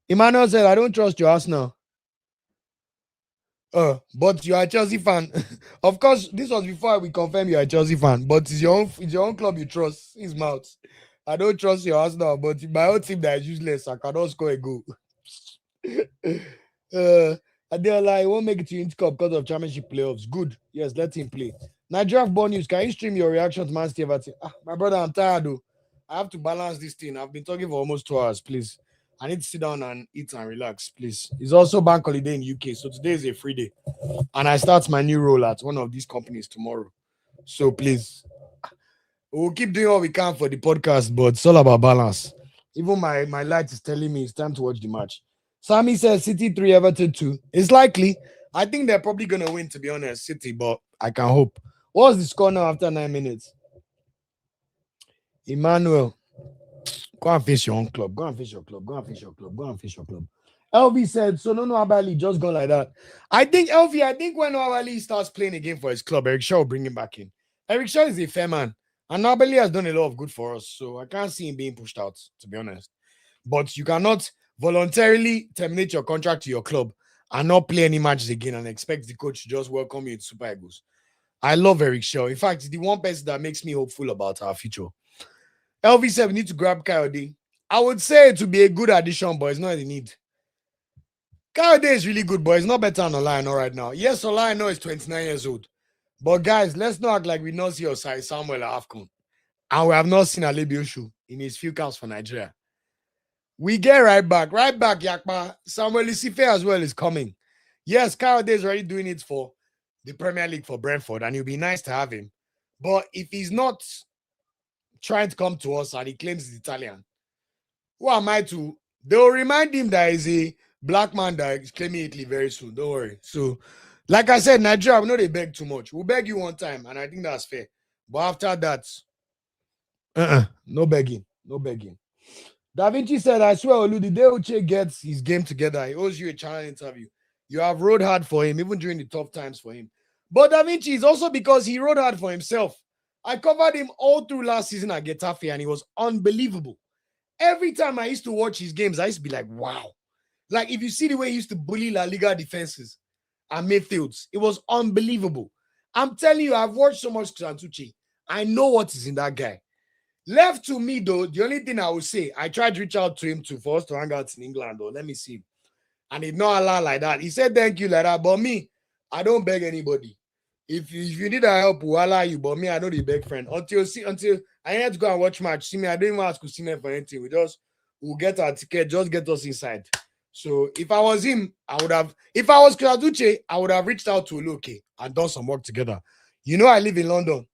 Emmanuel said, I don't trust your Arsenal. But you are a Chelsea fan. Of course, this was before we confirm you are a Chelsea fan, but it's your own club you trust. His mouth. I don't trust your Arsenal, but my own team that is useless, I cannot score a goal. Adeola, he won't make it to Inter Cup because of championship playoffs. Good. Yes, let him play. Nigeria Football News, can you stream your reaction to Man City Everton? My brother, I'm tired though. I have to balance this thing. I've been talking for almost 2 hours, please. I need to sit down and eat and relax, please. It's also bank holiday in UK, so today is a free day. And I start my new role at one of these companies tomorrow. So please, we'll keep doing what we can for the podcast, but it's all about balance. Even my light is telling me it's time to watch the match. Sammy says City 3, Everton 2. It's likely. I think they're probably going to win, to be honest, City, but I can hope. What's the score now after 9 minutes? Emmanuel, go and face your own club. Go and face your club. Go and face your club. Go and face your club. LV said, so no Abali just gone like that. I think when Abali starts playing again for his club, Eric Shaw will bring him back in. Eric Shaw is a fair man. And Abali has done a lot of good for us. So I can't see him being pushed out, to be honest. But you cannot voluntarily terminate your contract to your club and not play any matches again and expect the coach to just welcome you into Super Eagles. I love Eric Shaw. In fact, the one person that makes me hopeful about our future. LV said we need to grab Coyote. I would say it would be a good addition, but it's not the need. Coyote is really good, but it's not better than Olano right now. Yes, Olano is 29 years old. But guys, let's not act like we not see Osai Samuel at AFCON. And we have not seen Alebioshu in his few caps for Nigeria. We get right back, Yakpa. Samuel Isife as well is coming. Yes, Coyote is already doing it for the Premier League for Brentford, and it'll be nice to have him. But if he's not trying to come to us and he claims he's Italian, who am I to? They'll remind him that he's a black man that is claiming Italy very soon. Don't worry. So, like I said, Nigeria, we know they beg too much. We'll beg you one time, and I think that's fair. But after that, no begging. No begging. Da Vinci said, I swear, Olu, the day Uche gets his game together, he owes you a channel interview. You have rode hard for him, even during the tough times for him. But Da Vinci is also because he rode hard for himself. I covered him all through last season at Getafe, and he was unbelievable. Every time I used to watch his games, I used to be like, wow. Like, if you see the way he used to bully La Liga defenses and midfields, it was unbelievable. I'm telling you, I've watched so much Santucci. I know what is in that guy. Left to me, though, the only thing I would say, I tried to reach out to him for us to hang out in England, though. Let me see. And he did not allow like that. He said thank you like that. But me, I don't beg anybody. If you need a help, we'll allow you. But me, I know the beg friend. Until I had to go and watch match. See me, I didn't even ask Osimhen for anything. We'll get our ticket, just get us inside. So if I was him, I would have. If I was Kladuche, I would have reached out to Oluke and done some work together. You know, I live in London.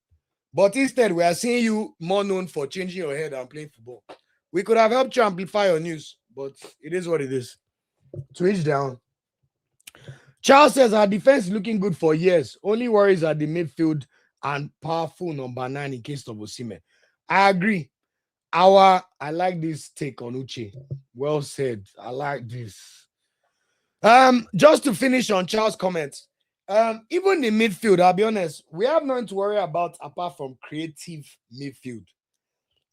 But instead, we are seeing you more known for changing your head and playing football. We could have helped you amplify your news, but it is what it is. Switch down. Charles says our defense is looking good for years. Only worries are the midfield and powerful number 9 in case of Osimhen. I agree. I like this take on Uche. Well said. I like this. Just to finish on Charles' comments. Even in midfield, I'll be honest, we have nothing to worry about apart from creative midfield.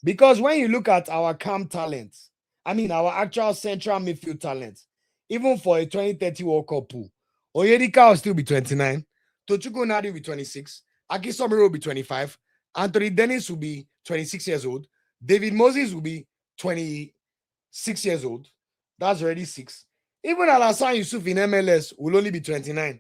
Because when you look at our CAM talents, our actual central midfield talents, even for a 2030 World Cup pool, Oyedika will still be 29, Tochukwu Nadi will be 26, Akisomiro will be 25, Anthony Dennis will be 26 years old, David Moses will be 26 years old. That's already 6. Even Alassane Yusuf in MLS will only be 29.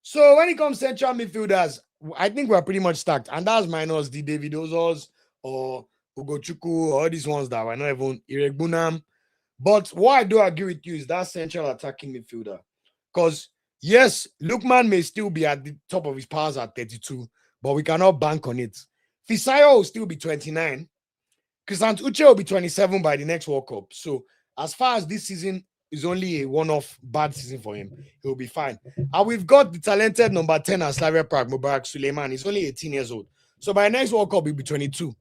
So when it comes to central midfielders, I think we're pretty much stacked. And that's minus the David Ozos or Ugochukwu or all these ones that were not even Iregbunam. But what I do agree with you is that central attacking midfielder. Because, yes, Lukman may still be at the top of his powers at 32, but we cannot bank on it. Fisayo will still be 29. Chrisant Uche will be 27 by the next World Cup. So, as far as this season is only a one-off bad season for him, he'll be fine. And we've got the talented number 10 at Slavia Prague, Mubarak Suleiman. He's only 18 years old. So, by next World Cup, he'll be 22.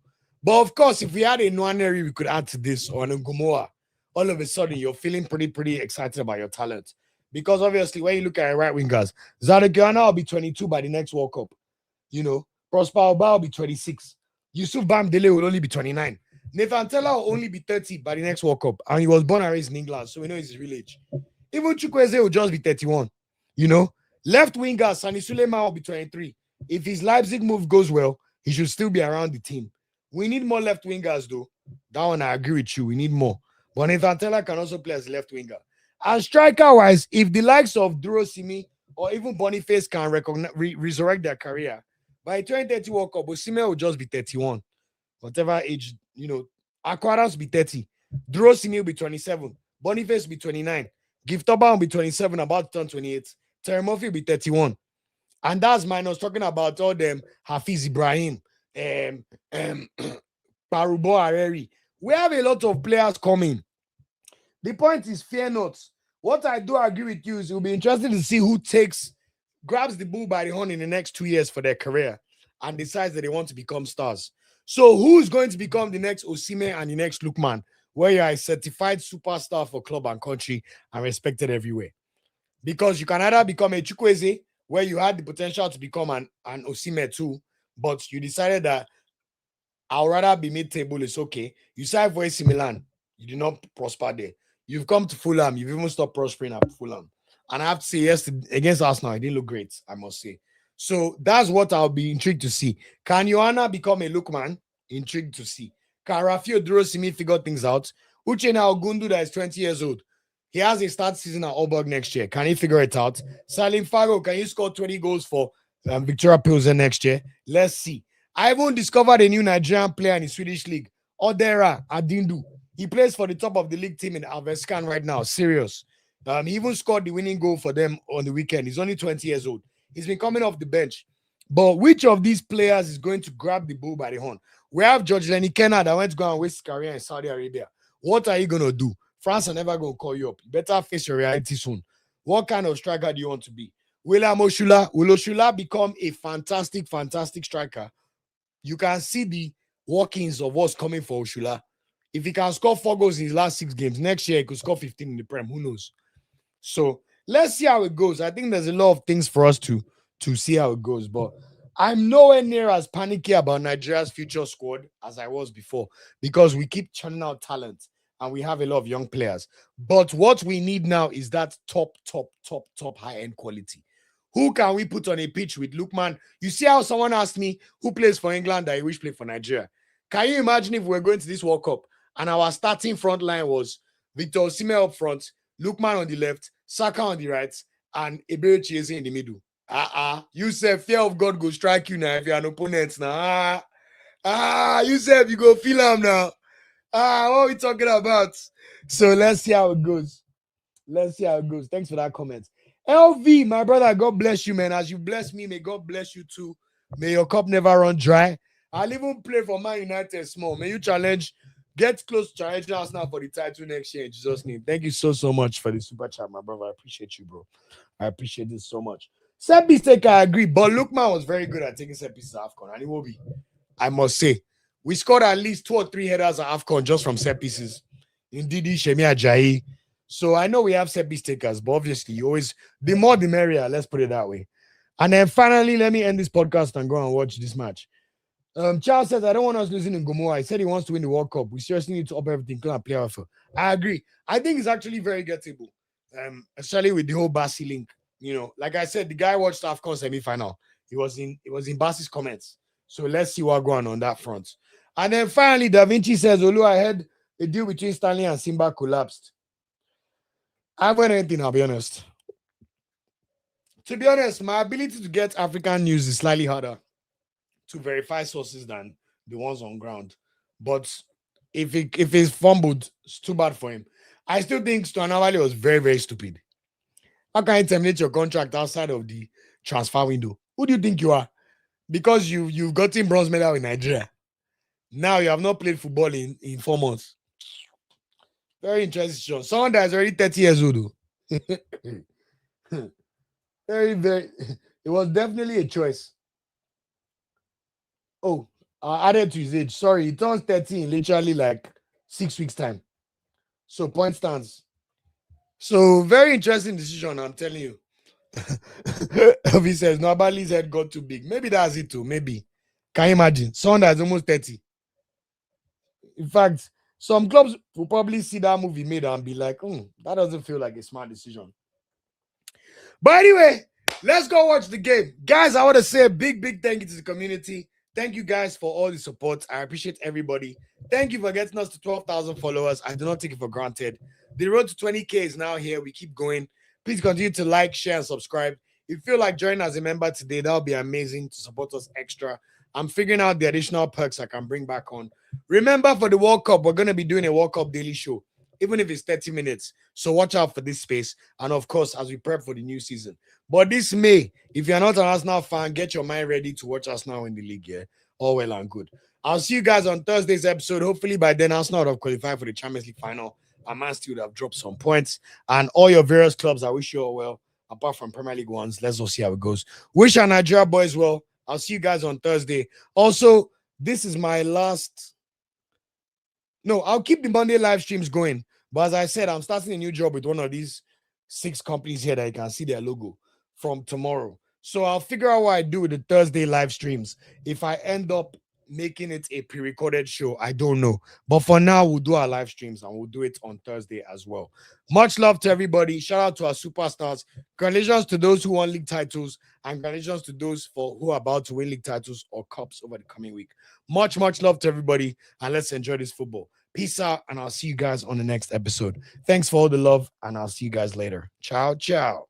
But, of course, if we had a Nwaneri we could add to this, or an Ngumoa, all of a sudden, you're feeling pretty excited about your talent. Because, obviously, when you look at right wingers, Zadok Yohanna will be 22 by the next World Cup. You know, Prosper Oba will be 26. Yusuf Bamdele will only be 29. Nathan Tella will only be 30 by the next World Cup. And he was born and raised in England, so we know his real age. Even Chukwueze will just be 31. You know, left winger, Sani Suleiman will be 23. If his Leipzig move goes well, he should still be around the team. We need more left wingers, though. That one, I agree with you. We need more. But Nathan Tella can also play as left winger. And striker-wise, if the likes of Duro Simi or even Boniface can resurrect their career, by 2030 World Cup, Osimhen will just be 31. Whatever age, Aquaras will be 30. Duro Simi will be 27. Boniface will be 29. Giftoba will be 27, about to turn 28. Terry Murphy will be 31. And that's minus talking about all them Hafiz Ibrahim, Parubo Areri. We have a lot of players coming. The point is, fear not. What I do agree with you is it will be interesting to see who grabs the bull by the horn in the next 2 years for their career and decides that they want to become stars. So who's going to become the next Osimhen and the next Lukman, where you are a certified superstar for club and country and respected everywhere? Because you can either become a Chukwueze, where you had the potential to become an Osimhen too, but you decided that I'll rather be mid-table, it's okay. You signed for AC Milan, you did not prosper there. You've come to Fulham. You've even stopped prospering at Fulham. And I have to say, yes, against Arsenal, it didn't look great, I must say. So that's what I'll be intrigued to see. Can Yohanna become a lookman? Intrigued to see. Can Rafael Durosimi figure things out? Uchenna Ogundu, that is 20 years old. He has a start season at Aalborg next year. Can he figure it out? Salim Fago, can you score 20 goals for Victoria Pilsen next year? Let's see. I even discovered a new Nigerian player in the Swedish league, Odera Adindu. He plays for the top of the league team in AFCON right now. Serious. He even scored the winning goal for them on the weekend. He's only 20 years old. He's been coming off the bench. But which of these players is going to grab the bull by the horn? We have George Lenny Kenna that went to go and waste his career in Saudi Arabia. What are you going to do? France are never going to call you up. You better face your reality soon. What kind of striker do you want to be? William Oshula. Will Oshula become a fantastic, fantastic striker? You can see the workings of what's coming for Oshula. If he can score 4 goals in his last 6 games, next year he could score 15 in the Prem. Who knows? So let's see how it goes. I think there's a lot of things for us to see how it goes. But I'm nowhere near as panicky about Nigeria's future squad as I was before, because we keep churning out talent and we have a lot of young players. But what we need now is that top high-end quality. Who can we put on a pitch with Lookman? You see how someone asked me who plays for England that he wish played for Nigeria. Can you imagine if we're going to this World Cup and our starting front line was Victor Osimhen up front, Lookman on the left, Saka on the right, and Ebere Chieze in the middle? You said fear of God go strike you now if you're an opponent now. You said you go feel him now. What are we talking about? So let's see how it goes. Let's see how it goes. Thanks for that comment. LV, my brother, God bless you, man. As you bless me, may God bless you too. May your cup never run dry. I'll even play for Man United small. May you get close to challenging us now for the title next year in Jesus' name. Thank you so much for the super chat, my brother. I appreciate you, bro. I appreciate this so much. Set piece taker, I agree, but Lookman was very good at taking set pieces at AFCON, and he will be. I must say, we scored at least 2 or 3 headers at AFCON just from set pieces. Indeed, Shemi Ajayi. So I know we have set piece takers, but obviously, the more the merrier. Let's put it that way. And then finally, let me end this podcast and go and watch this match. Charles says, I don't want us losing in Gomoa. He said he wants to win the World Cup. We seriously need to up everything, and play offer. I agree. I think it's actually very gettable, especially with the whole Basi link. You know, like I said, the guy watched AFCON semi-final. It was in Basi's comments. So let's see what's going on that front. And then finally, Da Vinci says, Olu, I heard a deal between Stanley and Simba collapsed. I haven't heard anything, I'll be honest. To be honest, my ability to get African news is slightly harder to verify sources than the ones on ground. But if it's fumbled, it's too bad for him. I still think Stuanawale was very, very stupid. How can you terminate your contract outside of the transfer window? Who do you think you are? Because you've gotten bronze medal in Nigeria. Now you have not played football in 4 months. Very interesting. Someone that is already 30 years old. Very, very. It was definitely a choice. Oh, I added to his age. Sorry, he turns 30 in literally like 6 weeks' time. So point stands. So very interesting decision, I'm telling you. He says, nobody's head got too big. Maybe that's it too. Maybe. Can you imagine? Someone that's almost 30. In fact, some clubs will probably see that movie made and be like, that doesn't feel like a smart decision. But anyway, let's go watch the game. Guys, I want to say a big thank you to the community. Thank you guys for all the support. I appreciate everybody. Thank you for getting us to 12,000 followers. I do not take it for granted. The road to 20K is now here. We keep going. Please continue to like, share, and subscribe. If you feel like joining as a member today, that would be amazing to support us extra. I'm figuring out the additional perks I can bring back on. Remember, for the World Cup, we're going to be doing a World Cup daily show, even if it's 30 minutes. So watch out for this space. And of course, as we prep for the new season. But this May, if you're not an Arsenal fan, get your mind ready to watch Arsenal in the league. Yeah, all well and good. I'll see you guys on Thursday's episode. Hopefully by then, Arsenal would have qualified for the Champions League final. And Man City would have dropped some points. And all your various clubs, I wish you all well. Apart from Premier League ones, let's all see how it goes. Wish our Nigeria boys well. I'll see you guys on Thursday. Also, this is my last. No, I'll keep the Monday live streams going. But as I said, I'm starting a new job with one of these 6 companies here that you can see their logo from tomorrow. So I'll figure out what I do with the Thursday live streams. If I end up making it a pre-recorded show. I don't know. But for now, we'll do our live streams and we'll do it on Thursday as well. Much love to everybody. Shout out to our superstars. Congratulations to those who won league titles, and congratulations to those who are about to win league titles or cups over the coming week. Much love to everybody, and let's enjoy this football. Peace out, and I'll see you guys on the next episode. Thanks for all the love, and I'll see you guys later. Ciao, ciao.